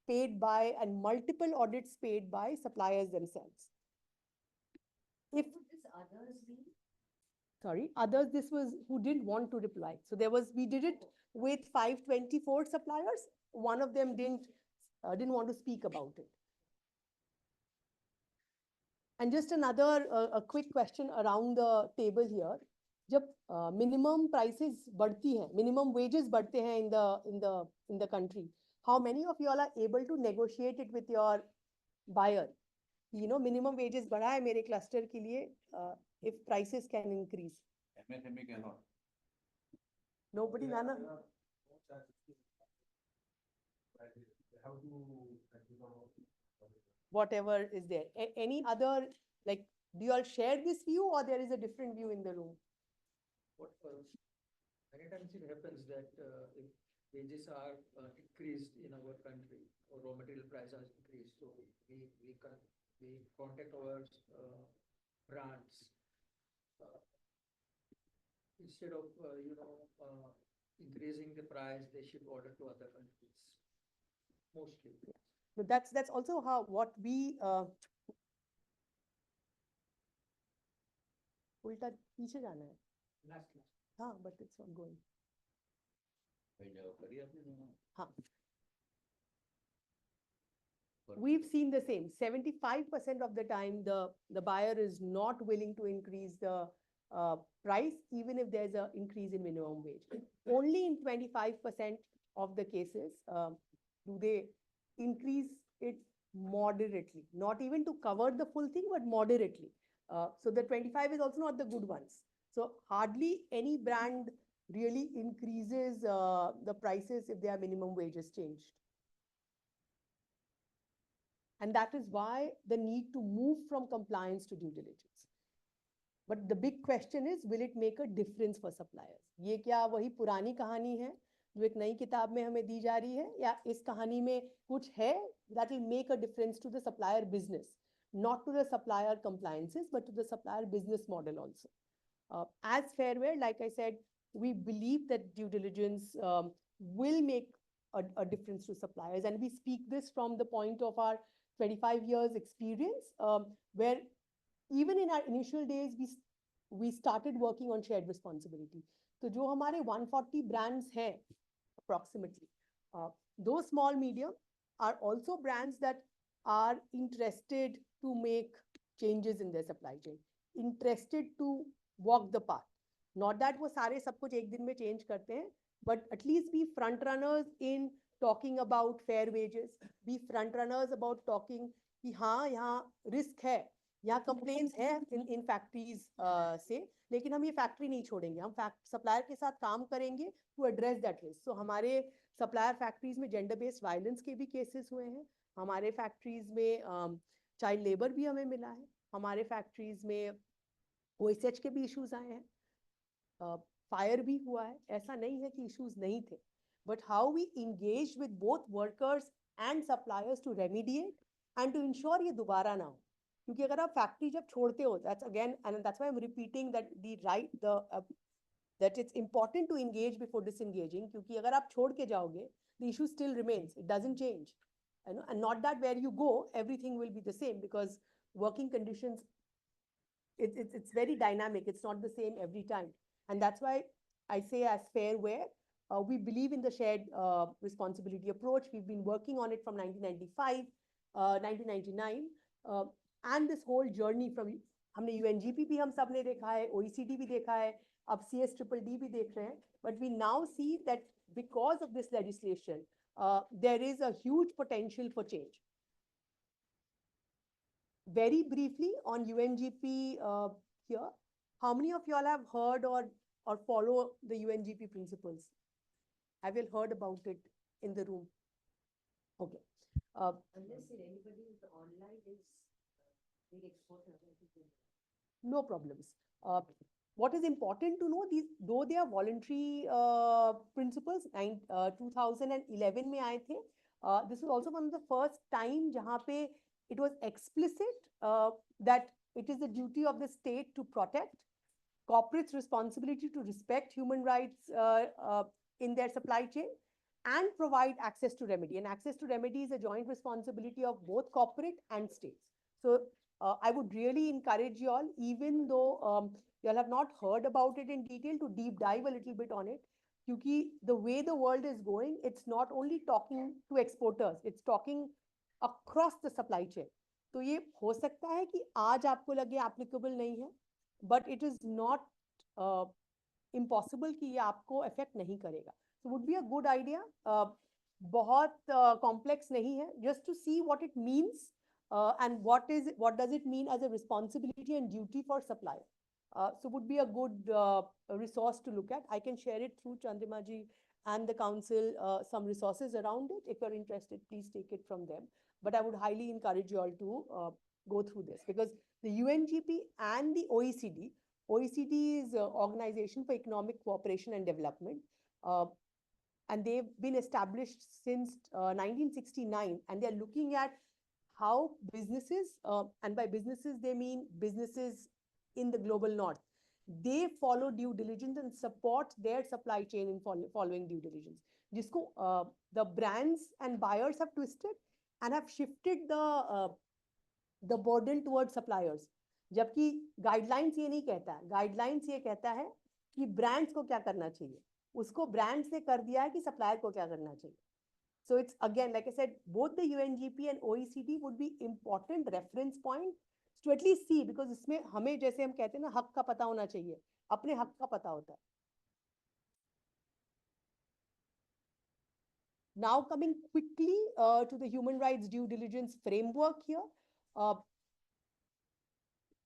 paid by, and multiple audits paid by suppliers themselves. If this others be? Sorry, others, this was who didn't want to reply. So we did it with 524 suppliers. One of them didn't want to speak about it. And just another a quick question around the table here. जब minimum prices बढ़ती हैं, minimum wages बढ़ते हैं in the country, how many of you all are able to negotiate it with your buyer? Minimum wages बढ़ा है मेरे cluster के लिए, if prices can increase. MSME cannot. Nobody, Nana? Whatever is there. Any other, like, do you all share this view or there is a different view in the room? Many times it happens that if wages are increased in our country, or raw material price has increased, so we contact our brands uh, instead of increasing the price, they ship order to other countries mostly. So that's also how what we उल्टा पीछे जाना है. Last. हाँ, but it's not going. हाँ. We've seen the same. 75% of the time, the buyer is not willing to increase the price, even if there's an increase in minimum wage. Only in 25% of the cases do they increase it moderately, not even to cover the full thing, but moderately. So the 25 is also not the good ones. So hardly any brand really increases the prices if their minimum wages changed. And that is why the need to move from compliance to due diligence. But the big question is, will it make a difference for suppliers? ये क्या वही पुरानी कहानी है जो एक नई किताब में हमें दी जा रही है, या इस कहानी में कुछ है that will make a difference to the supplier business, not to the supplier compliances, but to the supplier business model also. As Fairware, like I said, we believe that due diligence will make a difference to suppliers. And we speak this from the point of our 25 years experience, where even in our initial days, we started working on shared responsibility. So जो हमारे 140 brands हैं, approximately, those small medium are also brands that are interested to make changes in their supply chain, interested to walk the path. Not that वो सारे सब कुछ एक दिन में change करते हैं, but at least be front runners in talking about fair wages, be front runners about talking कि हाँ यहाँ risk है, यहाँ complaints है in factories से, लेकिन हम ये factory नहीं छोड़ेंगे, हम supplier के साथ काम करेंगे to address that risk. So हमारे supplier factories में gender based violence के भी cases हुए हैं, हमारे factories में child labor भी हमें मिला है, हमारे factories में OSH के भी issues आए हैं, fire भी हुआ है, ऐसा नहीं है कि issues नहीं थे. But how we engage with both workers and suppliers to remediate and to ensure ये दोबारा ना हो. क्योंकि अगर आप factory जब छोड़ते हो, that's again, and that's why I'm repeating that that it's important to engage before disengaging. क्योंकि अगर आप छोड़ के जाओगे, the issue still remains. It doesn't change. And not that where you go, everything will be the same, because working conditions, it's very dynamic. It's not the same every time. And that's why I say as Fairware, we believe in the shared responsibility approach. We've been working on it from 1995, 1999, and this whole journey from हमने UNGP भी हम सब ने देखा है, OECD भी देखा है, अब CSDD भी देख रहे हैं. But we now see that because of this legislation, there is a huge potential for change. Very briefly on UNGP here, how many of y'all have heard or follow the UNGP principles? Have you heard about it in the room? Okay. Unless anybody is online is big export. No problems. What is important to know, these though they are voluntary principles, 2011 में आए थे. This was also one of the first time जहाँ पे it was explicit that it is the duty of the state to protect, corporates' responsibility to respect human rights in their supply chain, and provide access to remedy. And access to remedy is a joint responsibility of both corporate and states. So I would really encourage you all, even though you all have not heard about it in detail, to deep dive a little bit on it. Because the way the world is going, it's not only talking to exporters, it's talking across the supply chain. तो ये हो सकता है कि आज आपको लगे applicable नहीं है, but it is not impossible कि ये आपको affect नहीं करेगा. So would be a good idea. बहुत complex नहीं है, just to see what it means and what does it mean as a responsibility and duty for supplier. So would be a good resource to look at. I can share it through Chandrima ji and the council, some resources around it. If you're interested, please take it from them. But I would highly encourage you all to go through this, because the UNGP and the OECD is Organization for Economic Cooperation and Development. and they've been established since 1969, and they're looking at how businesses, and by businesses they mean businesses in the global north, they follow due diligence and support their supply chain in following due diligence. जिसको the brands and buyers have twisted and have shifted the burden towards suppliers. जबकि guidelines ये नहीं कहता है, guidelines ये कहता है कि brands को क्या करना चाहिए, उसको brands ने कर दिया है कि supplier को क्या करना चाहिए. So it's again, like I said, both the UNGP and OECD would be important reference point to at least see, because इसमें हमें जैसे हम कहते हैं ना हक का पता होना चाहिए, अपने हक का पता होता है. Now coming quickly to the human rights due diligence framework here,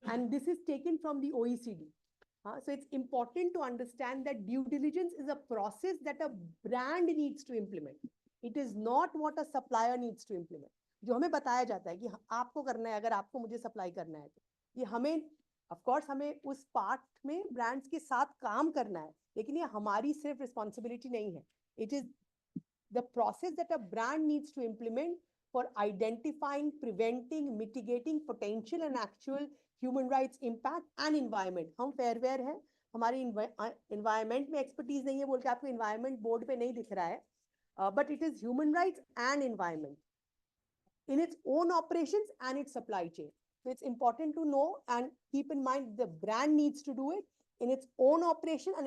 and this is taken from the OECD. So it's important to understand that due diligence is a process that a brand needs to implement. It is not what a supplier needs to implement. जो हमें बताया जाता है कि आपको करना है, अगर आपको मुझे सप्लाई करना है, तो ये हमें, of course हमें उस पार्ट में ब्रांड्स के साथ काम करना है, लेकिन ये हमारी सिर्फ रिस्पॉन्सिबिलिटी नहीं है. It is the process that a brand needs to implement for identifying, preventing, mitigating potential and actual human rights impact and environment. हम fairware हैं, हमारी environment में expertise नहीं है, बोल के आपको environment board पे नहीं दिख रहा है, but it is human rights and environment in its own operations and its supply chain. So it's important to know and keep in mind the brand needs to do it in its own operation and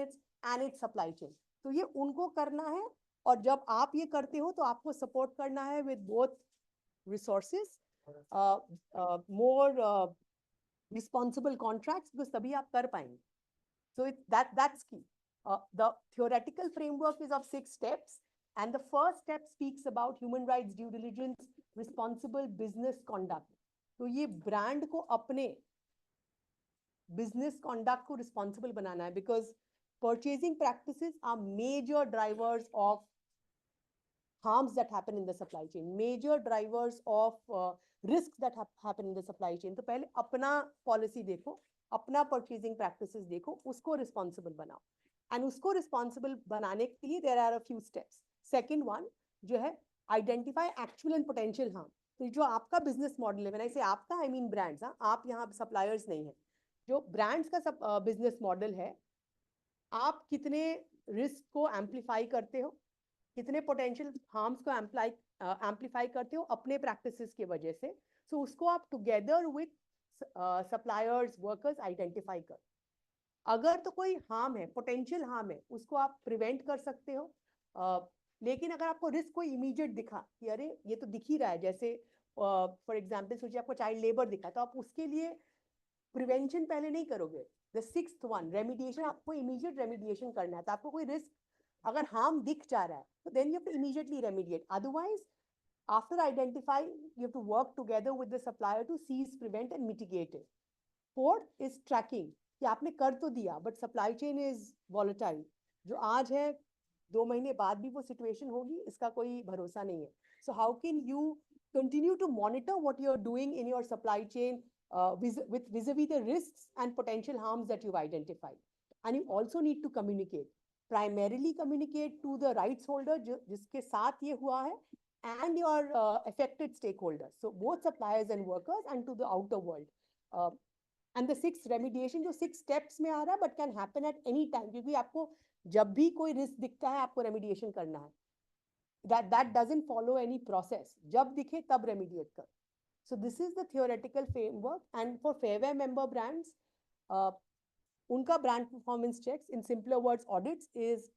its supply chain. तो ये उनको करना है, और जब आप ये करते हो तो आपको support करना है with both resources, more responsible contracts, because तभी आप कर पाएंगे. So that's key. The theoretical framework is of 6 steps, and the first step speaks about human rights due diligence, responsible business conduct. तो ये brand को अपने business conduct को responsible बनाना है, because purchasing practices are major drivers of harms that happen in the supply chain, major drivers of risks that happen in the supply chain. तो पहले अपना policy देखो, अपना purchasing practices देखो, उसको responsible बनाओ, and उसको responsible बनाने के लिए there are a few steps. Second one जो है identify actual and potential harm. तो जो आपका business model है, when I say आपका I mean brands, हाँ, आप यहाँ suppliers नहीं हैं, जो brands का business model है, आप कितने risk को amplify करते हो, कितने potential harms को amplify करते हो अपने practices की वजह से. So उसको आप together with suppliers, workers identify कर. अगर तो कोई harm है, potential harm है, उसको आप prevent कर सकते हो. लेकिन अगर आपको risk कोई immediate दिखा कि अरे ये तो दिख ही रहा है, जैसे for example सोचिए आपको child labor दिखा, तो आप उसके लिए prevention पहले नहीं करोगे. The sixth one, remediation, आपको immediate remediation करना है. तो आपको कोई risk अगर harm दिख जा रहा है, तो then you have to immediately remediate. Otherwise, after identifying, you have to work together with the supplier to seize, prevent and mitigate it. Fourth is tracking. कि आपने कर तो दिया, but supply chain is volatile. जो आज है, 2 महीने बाद भी वो situation होगी, इसका कोई भरोसा नहीं है. So how can you continue to monitor what you're doing in your supply chain vis-a-vis the risks and potential harms that you've identified? And you also need to communicate. Primarily communicate to the rights holder जिसके साथ ये हुआ है, and your affected stakeholders. So both suppliers and workers, and to the outer world. And the 6th remediation जो 6 steps में आ रहा है, but can happen at any time, क्योंकि आपको जब भी कोई risk दिखता है आपको remediation करना है. That doesn't follow any process. जब दिखे तब remediate कर. So this is the theoretical framework, and for fairware member brands, उनका brand performance checks, in simpler words audits, is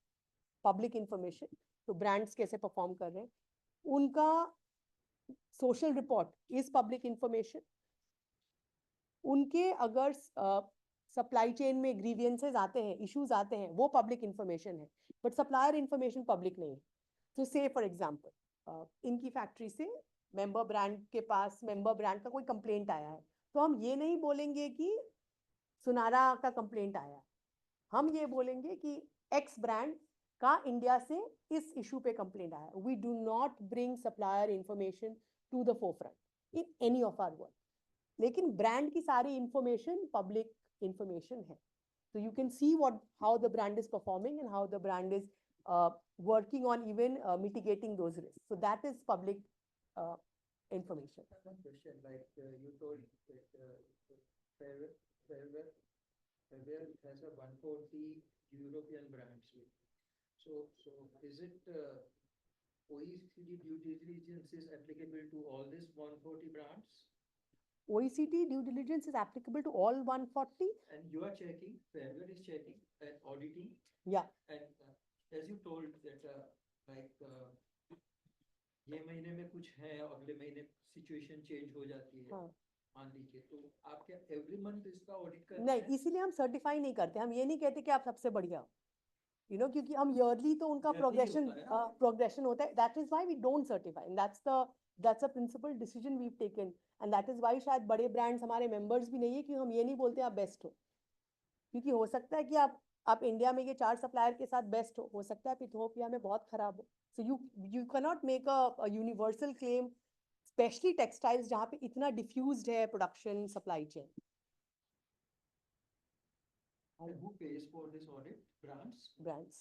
public information. तो brands कैसे perform कर रहे हैं, उनका social report is public information. उनके अगर supply chain में grievances आते हैं, issues आते हैं, वो public information है, but supplier information public नहीं है. So say for example, इनकी factory से member brand के पास member brand का कोई complaint आया है, तो हम ये नहीं बोलेंगे कि सुनारा का complaint आया है, हम ये बोलेंगे कि X brand का इंडिया से इस issue पे complaint आया है. We do not bring supplier information to the forefront in any of our work. लेकिन brand की सारी information public information है. So you can see how the brand is performing and how the brand is working on even mitigating those risks. So that is public uh, information. One question, like you told that Fairwell, Fairwell, Fairwell has a 140 European brands. So is it OECD due diligence is applicable to all these 140 brands? OECD due diligence is applicable to all 140? And you are checking, Fairwell is checking and auditing. Yeah. And as you told that like ये महीने में कुछ है और अगले महीने situation change हो जाती है हाँ. मान लीजिए तो आप क्या एवरी मंथ इसका ऑडिट करते नहीं, हैं? इसीलिए हम सर्टिफाई नहीं करते. हम ये नहीं कहते कि आप सबसे बढ़िया हो, क्योंकि हम ईयरली तो उनका Yearly प्रोग्रेशन होता है. प्रोग्रेशन होता है. That is why we don't certify, and that's a principal decision we have taken, and that is why शायद बड़े ब्रांड्स हमारे मेंबर्स भी नहीं है, कि हम ये नहीं बोलते आप बेस्ट हो, क्योंकि हो सकता है कि आप इंडिया में ये 4 सप्लायर के साथ बेस्ट हो सकता है आप इथियोपिया में बहुत खराब हो. So you can not make a universal claim, specially textiles जहाँ पे इतना डिफ्यूज्ड है production supply chain. And who pays for this audit? Brands.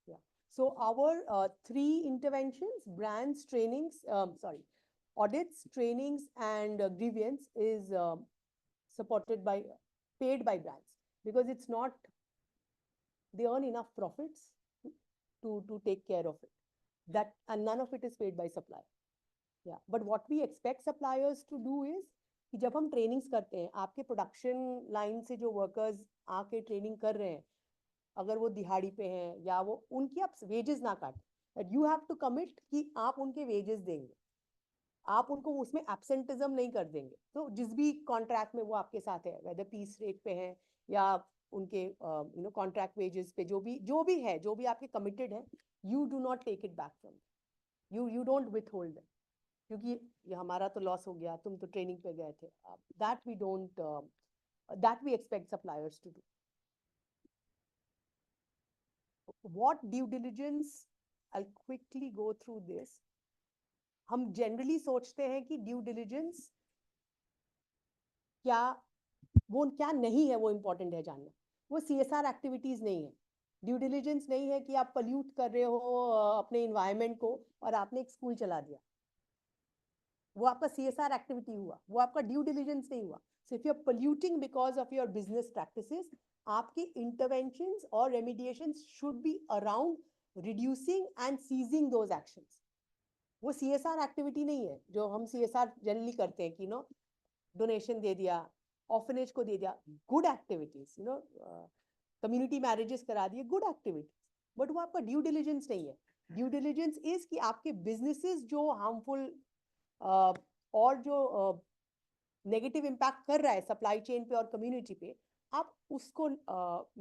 Yeah. So our 3 interventions, brands, trainings, audits, trainings, and grievance is supported by, paid by brands, because it's not, they earn enough profits to take care of it. That, and none of it is paid by supplier. Yeah. But what we expect suppliers to do is कि जब हम trainings करते हैं, आपके production line से जो workers आके training कर रहे हैं, अगर वो दिहाड़ी पे हैं या वो, उनकी आप wages ना काटें, that you have to commit कि आप उनके wages देंगे, आप उनको उसमें absenteeism नहीं कर देंगे. तो जिस भी contract में वो आपके साथ है, whether piece rate पे है या उनके contract wages पे, जो भी है, जो भी आपके committed है, you do not take it back from them. You don't withhold them. क्योंकि ये हमारा तो लॉस हो गया, तुम तो ट्रेनिंग पे गए थे. That we don't, that we expect suppliers to do. What due diligence, I quickly go through this. हम जनरली सोचते हैं कि ड्यू डिलिजेंस क्या, वो क्या नहीं है, वो इंपॉर्टेंट है जानना. वो CSR एक्टिविटीज नहीं है. ड्यू डिलिजेंस नहीं है कि आप पल्यूट कर रहे हो अपने इन्वायरमेंट को और आपने एक स्कूल चला दिया, वो आपका CSR एक्टिविटी हुआ, वो आपका ड्यू डिलिजेंस नहीं हुआ. So if you are polluting because of your business practices, आपके इंटरवेंशंस और remediations should be around reducing and ceasing those actions. वो CSR एक्टिविटी नहीं है जो हम CSR जनरली करते हैं कि डोनेशन दे दिया, ऑर्फनेज को दे दिया, गुड एक्टिविटीज, कम्युनिटी मैरिजेस करा दिए, गुड एक्टिविटीज, बट वो आपका ड्यू डिलिजेंस नहीं है. ड्यू डिलिजेंस इज कि आपके बिजनेसेस जो हार्मफुल और जो नेगेटिव इम्पैक्ट कर रहा है सप्लाई चेन पे और कम्युनिटी पे, आप उसको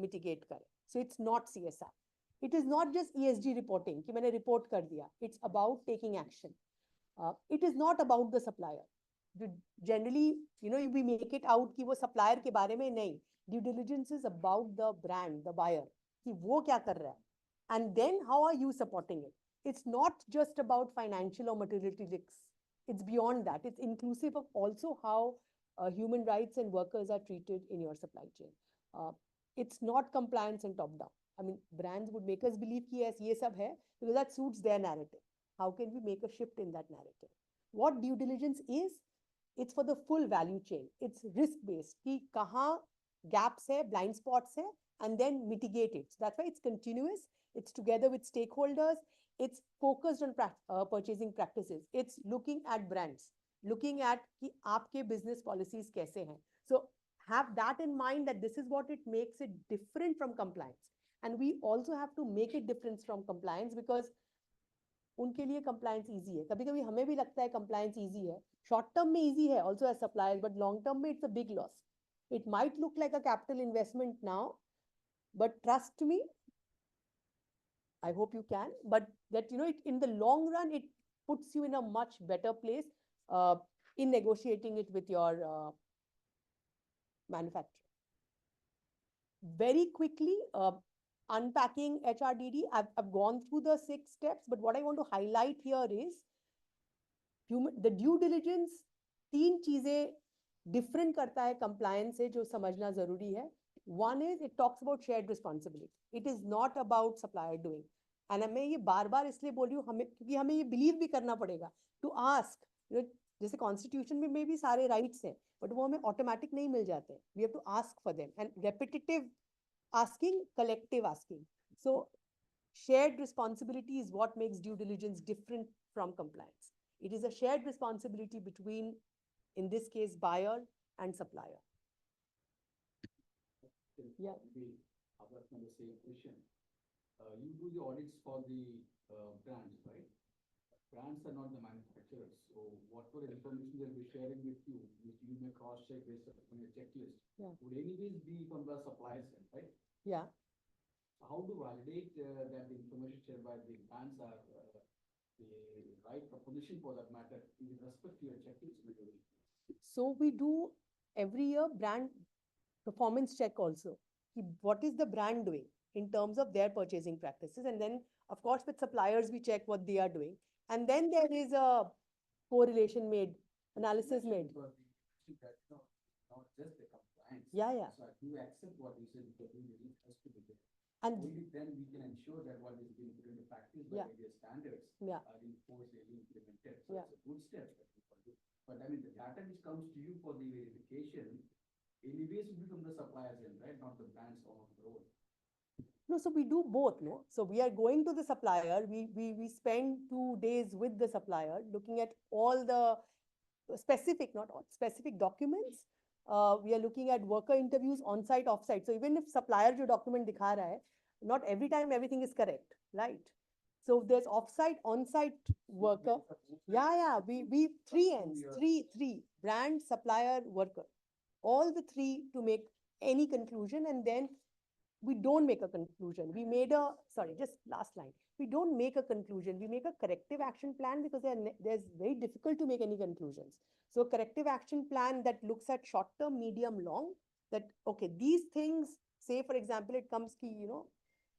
मिटिगेट करें. So it's not CSR. It is not just ESG reporting कि मैंने रिपोर्ट कर दिया. It's about taking action. It is not about the supplier. Generally we make it out कि वो सप्लायर के बारे में नहीं. Due diligence is about the brand, the buyer, कि वो क्या कर रहा है, and then how are you supporting it. It's not just about financial or material risks. It's beyond that. It's inclusive of also how human rights and workers are treated in your supply chain. It's not compliance and top down. I mean, brands would make us believe कि yes, ये सब है, because that suits their narrative. How can we make a shift in that narrative? What due diligence is, it's for the full value chain. It's risk based कि कहाँ gaps है, blind spots है, and then mitigate it. So that's why it's continuous. It's together with stakeholders. It's focused on purchasing practices. It's looking at brands, looking at कि आपके business policies कैसे हैं. So have that in mind, that this is what it makes it different from compliance. And we also have to make it different from compliance, because उनके लिए compliance easy है. कभी कभी हमें भी लगता है compliance easy है. Short term में easy है also as suppliers, but long term में it's a big loss. It might look like a capital investment now, but trust me, I hope you can, but that, in the long run, it puts you in a much better place in negotiating it with your manufacturer. Very quickly, unpacking HRDD, I've gone through the 6 steps, but what I want to highlight here is the due diligence, 3 चीजें different करता है compliance से, जो समझना जरूरी है. One is, it talks about shared responsibility. It is not about supplier doing. And मैं ये बार बार इसलिए बोल रही हूँ, हमें, क्योंकि हमें ये बिलीव भी करना पड़ेगा टू आस्क, जैसे कॉन्स्टिट्यूशन में भी सारे राइट्स हैं, बट वो हमें ऑटोमेटिक नहीं मिल जाते, we have to ask for them, and repetitive asking, collective asking. So shared responsibility is what makes due diligence different from compliance. It is a shared responsibility between, in this case, buyer and supplier. Yeah. About the same question. You do the audits for the brands, right? Brands are not the manufacturers, so whatever information they'll be sharing with you, which you may cross-check based on your checklist, Yeah. would anyways be from the suppliers, right? Yeah. How to validate that the information shared by the brands are the right proposition for that matter with respect to your checklist? So we do every year brand performance check also. What is the brand doing in terms of their purchasing practices? And then, of course, with suppliers, we check what they are doing. And then there is a correlation made, analysis made. Not just the compliance. Yeah, yeah. So you accept what you said, because we really has to be there. And Only then we can ensure that what is being put into practice by Yeah. various standards Yeah. are enforced and implemented. So Yeah. it's a good step that we can do. But I mean, the data which comes to you for the verification, anyways will be from the suppliers end, right? Not the brands on their own. no, so we do both, no? So we are going to the supplier, we spend 2 days with the supplier, looking at all the specific, not all, specific documents. We are looking at worker interviews on-site, off-site. So even if supplier जो document दिखा रहा है, not every time everything is correct, right? So there's off-site, on-site worker. Yeah, we three ends, three, brand, supplier, worker. All the three to make any conclusion, and then we don't make a conclusion. We made a, sorry, just last line. We don't make a conclusion. We make a corrective action plan because there's very difficult to make any conclusions. So corrective action plan that looks at short term, medium, long, that, okay, these things, say for example, it comes ki,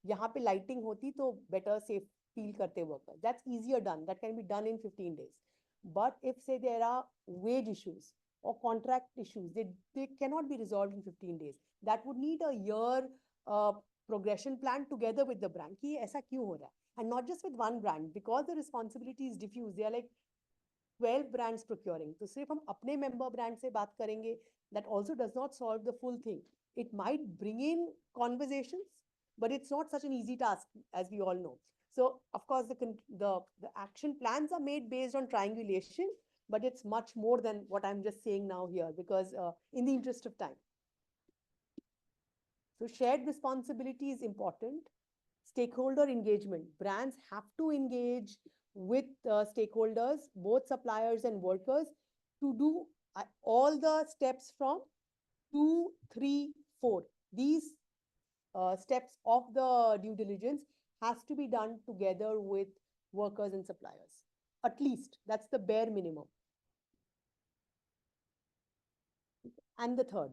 यहाँ पे lighting होती तो better safe feel करते worker. That's easier done. That can be done in 15 days. But if say there are wage issues or contract issues, they cannot be resolved in 15 days. That would need a year progression plan together with the brand कि ऐसा क्यों हो रहा है, and not just with one brand, because the responsibility is diffuse. They are like 12 brands procuring. तो सिर्फ हम अपने member brand से बात करेंगे, that also does not solve the full thing. It might bring in conversations, but it's not such an easy task, as we all know. So of course the action plans are made based on triangulation, but it's much more than what I'm just saying now here, because in the interest of time. So shared responsibility is important. Stakeholder engagement. Brands have to engage with stakeholders, both suppliers and workers, to do all the steps from 2, 3, 4. These steps of the due diligence has to be done together with workers and suppliers. At least, that's the bare minimum. And the third,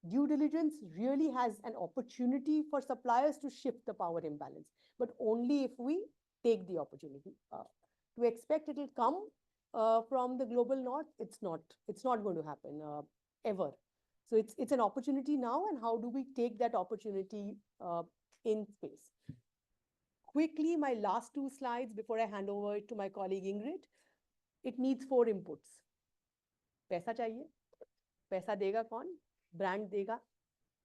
due diligence really has an opportunity for suppliers to shift the power imbalance, but only if we take the opportunity. To expect it will come from the global north, it's not going to happen ever. So it's an opportunity now, and how do we take that opportunity in space? Quickly, my last 2 slides before I hand over to my colleague Ingrid. It needs 4 inputs. पैसा चाहिए, पैसा देगा कौन, brand देगा,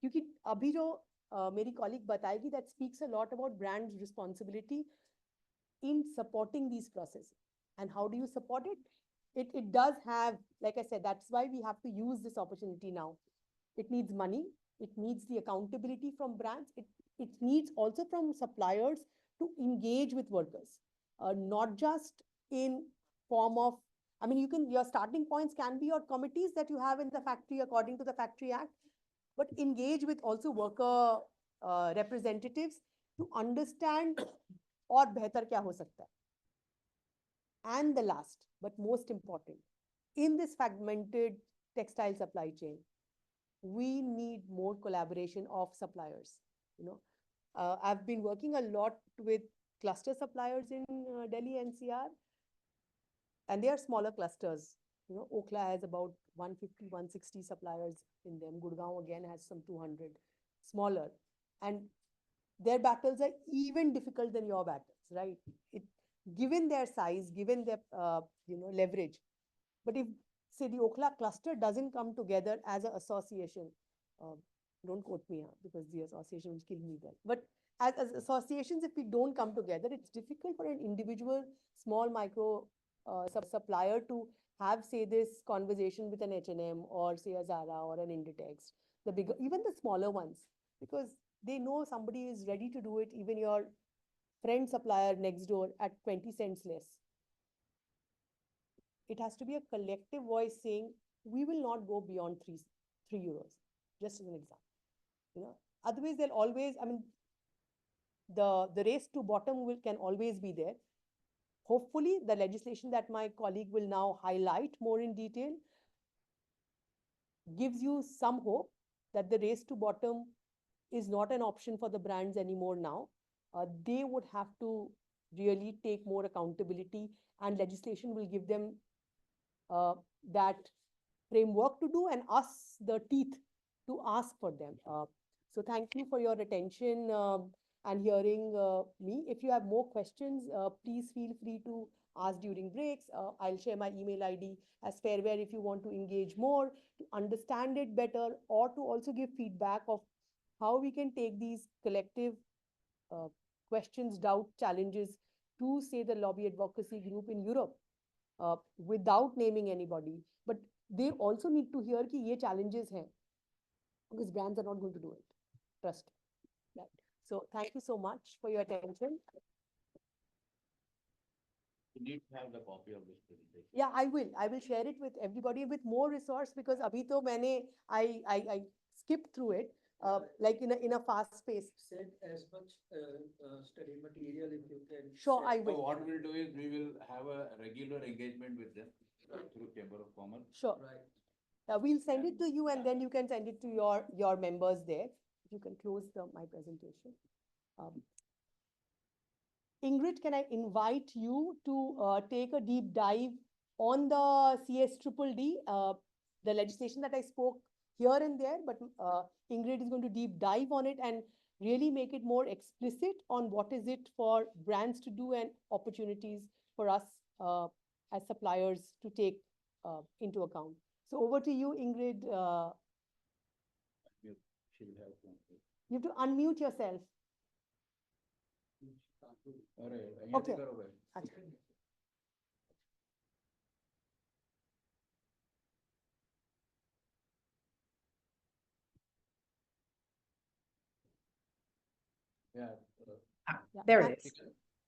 क्योंकि अभी जो मेरी कॉलीग बताएगी, that speaks a lot about brand's responsibility in supporting these processes. And how do you support it? It does have, like I said, that's why we have to use this opportunity now. It needs money. It needs the accountability from brands. It needs also from suppliers to engage with workers, not just in form of, I mean, your starting points can be your committees that you have in the factory according to the Factory Act, but engage with also worker representatives to understand और बेहतर क्या हो सकता है. And the last, but most important, in this fragmented textile supply chain, we need more collaboration of suppliers. I've been working a lot with cluster suppliers in Delhi NCR, and they are smaller clusters. Okhla has about 150, 160 suppliers in them. Gurgaon again has some 200, smaller. And their battles are even difficult than your battles. right? Given their size, given their, leverage. But if, say, the Okhla cluster doesn't come together as an association, uh, don't quote me because the association will kill me then. But as associations, if we don't come together, it's difficult for an individual small micro supplier to have, say, this conversation with an H&M or say a Zara or an Inditex, the bigger, even the smaller ones, because they know somebody is ready to do it, even your friend supplier next door at 20 cents less. It has to be a collective voice saying, we will not go beyond three euros, just as an example. Otherwise they'll always, I mean, the race to bottom can always be there. Hopefully, the legislation that my colleague will now highlight more in detail gives you some hope that the race to bottom is not an option for the brands anymore now. They would have to really take more accountability, and legislation will give them that framework to do and us the teeth to ask for them. So thank you for your attention and hearing me. If you have more questions, please feel free to ask during breaks. I'll share my email ID as Fairware if you want to engage more, to understand it better, or to also give feedback of how we can take these collective questions, doubt, challenges to, say, the lobby advocacy group in Europe without naming anybody. But they also need to hear कि ये challenges हैं, because brands are not going to do it. Trust. Right. So thank you so much for your attention. You need to have the copy of this presentation. Yeah, I will. I will share it with everybody with more resource, because abhi to I skipped through it like in a fast pace. Send as much study material if you can. Sure, send. I So will. what we'll do is we will have a regular engagement with them through Chamber of Commerce. Sure. Right. We'll send it to you, and then you can send it to your members there. You can close my presentation. Ingrid, can I invite you to take a deep dive on the CS-DDD, the legislation that I spoke here and there, but Ingrid is going to deep dive on it and really make it more explicit on what is it for brands to do and opportunities for us as suppliers to take into account. So over to you, Ingrid. She will have to. You have to unmute yourself. अरे, यहाँ Okay. से करो भाई। अच्छा. Yeah. Yeah, There it thanks. is.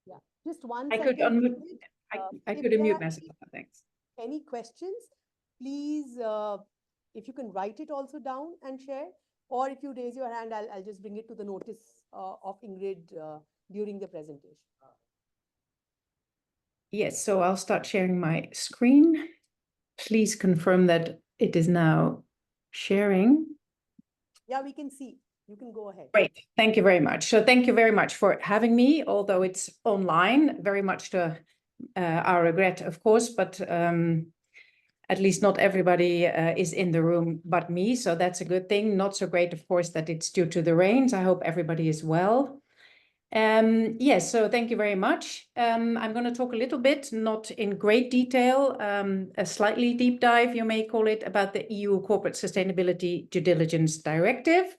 Yeah, just one I could second. unmute, Ingrid. I If could there unmute are myself, thanks. any questions, please, if you can write it also down and share, or if you raise your hand, I'll just bring it to the notice of Ingrid during the presentation. Yes, so I'll start sharing my screen. Please confirm that it is now sharing. Yeah, we can see. You can go ahead. Great, thank you very much. So thank you very much for having me, although it's online, very much to our regret, of course, but at least not everybody is in the room but me, so that's a good thing. Not so great, of course, that it's due to the rains. I hope everybody is well. Yes, so thank you very much. I'm going to talk a little bit, not in great detail, a slightly deep dive, you may call it, about the EU Corporate Sustainability Due Diligence Directive,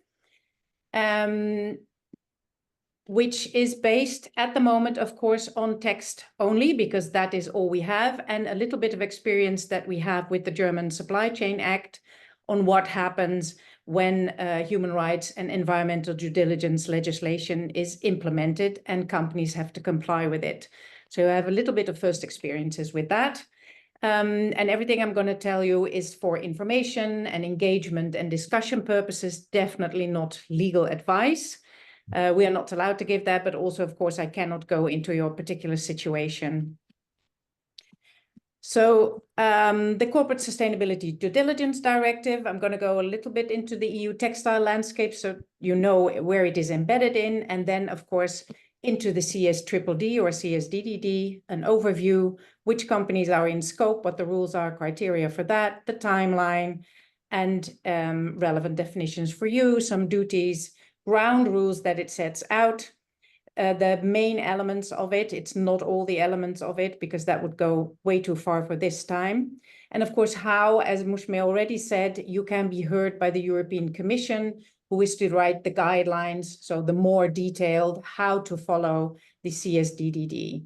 which is based at the moment, of course, on text only, because that is all we have, and a little bit of experience that we have with the German Supply Chain Act on what happens when human rights and environmental due diligence legislation is implemented and companies have to comply with it. So I have a little bit of first experiences with that. And everything I'm going to tell you is for information and engagement and discussion purposes, definitely not legal advice. We are not allowed to give that, but also, of course, I cannot go into your particular situation. So the Corporate Sustainability Due Diligence Directive, I'm going to go a little bit into the EU textile landscape so you know where it is embedded in, and then, of course, into the CS-DDD or CS-DDD, an overview, which companies are in scope, what the rules are, criteria for that, the timeline, and relevant definitions for you, some duties, ground rules that it sets out, the main elements of it. It's not all the elements of it, because that would go way too far for this time. And of course, how, as Mushme already said, you can be heard by the European Commission, who is to write the guidelines, so the more detailed how to follow the CSDDD.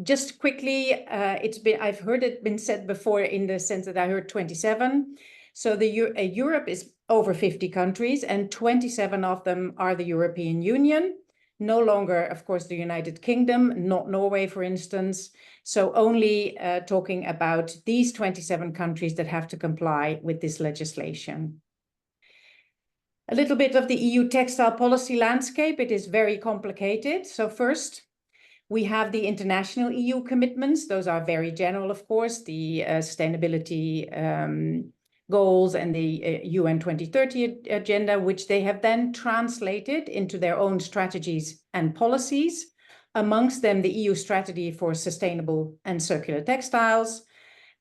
Just quickly, I've heard it been said before in the sense that I heard 27. So Europe is over 50 countries, and 27 of them are the European Union. No longer, of course, the United Kingdom, not Norway, for instance. So only talking about these 27 countries that have to comply with this legislation. A little bit of the EU textile policy landscape. It is very complicated. So first, we have the international EU commitments. Those are very general, of course, the sustainability goals and the UN 2030 agenda, which they have then translated into their own strategies and policies, amongst them the EU strategy for sustainable and circular textiles.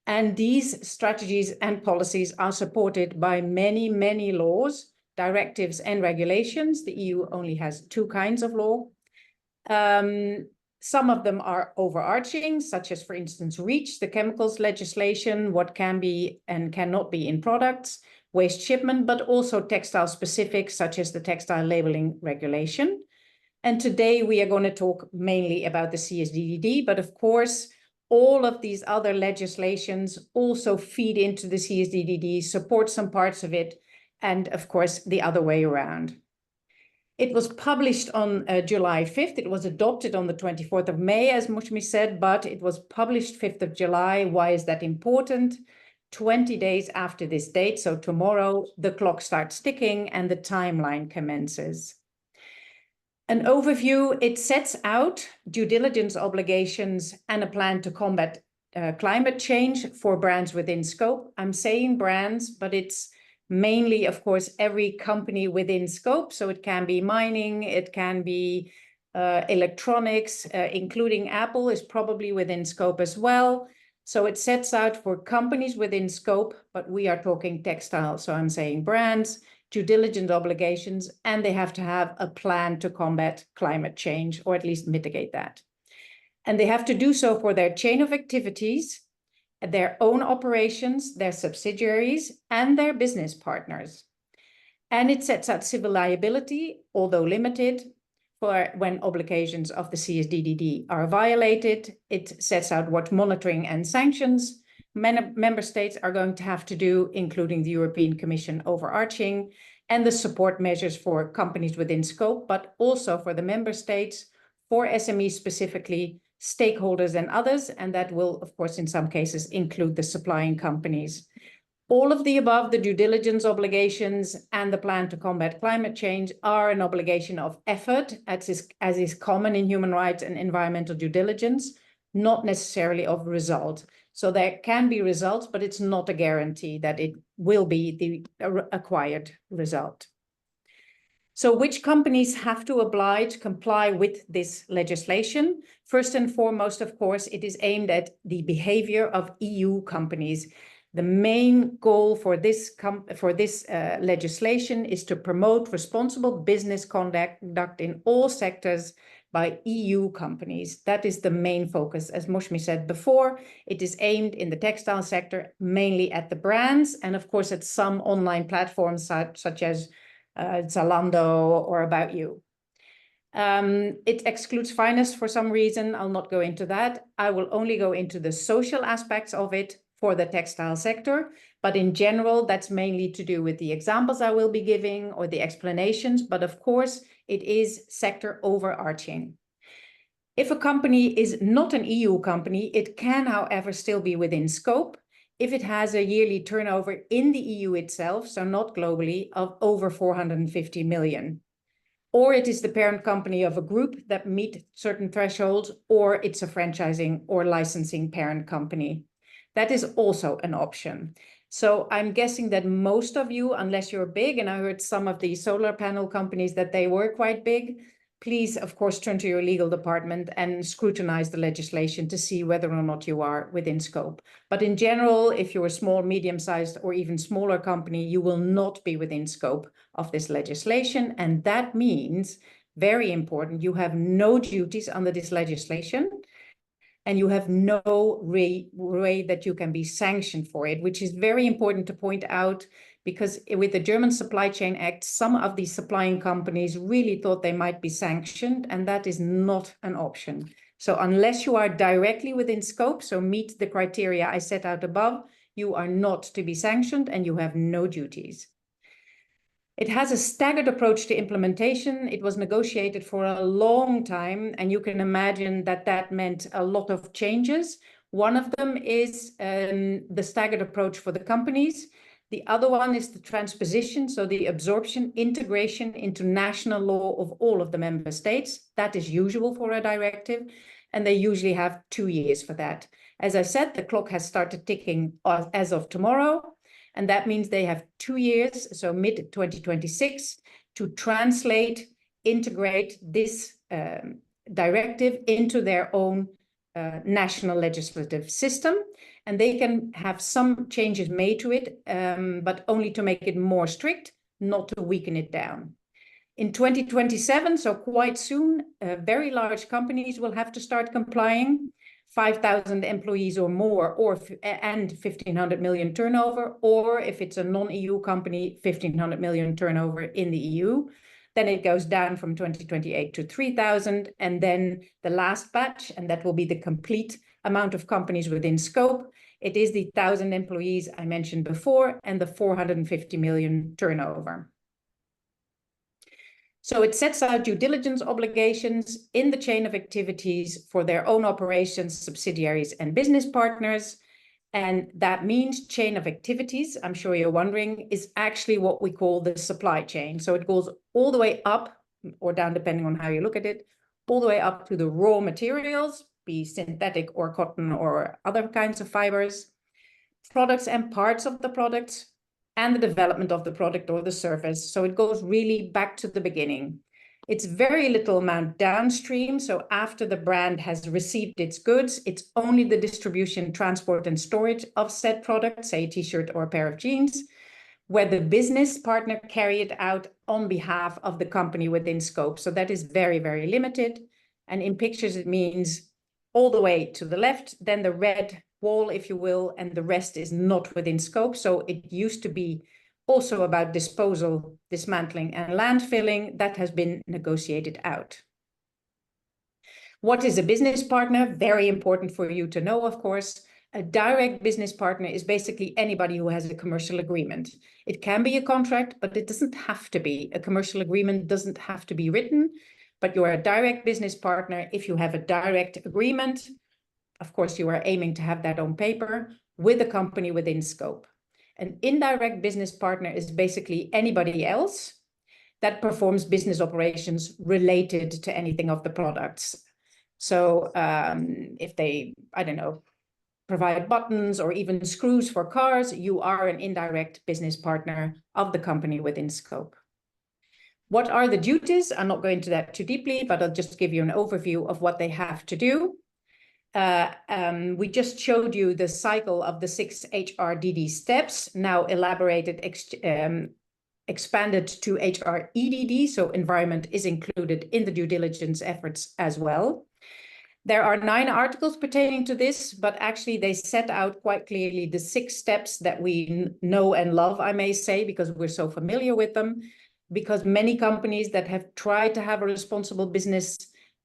And these strategies and policies are supported by many, many laws, directives and regulations. The EU only has 2 kinds of law. Some of them are overarching, such as, for instance, REACH, the chemicals legislation, what can be and cannot be in products, waste shipment, but also textile specific, such as the textile labeling regulation. And today we are going to talk mainly about the CSDDD, but of course, all of these other legislations also feed into the CSDDD, support some parts of it, and of course, the other way around. It was published on July 5th. It was adopted on the 24th of May, as Mushmi said, but it was published 5th of July. Why is that important? 20 days after this date, so tomorrow, the clock starts ticking and the timeline commences. An overview, it sets out due diligence obligations and a plan to combat climate change for brands within scope. I'm saying brands, but it's mainly, of course, every company within scope. So it can be mining, it can be electronics, including Apple is probably within scope as well. So it sets out for companies within scope, but we are talking textile. So I'm saying brands, due diligence obligations, and they have to have a plan to combat climate change, or at least mitigate that. And they have to do so for their chain of activities, their own operations, their subsidiaries, and their business partners. And it sets out civil liability, although limited, for when obligations of the CSDDD are violated. It sets out what monitoring and sanctions member states are going to have to do, including the European Commission overarching, and the support measures for companies within scope, but also for the member states, for SMEs specifically, stakeholders and others, and that will, of course, in some cases include the supplying companies. All of the above, the due diligence obligations and the plan to combat climate change, are an obligation of effort, as is common in human rights and environmental due diligence, not necessarily of result. So there can be results, but it's not a guarantee that it will be the acquired result. So which companies have to comply with this legislation? First and foremost, of course, it is aimed at the behavior of EU companies. The main goal for this legislation is to promote responsible business conduct in all sectors by EU companies. That is the main focus. As Mushmi said before, it is aimed in the textile sector mainly at the brands, and of course at some online platforms such as Zalando or About You. It excludes finance for some reason. I'll not go into that. I will only go into the social aspects of it for the textile sector. But in general, that's mainly to do with the examples I will be giving or the explanations. But of course, it is sector overarching. If a company is not an EU company, it can, however, still be within scope if it has a yearly turnover in the EU itself, so not globally, of over 450 million. Or it is the parent company of a group that meet certain thresholds, or it's a franchising or licensing parent company. That is also an option. So I'm guessing that most of you, unless you're big, and I heard some of the solar panel companies that they were quite big, please, of course, turn to your legal department and scrutinize the legislation to see whether or not you are within scope. But in general, if you're a small, medium-sized, or even smaller company, you will not be within scope of this legislation. And that means very important, you have no duties under this legislation, and you have no way that you can be sanctioned for it, which is very important to point out, because with the German Supply Chain Act, some of these supplying companies really thought they might be sanctioned, and that is not an option. So unless you are directly within scope, so meet the criteria I set out above, you are not to be sanctioned and you have no duties. It has a staggered approach to implementation. It was negotiated for a long time, and you can imagine that that meant a lot of changes. One of them is the staggered approach for the companies. The other one is the transposition, so the absorption, integration into national law of all of the member states. That is usual for a directive, and they usually have 2 years for that. As I said, the clock has started ticking as of tomorrow. And that means they have 2 years, so mid-2026, to translate, integrate this directive into their own national legislative system. And they can have some changes made to it, but only to make it more strict, not to weaken it down. In 2027, so quite soon, very large companies will have to start complying. 5,000 employees or more, and 1,500 million turnover, or if it's a non-EU company, 1,500 million turnover in the EU. Then it goes down from 2028 to 3,000, and then the last batch, and that will be the complete amount of companies within scope. It is the 1,000 employees I mentioned before, and the 450 million turnover. So it sets out due diligence obligations in the chain of activities for their own operations, subsidiaries, and business partners. And that means chain of activities, I'm sure you're wondering, is actually what we call the supply chain. So it goes all the way up or down, depending on how you look at it, all the way up to the raw materials, be synthetic or cotton or other kinds of fibers, products and parts of the products, and the development of the product or the service. So it goes really back to the beginning. It's very little amount downstream. So after the brand has received its goods, it's only the distribution, transport, and storage of said product, say a t-shirt or a pair of jeans, where the business partner carry it out on behalf of the company within scope. So that is very, very limited. And in pictures, it means all the way to the left, then the red wall, if you will, and the rest is not within scope. So it used to be also about disposal, dismantling, and landfilling. That has been negotiated out. What is a business partner? Very important for you to know, of course. A direct business partner is basically anybody who has a commercial agreement. It can be a contract, but it doesn't have to be. A commercial agreement doesn't have to be written, but you are a direct business partner if you have a direct agreement. Of course, you are aiming to have that on paper with a company within scope. An indirect business partner is basically anybody else that performs business operations related to anything of the products. So if they, I don't know, provide buttons or even screws for cars, you are an indirect business partner of the company within scope. What are the duties? I'm not going into that too deeply, but I'll just give you an overview of what they have to do. We just showed you the cycle of the 6 HRDD steps, now elaborated, expanded to HREDD, so environment is included in the due diligence efforts as well. There are 9 articles pertaining to this, but actually they set out quite clearly the 6 steps that we know and love, I may say, because we're so familiar with them, because many companies that have tried to have a responsible business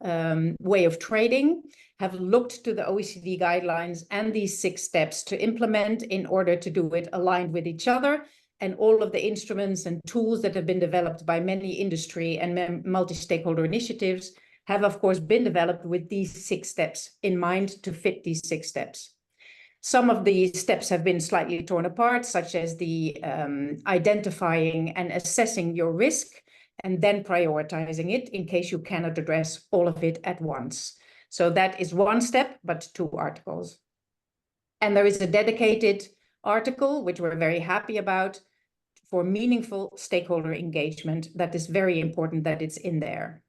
way of trading have looked to the OECD guidelines and these 6 steps to implement in order to do it aligned with each other. And all of the instruments and tools that have been developed by many industry and multi-stakeholder initiatives have, of course, been developed with these 6 steps in mind to fit these 6 steps. Some of the steps have been slightly torn apart, such as the identifying and assessing your risk, and then prioritizing it in case you cannot address all of it at once. So that is 1 step, but 2 articles. And there is a dedicated article, which we're very happy about, for meaningful stakeholder engagement. That is very important that it's in there.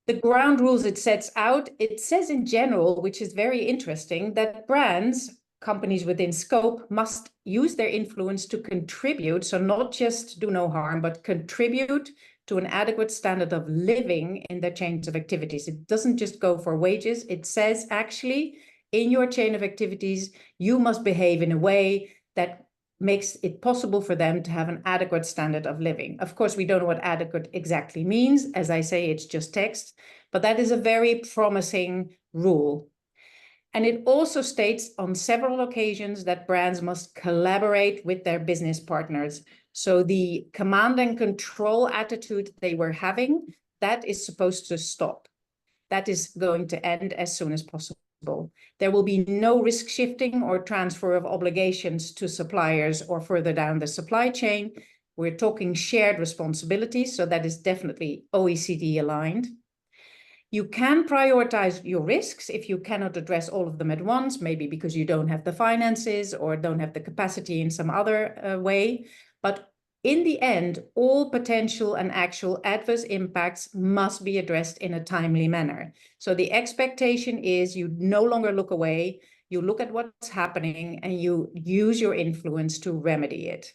The ground rules it sets out, it says in general, which is very interesting, that brands companies within scope must use their influence to contribute, so not just do no harm, but contribute to an adequate standard of living in their chains of activities. It doesn't just go for wages. It says actually in your chain of activities, you must behave in a way that makes it possible for them to have an adequate standard of living. Of course, we don't know what adequate exactly means. As I say, it's just text, but that is a very promising rule. And it also states on several occasions that brands must collaborate with their business partners. So the command and control attitude they were having, that is supposed to stop. That is going to end as soon as possible. There will be no risk shifting or transfer of obligations to suppliers or further down the supply chain. We're talking shared responsibilities, so that is definitely OECD aligned. You can prioritize your risks if you cannot address all of them at once, maybe because you don't have the finances or don't have the capacity in some other way. But in the end, all potential and actual adverse impacts must be addressed in a timely manner. So the expectation is you no longer look away, you look at what's happening and you use your influence to remedy it.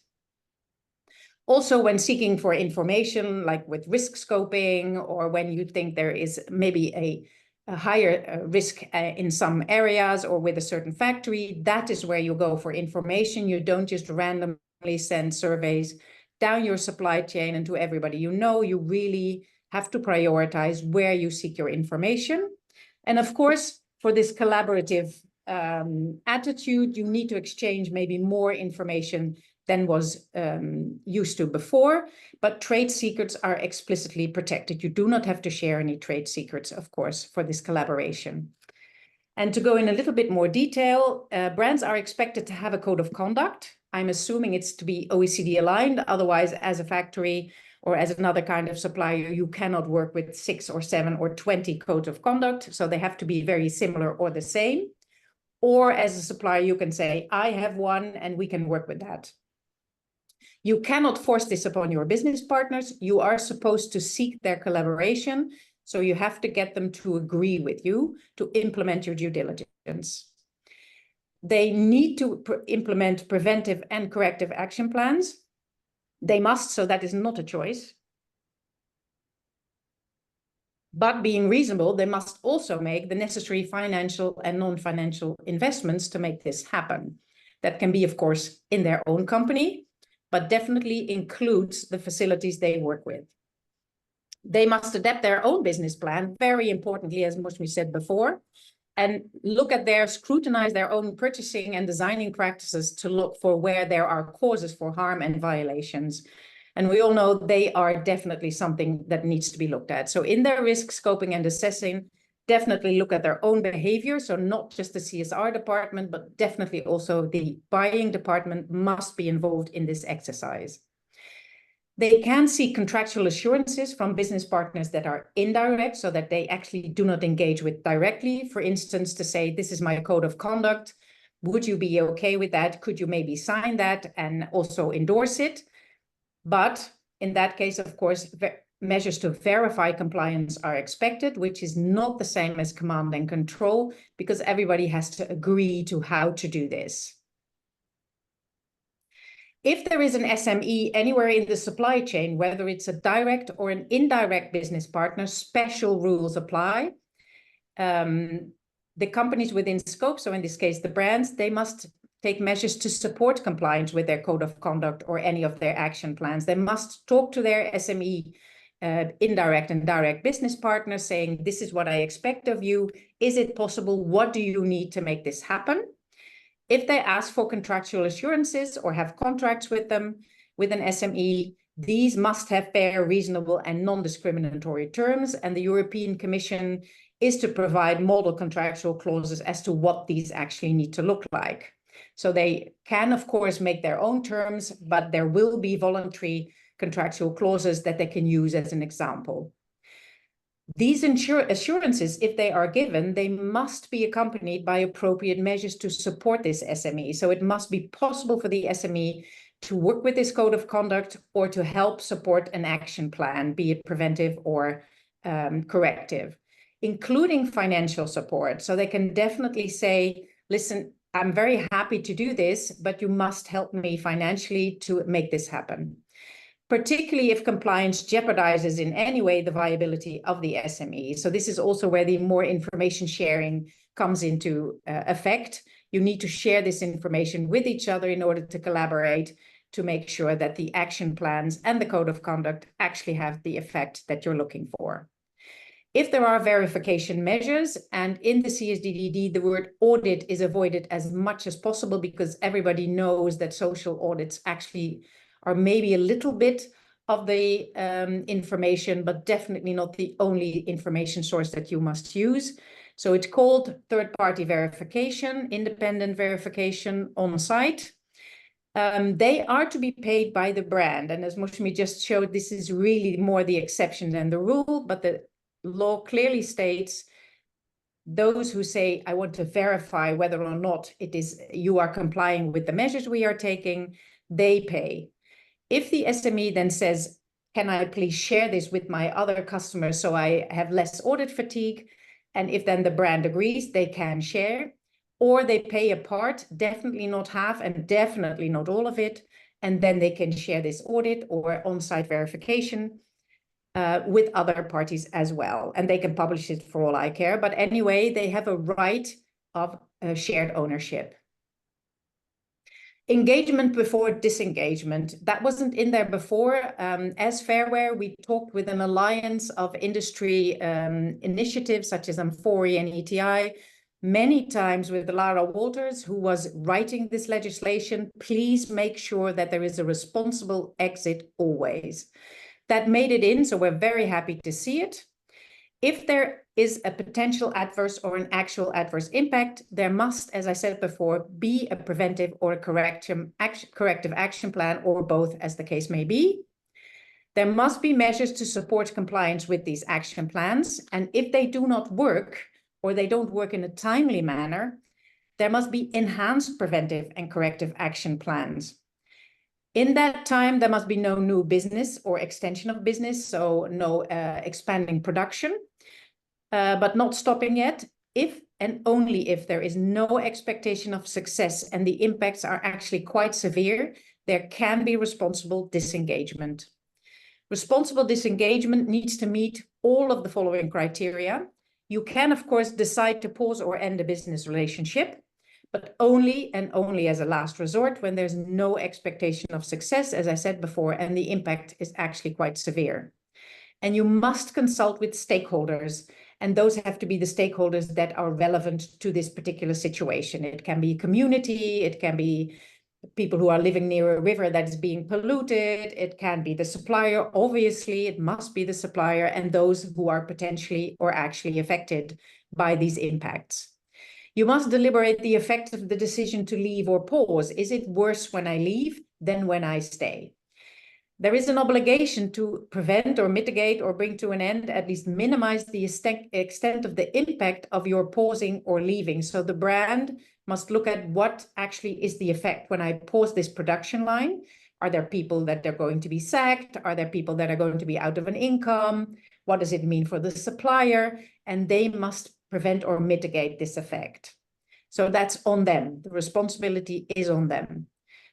Also, when seeking for information, like with risk scoping, or when you think there is maybe a higher risk in some areas or with a certain factory, that is where you go for information. You don't just randomly send surveys down your supply chain and to everybody you know. You really have to prioritize where you seek your information. And of course, for this collaborative attitude, you need to exchange maybe more information than was used to before, but trade secrets are explicitly protected. You do not have to share any trade secrets, of course, for this collaboration. And to go in a little bit more detail, brands are expected to have a code of conduct. I'm assuming it's to be OECD aligned. Otherwise, as a factory or as another kind of supplier, you cannot work with 6 or 7 or 20 codes of conduct. So they have to be very similar or the same. Or as a supplier, you can say, I have one and we can work with that. You cannot force this upon your business partners. You are supposed to seek their collaboration. So you have to get them to agree with you to implement your due diligence. They need to implement preventive and corrective action plans. They must, so that is not a choice. But being reasonable, they must also make the necessary financial and non-financial investments to make this happen. That can be, of course, in their own company, but definitely includes the facilities they work with. They must adapt their own business plan, very importantly, as Moshmi said before, and scrutinize their own purchasing and designing practices to look for where there are causes for harm and violations. And we all know they are definitely something that needs to be looked at. So in their risk scoping and assessing, definitely look at their own behavior. So not just the CSR department, but definitely also the buying department must be involved in this exercise. They can seek contractual assurances from business partners that are indirect, so that they actually do not engage with directly. For instance, to say, this is my code of conduct. Would you be okay with that? Could you maybe sign that and also endorse it? But in that case, of course, measures to verify compliance are expected, which is not the same as command and control, because everybody has to agree to how to do this. If there is an SME anywhere in the supply chain, whether it's a direct or an indirect business partner, special rules apply. The companies within scope, so in this case, the brands, they must take measures to support compliance with their code of conduct or any of their action plans. They must talk to their SME indirect and direct business partners saying, this is what I expect of you. Is it possible? What do you need to make this happen? If they ask for contractual assurances or have contracts with them, with an SME, these must have fair, reasonable, and non-discriminatory terms. And the European Commission is to provide model contractual clauses as to what these actually need to look like. So they can, of course, make their own terms, but there will be voluntary contractual clauses that they can use as an example. These assurances, if they are given, they must be accompanied by appropriate measures to support this SME. So it must be possible for the SME to work with this code of conduct or to help support an action plan, be it preventive or corrective, including financial support. So they can definitely say, listen, I'm very happy to do this, but you must help me financially to make this happen, particularly if compliance jeopardizes in any way the viability of the SME. So this is also where the more information sharing comes into effect. You need to share this information with each other in order to collaborate to make sure that the action plans and the code of conduct actually have the effect that you're looking for. If there are verification measures, and in the CSDDD, the word audit is avoided as much as possible because everybody knows that social audits actually are maybe a little bit of the information, but definitely not the only information source that you must use. So it's called third-party verification, independent verification on site. They are to be paid by the brand. And as Moshmi just showed, this is really more the exception than the rule, but the law clearly states those who say, I want to verify whether or not it is you are complying with the measures we are taking, they pay. If the SME then says, can I please share this with my other customers so I have less audit fatigue? And if then the brand agrees, they can share, or they pay a part, definitely not half and definitely not all of it. And then they can share this audit or on-site verification with other parties as well. And they can publish it for all I care. But anyway, they have a right of shared ownership. Engagement before disengagement. That wasn't in there before. As Fairware, we talked with an alliance of industry initiatives such as Amphori and ETI, many times with Lara Walters, who was writing this legislation. Please make sure that there is a responsible exit always. That made it in, so we're very happy to see it. If there is a potential adverse or an actual adverse impact, there must, as I said before, be a preventive or a corrective action plan, or both, as the case may be. There must be measures to support compliance with these action plans. And if they do not work, or they don't work in a timely manner, there must be enhanced preventive and corrective action plans. In that time, there must be no new business or extension of business, so no expanding production, but not stopping yet. If and only if there is no expectation of success and the impacts are actually quite severe, there can be responsible disengagement. Responsible disengagement needs to meet all of the following criteria. You can, of course, decide to pause or end a business relationship, but only and only as a last resort when there's no expectation of success, as I said before, and the impact is actually quite severe. And you must consult with stakeholders, and those have to be the stakeholders that are relevant to this particular situation. It can be community, it can be people who are living near a river that is being polluted, it can be the supplier, obviously, it must be the supplier, and those who are potentially or actually affected by these impacts. You must deliberate the effect of the decision to leave or pause. Is it worse when I leave than when I stay? There is an obligation to prevent or mitigate or bring to an end, at least minimize the extent of the impact of your pausing or leaving. So the brand must look at what actually is the effect when I pause this production line. Are there people that are going to be sacked? Are there people that are going to be out of an income? What does it mean for the supplier? And they must prevent or mitigate this effect. So that's on them. The responsibility is on them.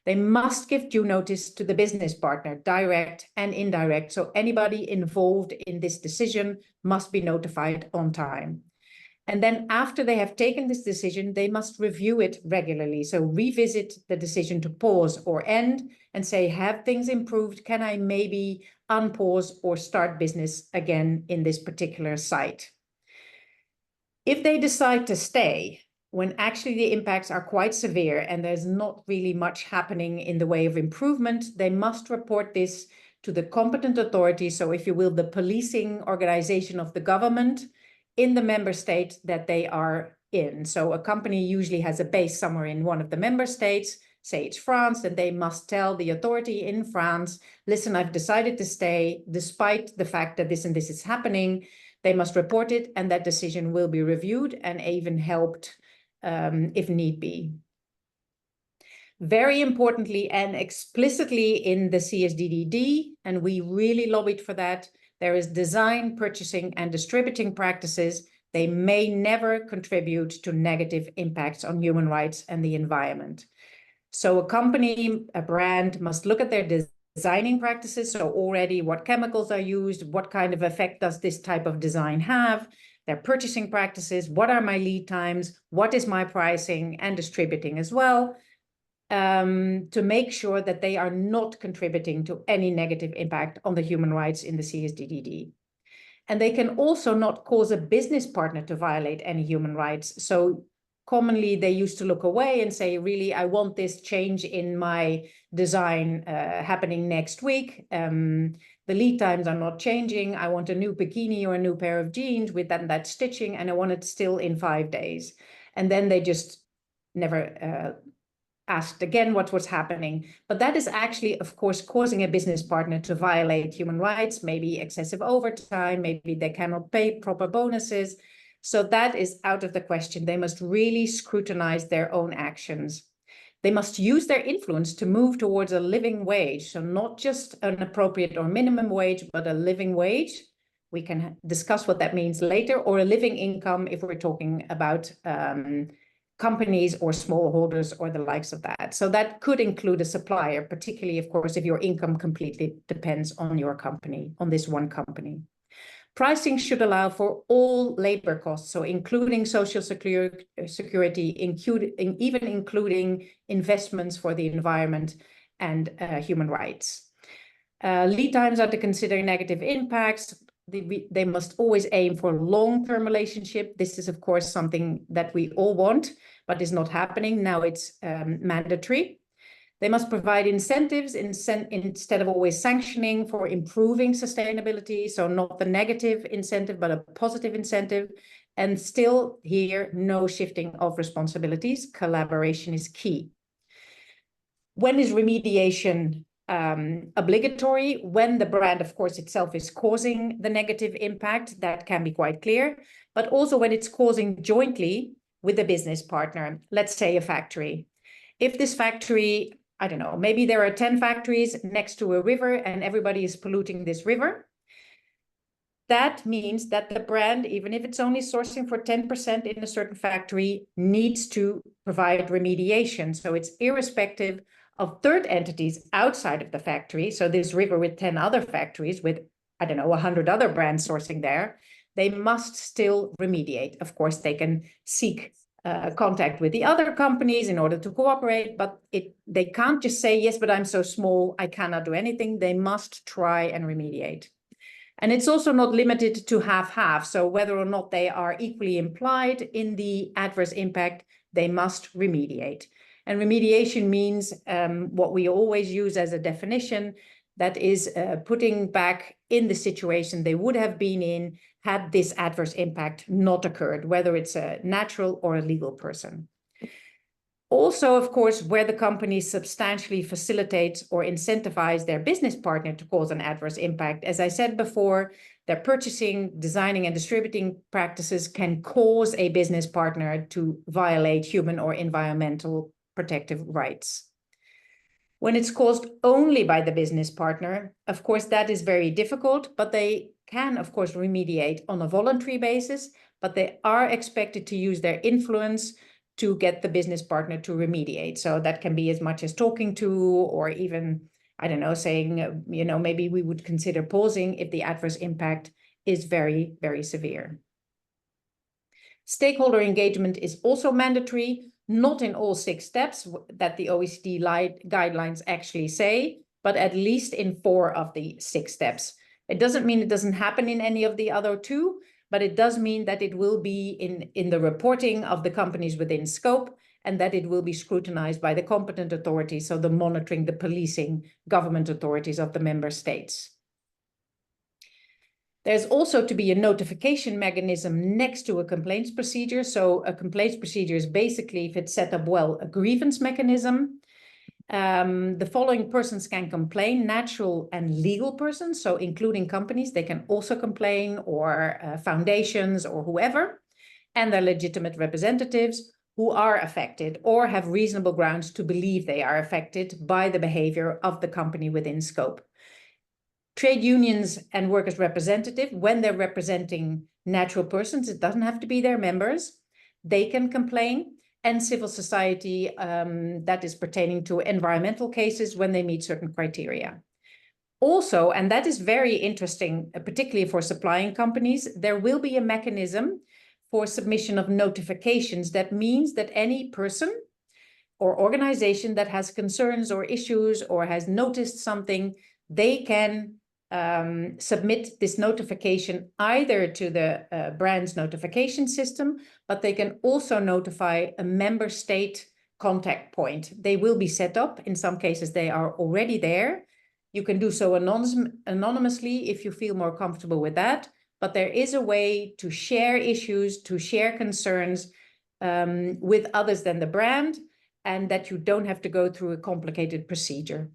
They must give due notice to the business partner, direct and indirect. So anybody involved in this decision must be notified on time. And then after they have taken this decision, they must review it regularly. So revisit the decision to pause or end and say, have things improved? Can I maybe unpause or start business again in this particular site? If they decide to stay, when actually the impacts are quite severe and there's not really much happening in the way of improvement, they must report this to the competent authority. So if you will, the policing organization of the government in the member state that they are in. So a company usually has a base somewhere in one of the member states, say it's France, and they must tell the authority in France, listen, I've decided to stay despite the fact that this and this is happening. They must report it, and that decision will be reviewed and even helped if need be. Very importantly and explicitly in the CSDDD, and we really lobbied for that, there is design, purchasing, and distributing practices. they may never contribute to negative impacts on human rights and the environment. So a company, a brand must look at their designing practices. So already what chemicals are used, what kind of effect does this type of design have, their purchasing practices, what are my lead times, what is my pricing and distributing as well, to make sure that they are not contributing to any negative impact on the human rights in the CSDDD. And they can also not cause a business partner to violate any human rights. So commonly they used to look away and say, really, I want this change in my design happening next week. The lead times are not changing. I want a new bikini or a new pair of jeans with that stitching, and I want it still in 5 days. And then they just never asked again what was happening. But that is actually, of course, causing a business partner to violate human rights, maybe excessive overtime, maybe they cannot pay proper bonuses. So that is out of the question. They must really scrutinize their own actions. They must use their influence to move towards a living wage. So not just an appropriate or minimum wage, but a living wage. We can discuss what that means later, or a living income if we're talking about companies or smallholders or the likes of that. So that could include a supplier, particularly, of course, if your income completely depends on your company, on this one company. Pricing should allow for all labor costs, so including social security, even including investments for the environment and human rights. Lead times are to consider negative impacts. They must always aim for a long-term relationship. This is, of course, something that we all want, but is not happening. Now it's mandatory. They must provide incentives instead of always sanctioning for improving sustainability. So not the negative incentive, but a positive incentive. And still here, no shifting of responsibilities. Collaboration is key. When is remediation obligatory? When the brand, of course, itself is causing the negative impact, that can be quite clear, but also when it's causing jointly with a business partner, let's say a factory. If this factory, I don't know, maybe there are 10 factories next to a river and everybody is polluting this river, that means that the brand, even if it's only sourcing for 10% in a certain factory, needs to provide remediation. So it's irrespective of third entities outside of the factory. So this river with 10 other factories with, I don't know, 100 other brands sourcing there, they must still remediate. Of course, they can seek contact with the other companies in order to cooperate, but they can't just say, yes, but I'm so small, I cannot do anything. They must try and remediate. And it's also not limited to half-half. So whether or not they are equally implied in the adverse impact, they must remediate. And remediation means what we always use as a definition, that is putting back in the situation they would have been in had this adverse impact not occurred, whether it's a natural or a legal person. Also, of course, where the company substantially facilitates or incentivizes their business partner to cause an adverse impact. As I said before, their purchasing, designing, and distributing practices can cause a business partner to violate human or environmental protective rights. When it's caused only by the business partner, of course, that is very difficult, but they can, of course, remediate on a voluntary basis, but they are expected to use their influence to get the business partner to remediate. So that can be as much as talking to, or even, I don't know, saying, you know, maybe we would consider pausing if the adverse impact is very, very severe. Stakeholder engagement is also mandatory, not in all 6 steps that the OECD guidelines actually say, but at least in 4 of the 6 steps. It doesn't mean it doesn't happen in any of the other 2, but it does mean that it will be in the reporting of the companies within scope, and that it will be scrutinized by the competent authorities, so the monitoring, the policing government authorities of the member states. There's also to be a notification mechanism next to a complaints procedure. So a complaints procedure is basically, if it's set up well, a grievance mechanism. The following persons can complain: natural and legal persons, so including companies, they can also complain, or foundations or whoever, and their legitimate representatives who are affected or have reasonable grounds to believe they are affected by the behavior of the company within scope. Trade unions and workers' representative, when they're representing natural persons, it doesn't have to be their members, they can complain. And civil society, that is pertaining to environmental cases when they meet certain criteria. Also, and that is very interesting, particularly for supplying companies, there will be a mechanism for submission of notifications. That means that any person or organization that has concerns or issues or has noticed something, they can submit this notification either to the brand's notification system, but they can also notify a member state contact point. They will be set up. In some cases, they are already there. You can do so anonymously if you feel more comfortable with that. But there is a way to share issues, to share concerns with others than the brand, and that you don't have to go through a complicated procedure.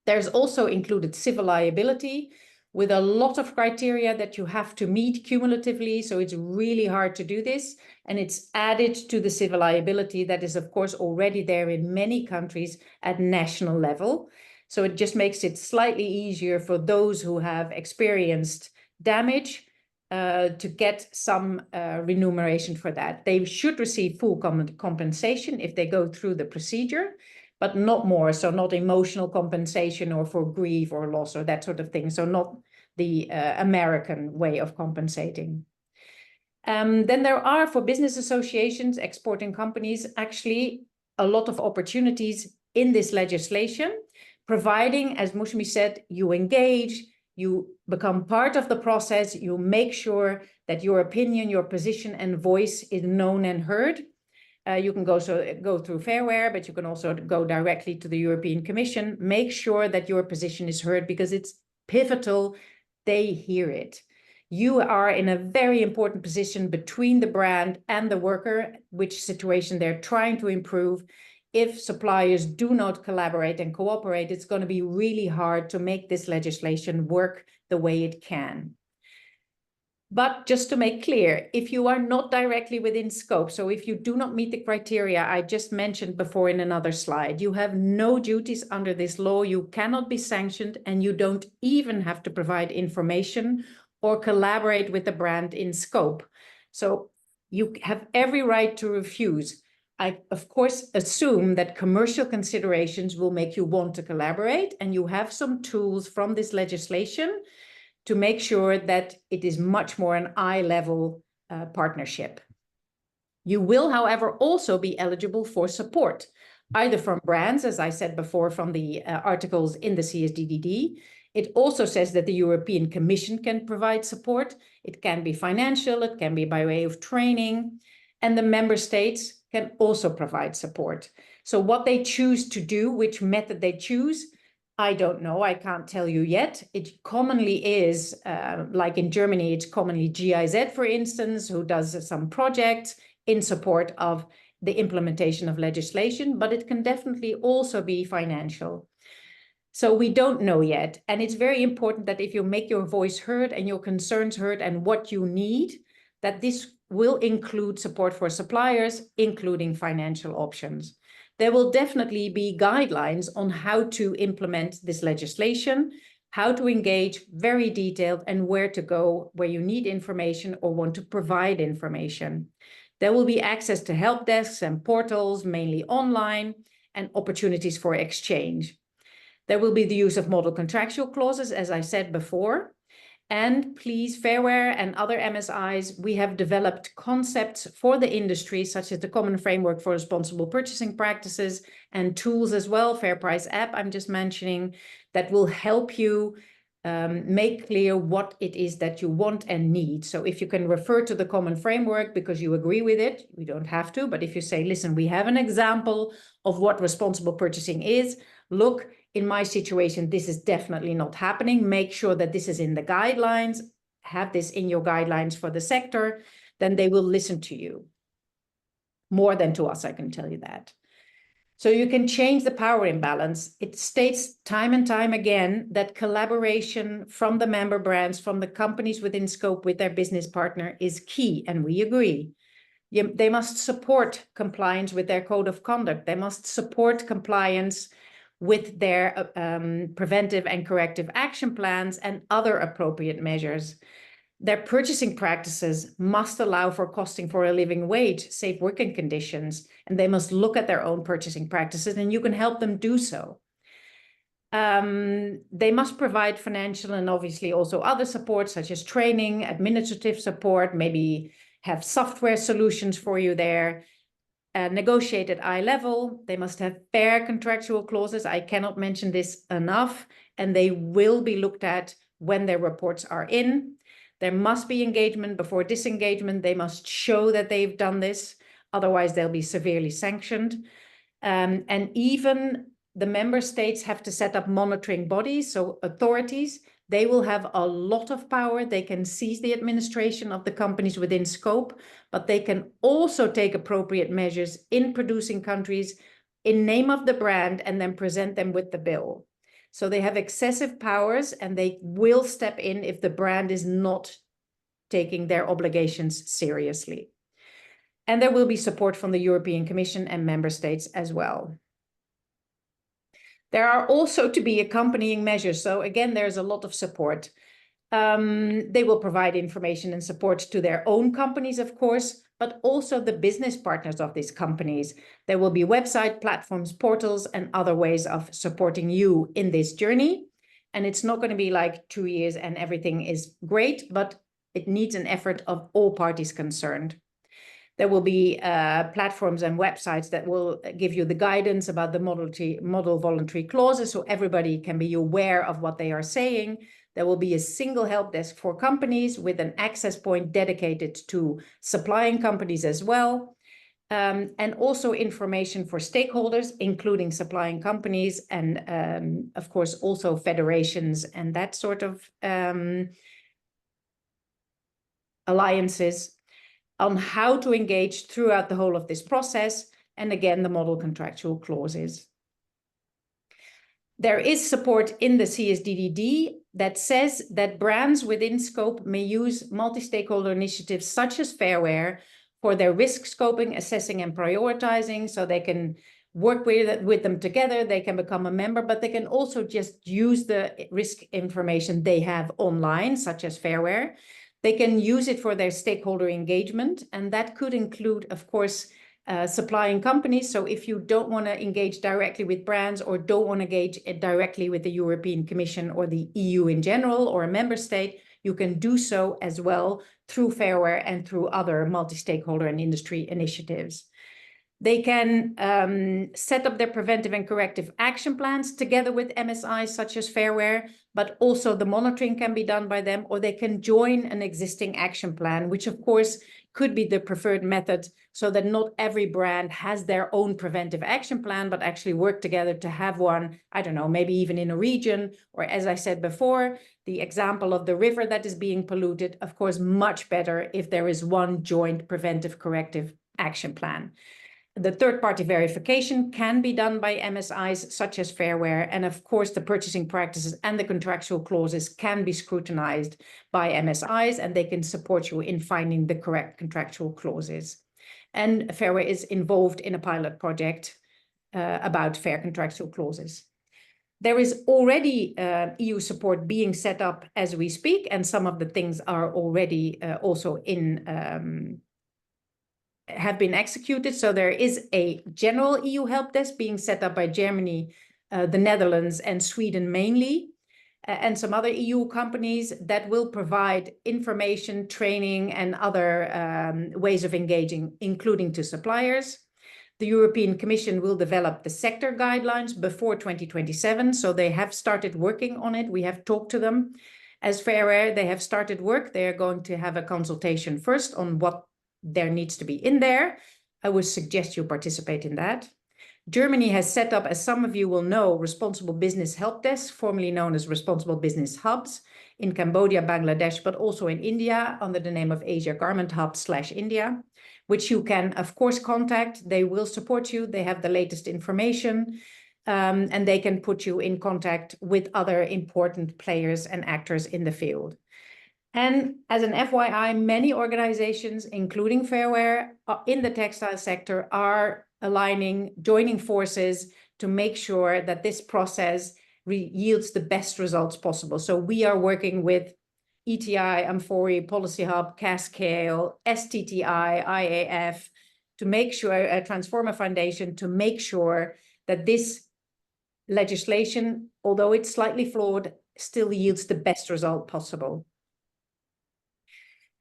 There's also included civil liability with a lot of criteria that you have to meet cumulatively. So it's really hard to do this. And it's added to the civil liability that is, of course, already there in many countries at national level. So it just makes it slightly easier for those who have experienced damage to get some remuneration for that. They should receive full compensation if they go through the procedure, but not more. So not emotional compensation or for grief or loss or that sort of thing. So not the American way of compensating. Then there are, for business associations, exporting companies, actually a lot of opportunities in this legislation, providing, as Mushmi said, you engage, you become part of the process, you make sure that your opinion, your position and voice is known and heard. You can go through Fairware, but you can also go directly to the European Commission. Make sure that your position is heard because it's pivotal. They hear it. You are in a very important position between the brand and the worker, which situation they're trying to improve. If suppliers do not collaborate and cooperate, it's going to be really hard to make this legislation work the way it can. But just to make clear, if you are not directly within scope, so if you do not meet the criteria I just mentioned before in another slide, you have no duties under this law, you cannot be sanctioned, and you don't even have to provide information or collaborate with the brand in scope. So you have every right to refuse. I, of course, assume that commercial considerations will make you want to collaborate, and you have some tools from this legislation to make sure that it is much more an eye-level partnership. You will, however, also be eligible for support, either from brands, as I said before, from the articles in the CSDDD. It also says that the European Commission can provide support. It can be financial, it can be by way of training, and the member states can also provide support. So what they choose to do, which method they choose, I don't know, I can't tell you yet. It commonly is, like in Germany, it's commonly GIZ, for instance, who does some projects in support of the implementation of legislation, but it can definitely also be financial. So we don't know yet. And it's very important that if you make your voice heard and your concerns heard and what you need, that this will include support for suppliers, including financial options. There will definitely be guidelines on how to implement this legislation, how to engage, very detailed, and where to go where you need information or want to provide information. There will be access to help desks and portals, mainly online, and opportunities for exchange. There will be the use of model contractual clauses, as I said before. And please, Fairware and other MSIs, we have developed concepts for the industry, such as the Common Framework for Responsible Purchasing Practices and tools as well, Fair Price app I'm just mentioning, that will help you make clear what it is that you want and need. So if you can refer to the Common Framework because you agree with it, you don't have to, but if you say, listen, we have an example of what responsible purchasing is, look, in my situation, this is definitely not happening. Make sure that this is in the guidelines, have this in your guidelines for the sector, then they will listen to you. More than to us, I can tell you that. So you can change the power imbalance. It states time and time again that collaboration from the member brands, from the companies within scope with their business partner is key, and we agree. They must support compliance with their code of conduct. They must support compliance with their preventive and corrective action plans and other appropriate measures. Their purchasing practices must allow for costing for a living wage, safe working conditions, and they must look at their own purchasing practices, and you can help them do so. They must provide financial and obviously also other support, such as training, administrative support, maybe have software solutions for you there. Negotiate at eye level. They must have fair contractual clauses. I cannot mention this enough, and they will be looked at when their reports are in. There must be engagement before disengagement. They must show that they've done this. Otherwise, they'll be severely sanctioned. And even the member states have to set up monitoring bodies, so authorities. They will have a lot of power. They can seize the administration of the companies within scope, but they can also take appropriate measures in producing countries in name of the brand and then present them with the bill. So they have excessive powers, and they will step in if the brand is not taking their obligations seriously. And there will be support from the European Commission and member states as well. There are also to be accompanying measures. So again, there's a lot of support. They will provide information and support to their own companies, of course, but also the business partners of these companies. There will be website platforms, portals, and other ways of supporting you in this journey. And it's not going to be like 2 years and everything is great, but it needs an effort of all parties concerned. There will be platforms and websites that will give you the guidance about the model voluntary clauses, so everybody can be aware of what they are saying. There will be a single help desk for companies with an access point dedicated to supplying companies as well. And also information for stakeholders, including supplying companies and, of course, also federations and that sort of alliances on how to engage throughout the whole of this process. And again, the model contractual clauses. There is support in the CSDDD that says that brands within scope may use multi-stakeholder initiatives such as Fairware for their risk scoping, assessing, and prioritizing, so they can work with them together. They can become a member, but they can also just use the risk information they have online, such as Fairware. They can use it for their stakeholder engagement, and that could include, of course, supplying companies. So if you don't want to engage directly with brands or don't want to engage directly with the European Commission or the EU in general or a member state, you can do so as well through Fairware and through other multi-stakeholder and industry initiatives. They can set up their preventive and corrective action plans together with MSIs such as Fairware, but also the monitoring can be done by them, or they can join an existing action plan, which of course could be the preferred method, so that not every brand has their own preventive action plan, but actually work together to have one, I don't know, maybe even in a region, or as I said before, the example of the river that is being polluted, of course, much better if there is one joint preventive corrective action plan. The third-party verification can be done by MSIs such as Fairware, and of course the purchasing practices and the contractual clauses can be scrutinized by MSIs, and they can support you in finding the correct contractual clauses. And Fairware is involved in a pilot project about fair contractual clauses. There is already EU support being set up as we speak, and some of the things are already also in have been executed. So there is a general EU help desk being set up by Germany, the Netherlands, and Sweden mainly, and some other EU companies that will provide information, training, and other ways of engaging, including to suppliers. The European Commission will develop the sector guidelines before 2027, so they have started working on it. We have talked to them. As Fairware, they have started work. They are going to have a consultation first on what there needs to be in there. I would suggest you participate in that. Germany has set up, as some of you will know, responsible business help desks, formerly known as responsible business hubs, in Cambodia, Bangladesh, but also in India under the name of Asia Garment Hub / India, which you can, of course, contact. They will support you. They have the latest information, and they can put you in contact with other important players and actors in the field. And as an FYI, many organizations, including Fairware, in the textile sector are aligning, joining forces to make sure that this process yields the best results possible. So we are working with ETI, Amfori, Policy Hub, Cascale, STTI, IAF, to make sure, Transformer Foundation, to make sure that this legislation, although it's slightly flawed, still yields the best result possible.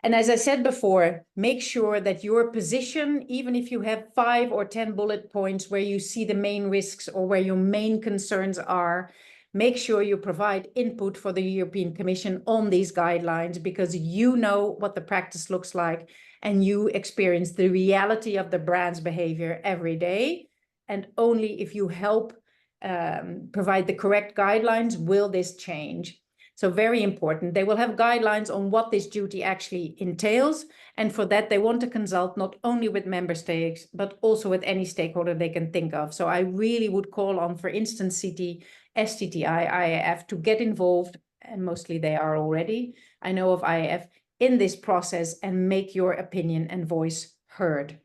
And as I said before, make sure that your position, even if you have 5 or 10 bullet points where you see the main risks or where your main concerns are, make sure you provide input for the European Commission on these guidelines, because you know what the practice looks like and you experience the reality of the brand's behavior every day. And only if you help provide the correct guidelines will this change. So very important. They will have guidelines on what this duty actually entails. And for that, they want to consult not only with member states, but also with any stakeholder they can think of. So I really would call on, for instance, CT, STTI, IAF to get involved, and mostly they are already, I know of IAF, in this process and make your opinion and voice heard.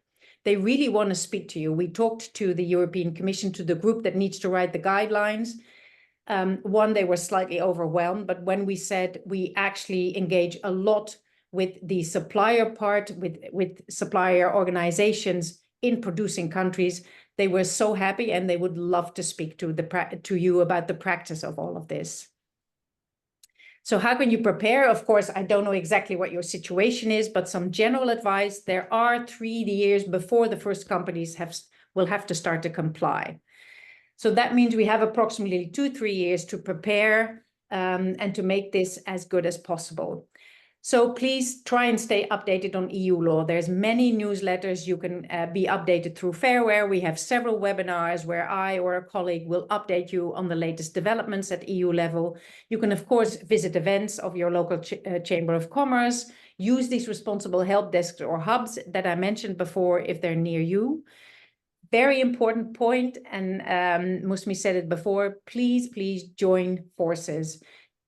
They really want to speak to you. We talked to the European Commission, to the group that needs to write the guidelines. One, they were slightly overwhelmed, but when we said we actually engage a lot with the supplier part, with supplier organizations in producing countries, they were so happy and they would love to speak to you about the practice of all of this. So how can you prepare? Of course, I don't know exactly what your situation is, but some general advice: there are 3 years before the first companies will have to start to comply. So that means we have approximately 2-3 years to prepare and to make this as good as possible. So please try and stay updated on EU law. There's many newsletters you can be updated through Fairware. We have several webinars where I or a colleague will update you on the latest developments at EU level. You can, of course, visit events of your local Chamber of Commerce, use these responsible help desks or hubs that I mentioned before if they're near you. Very important point, and Musmi said it before, please join forces.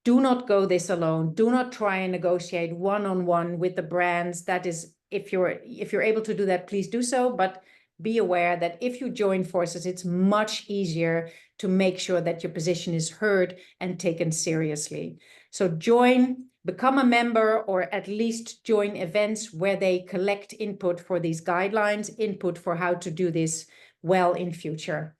Do not go this alone. Do not try and negotiate one-on-one with the brands. That is, if you're able to do that, please do so. But be aware that if you join forces, it's much easier to make sure that your position is heard and taken seriously. So join, become a member, or at least join events where they collect input for these guidelines, input for how to do this well in future.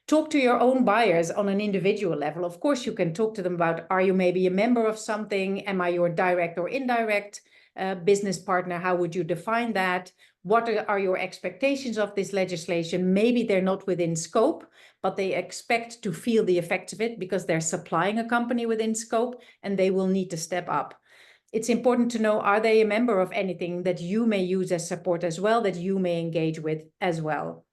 Talk to your own buyers on an individual level. Of course, you can talk to them about, are you maybe a member of something? Am I your direct or indirect business partner? How would you define that? What are your expectations of this legislation? Maybe they're not within scope, but they expect to feel the effects of it because they're supplying a company within scope and they will need to step up. It's important to know, are they a member of anything that you may use as support as well, that you may engage with as well?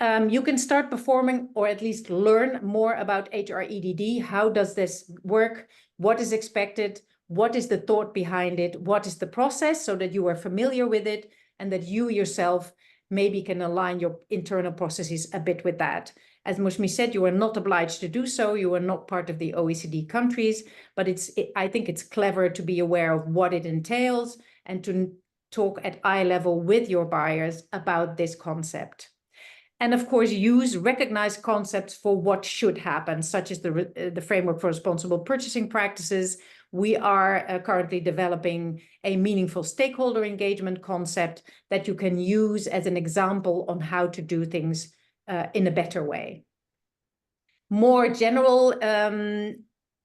You can start performing, or at least learn more about HREDD. How does this work? What is expected? What is the thought behind it? What is the process, so that you are familiar with it and that you yourself maybe can align your internal processes a bit with that. As Mushmi said, you are not obliged to do so. You are not part of the OECD countries, but I think it's clever to be aware of what it entails and to talk at eye level with your buyers about this concept. And of course, use recognized concepts for what should happen, such as the framework for responsible purchasing practices. We are currently developing a meaningful stakeholder engagement concept that you can use as an example on how to do things in a better way. More general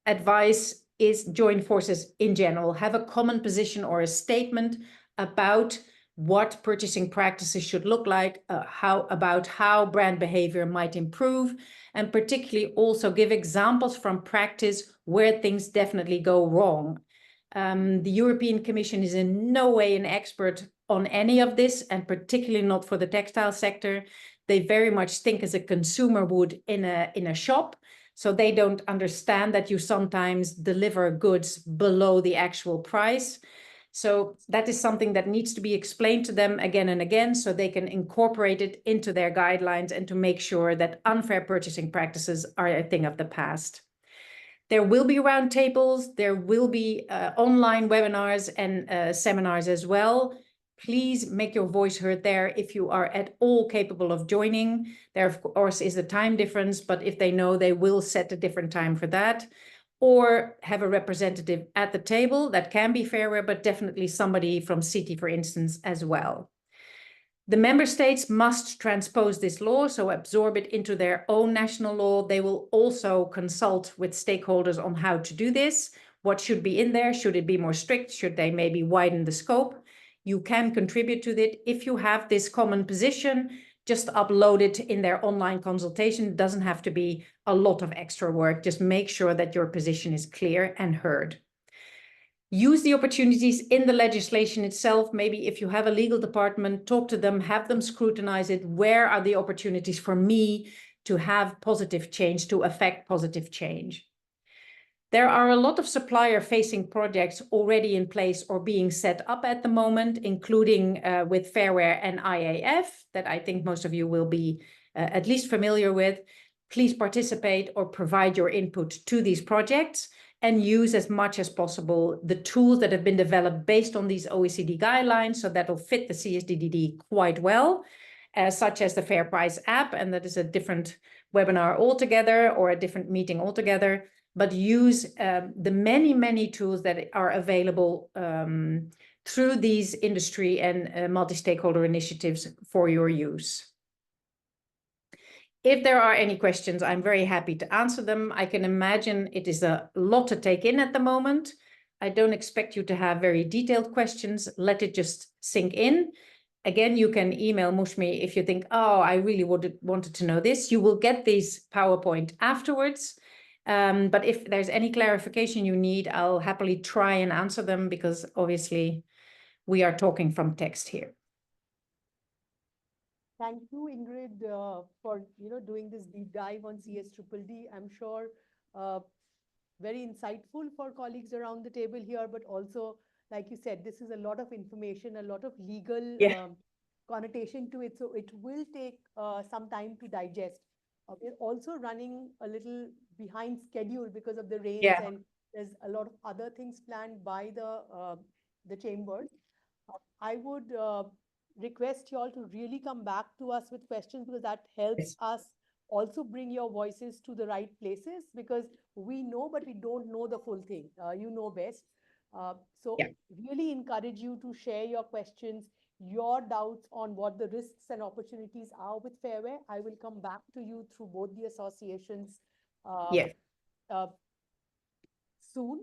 advice is join forces in general. Have a common position or a statement about what purchasing practices should look like, about how brand behavior might improve, and particularly also give examples from practice where things definitely go wrong. The European Commission is in no way an expert on any of this, and particularly not for the textile sector. They very much think as a consumer would in a shop. So they don't understand that you sometimes deliver goods below the actual price. So that is something that needs to be explained to them again and again, so they can incorporate it into their guidelines and to make sure that unfair purchasing practices are a thing of the past. There will be roundtables, there will be online webinars and seminars as well. please make your voice heard there if you are at all capable of joining. There, of course, is the time difference, but if they know, they will set a different time for that. Or have a representative at the table. That can be Fairware, but definitely somebody from City, for instance, as well. The member states must transpose this law, so absorb it into their own national law. They will also consult with stakeholders on how to do this. What should be in there? Should it be more strict? Should they maybe widen the scope? You can contribute to it. If you have this common position, just upload it in their online consultation. It doesn't have to be a lot of extra work. Just make sure that your position is clear and heard. Use the opportunities in the legislation itself. Maybe if you have a legal department, talk to them, have them scrutinize it. Where are the opportunities for me to have positive change, to affect positive change? There are a lot of supplier-facing projects already in place or being set up at the moment, including with Fairware and IAF, that I think most of you will be at least familiar with. Please participate or provide your input to these projects and use as much as possible the tools that have been developed based on these OECD guidelines, so that will fit the CSDDD quite well, such as the Fair Price app, and that is a different webinar altogether or a different meeting altogether. But use the many, many tools that are available through these industry and multi-stakeholder initiatives for your use. If there are any questions, I'm very happy to answer them. I can imagine it is a lot to take in at the moment. I don't expect you to have very detailed questions. Let it just sink in. Again, you can email Mushmi if you think, oh, I really wanted to know this. You will get these PowerPoint afterwards. But if there's any clarification you need, I'll happily try and answer them, because obviously we are talking from text here. Thank you, Ingrid, for doing this deep dive on CSDDD. I'm sure very insightful for colleagues around the table here, but also, like you said, this is a lot of information, a lot of legal connotation to it, so it will take some time to digest. We're also running a little behind schedule because of the rains, and there's a lot of other things planned by the chambers. I would request you all to really come back to us with questions, because that helps us also bring your voices to the right places, because we know, but we don't know the full thing. You know best. So really encourage you to share your questions, your doubts on what the risks and opportunities are with Fairware. I will come back to you through both the associations soon.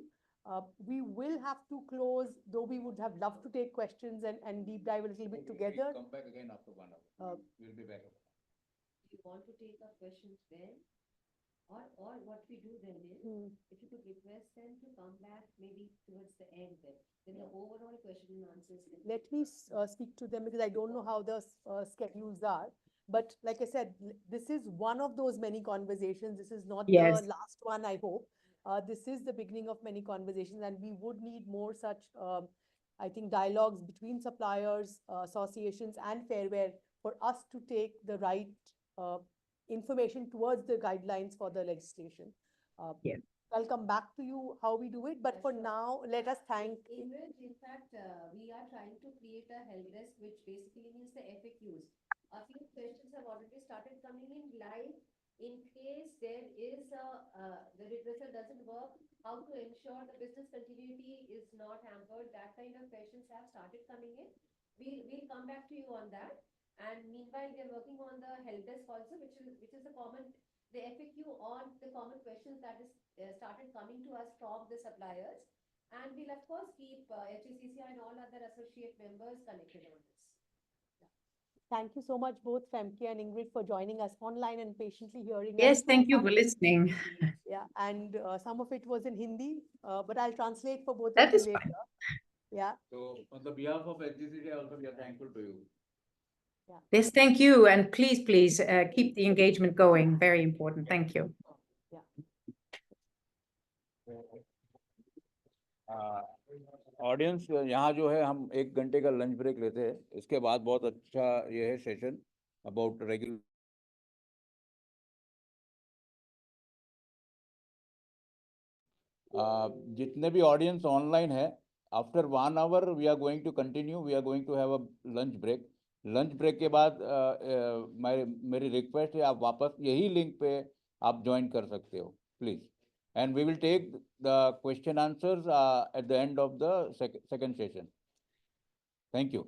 We will have to close, though we would have loved to take questions and deep dive a little bit together. Come back again after 1 hour. We'll be back. You want to take up questions then? Or what we do then is, if you could request them to come back maybe towards the end then the overall question and answers. Let me speak to them, because I don't know how the schedules are. But like I said, this is one of those many conversations. This is not the last one, I hope. This is the beginning of many conversations, and we would need more such, I think, dialogues between suppliers, associations, and Fairware for us to take the right information towards the guidelines for the legislation. I'll come back to you how we do it, but for now, let us thank. In fact, we are trying to create a help desk, which basically means the FAQs. A few questions have already started coming in live. In case there is the reversal doesn't work, how to ensure the business continuity is not hampered, that kind of questions have started coming in. We'll come back to you on that. And meanwhile, we are working on the help desk also, which is the FAQ on the common questions that is started coming to us from the suppliers. And we'll of course keep HECCI and all other associate members connected on this. Thank you so much, both Femke and Ingrid, for joining us online and patiently hearing us. Yes, thank you for listening. Yeah, and some of it was in Hindi, but I'll translate for both That of you is later. fine. Yeah. So on the behalf of HGCD, also we are thankful to you. Yes, thank you. And please keep the engagement going. Very important. Thank you. Audience यहाँ जो है हम 1 घंटे का lunch break लेते हैं, इसके बाद बहुत अच्छा ये है सेशन अबाउट रेगुलर। जितने भी ऑडियंस ऑनलाइन है after 1 hour we are going to continue. We are going to have a lunch break. Lunch break के बाद मेरी रिक्वेस्ट है आप वापस यही लिंक पे आप ज्वाइन कर सकते हो please. And we will take the question answers at the end of the second session. Thank you.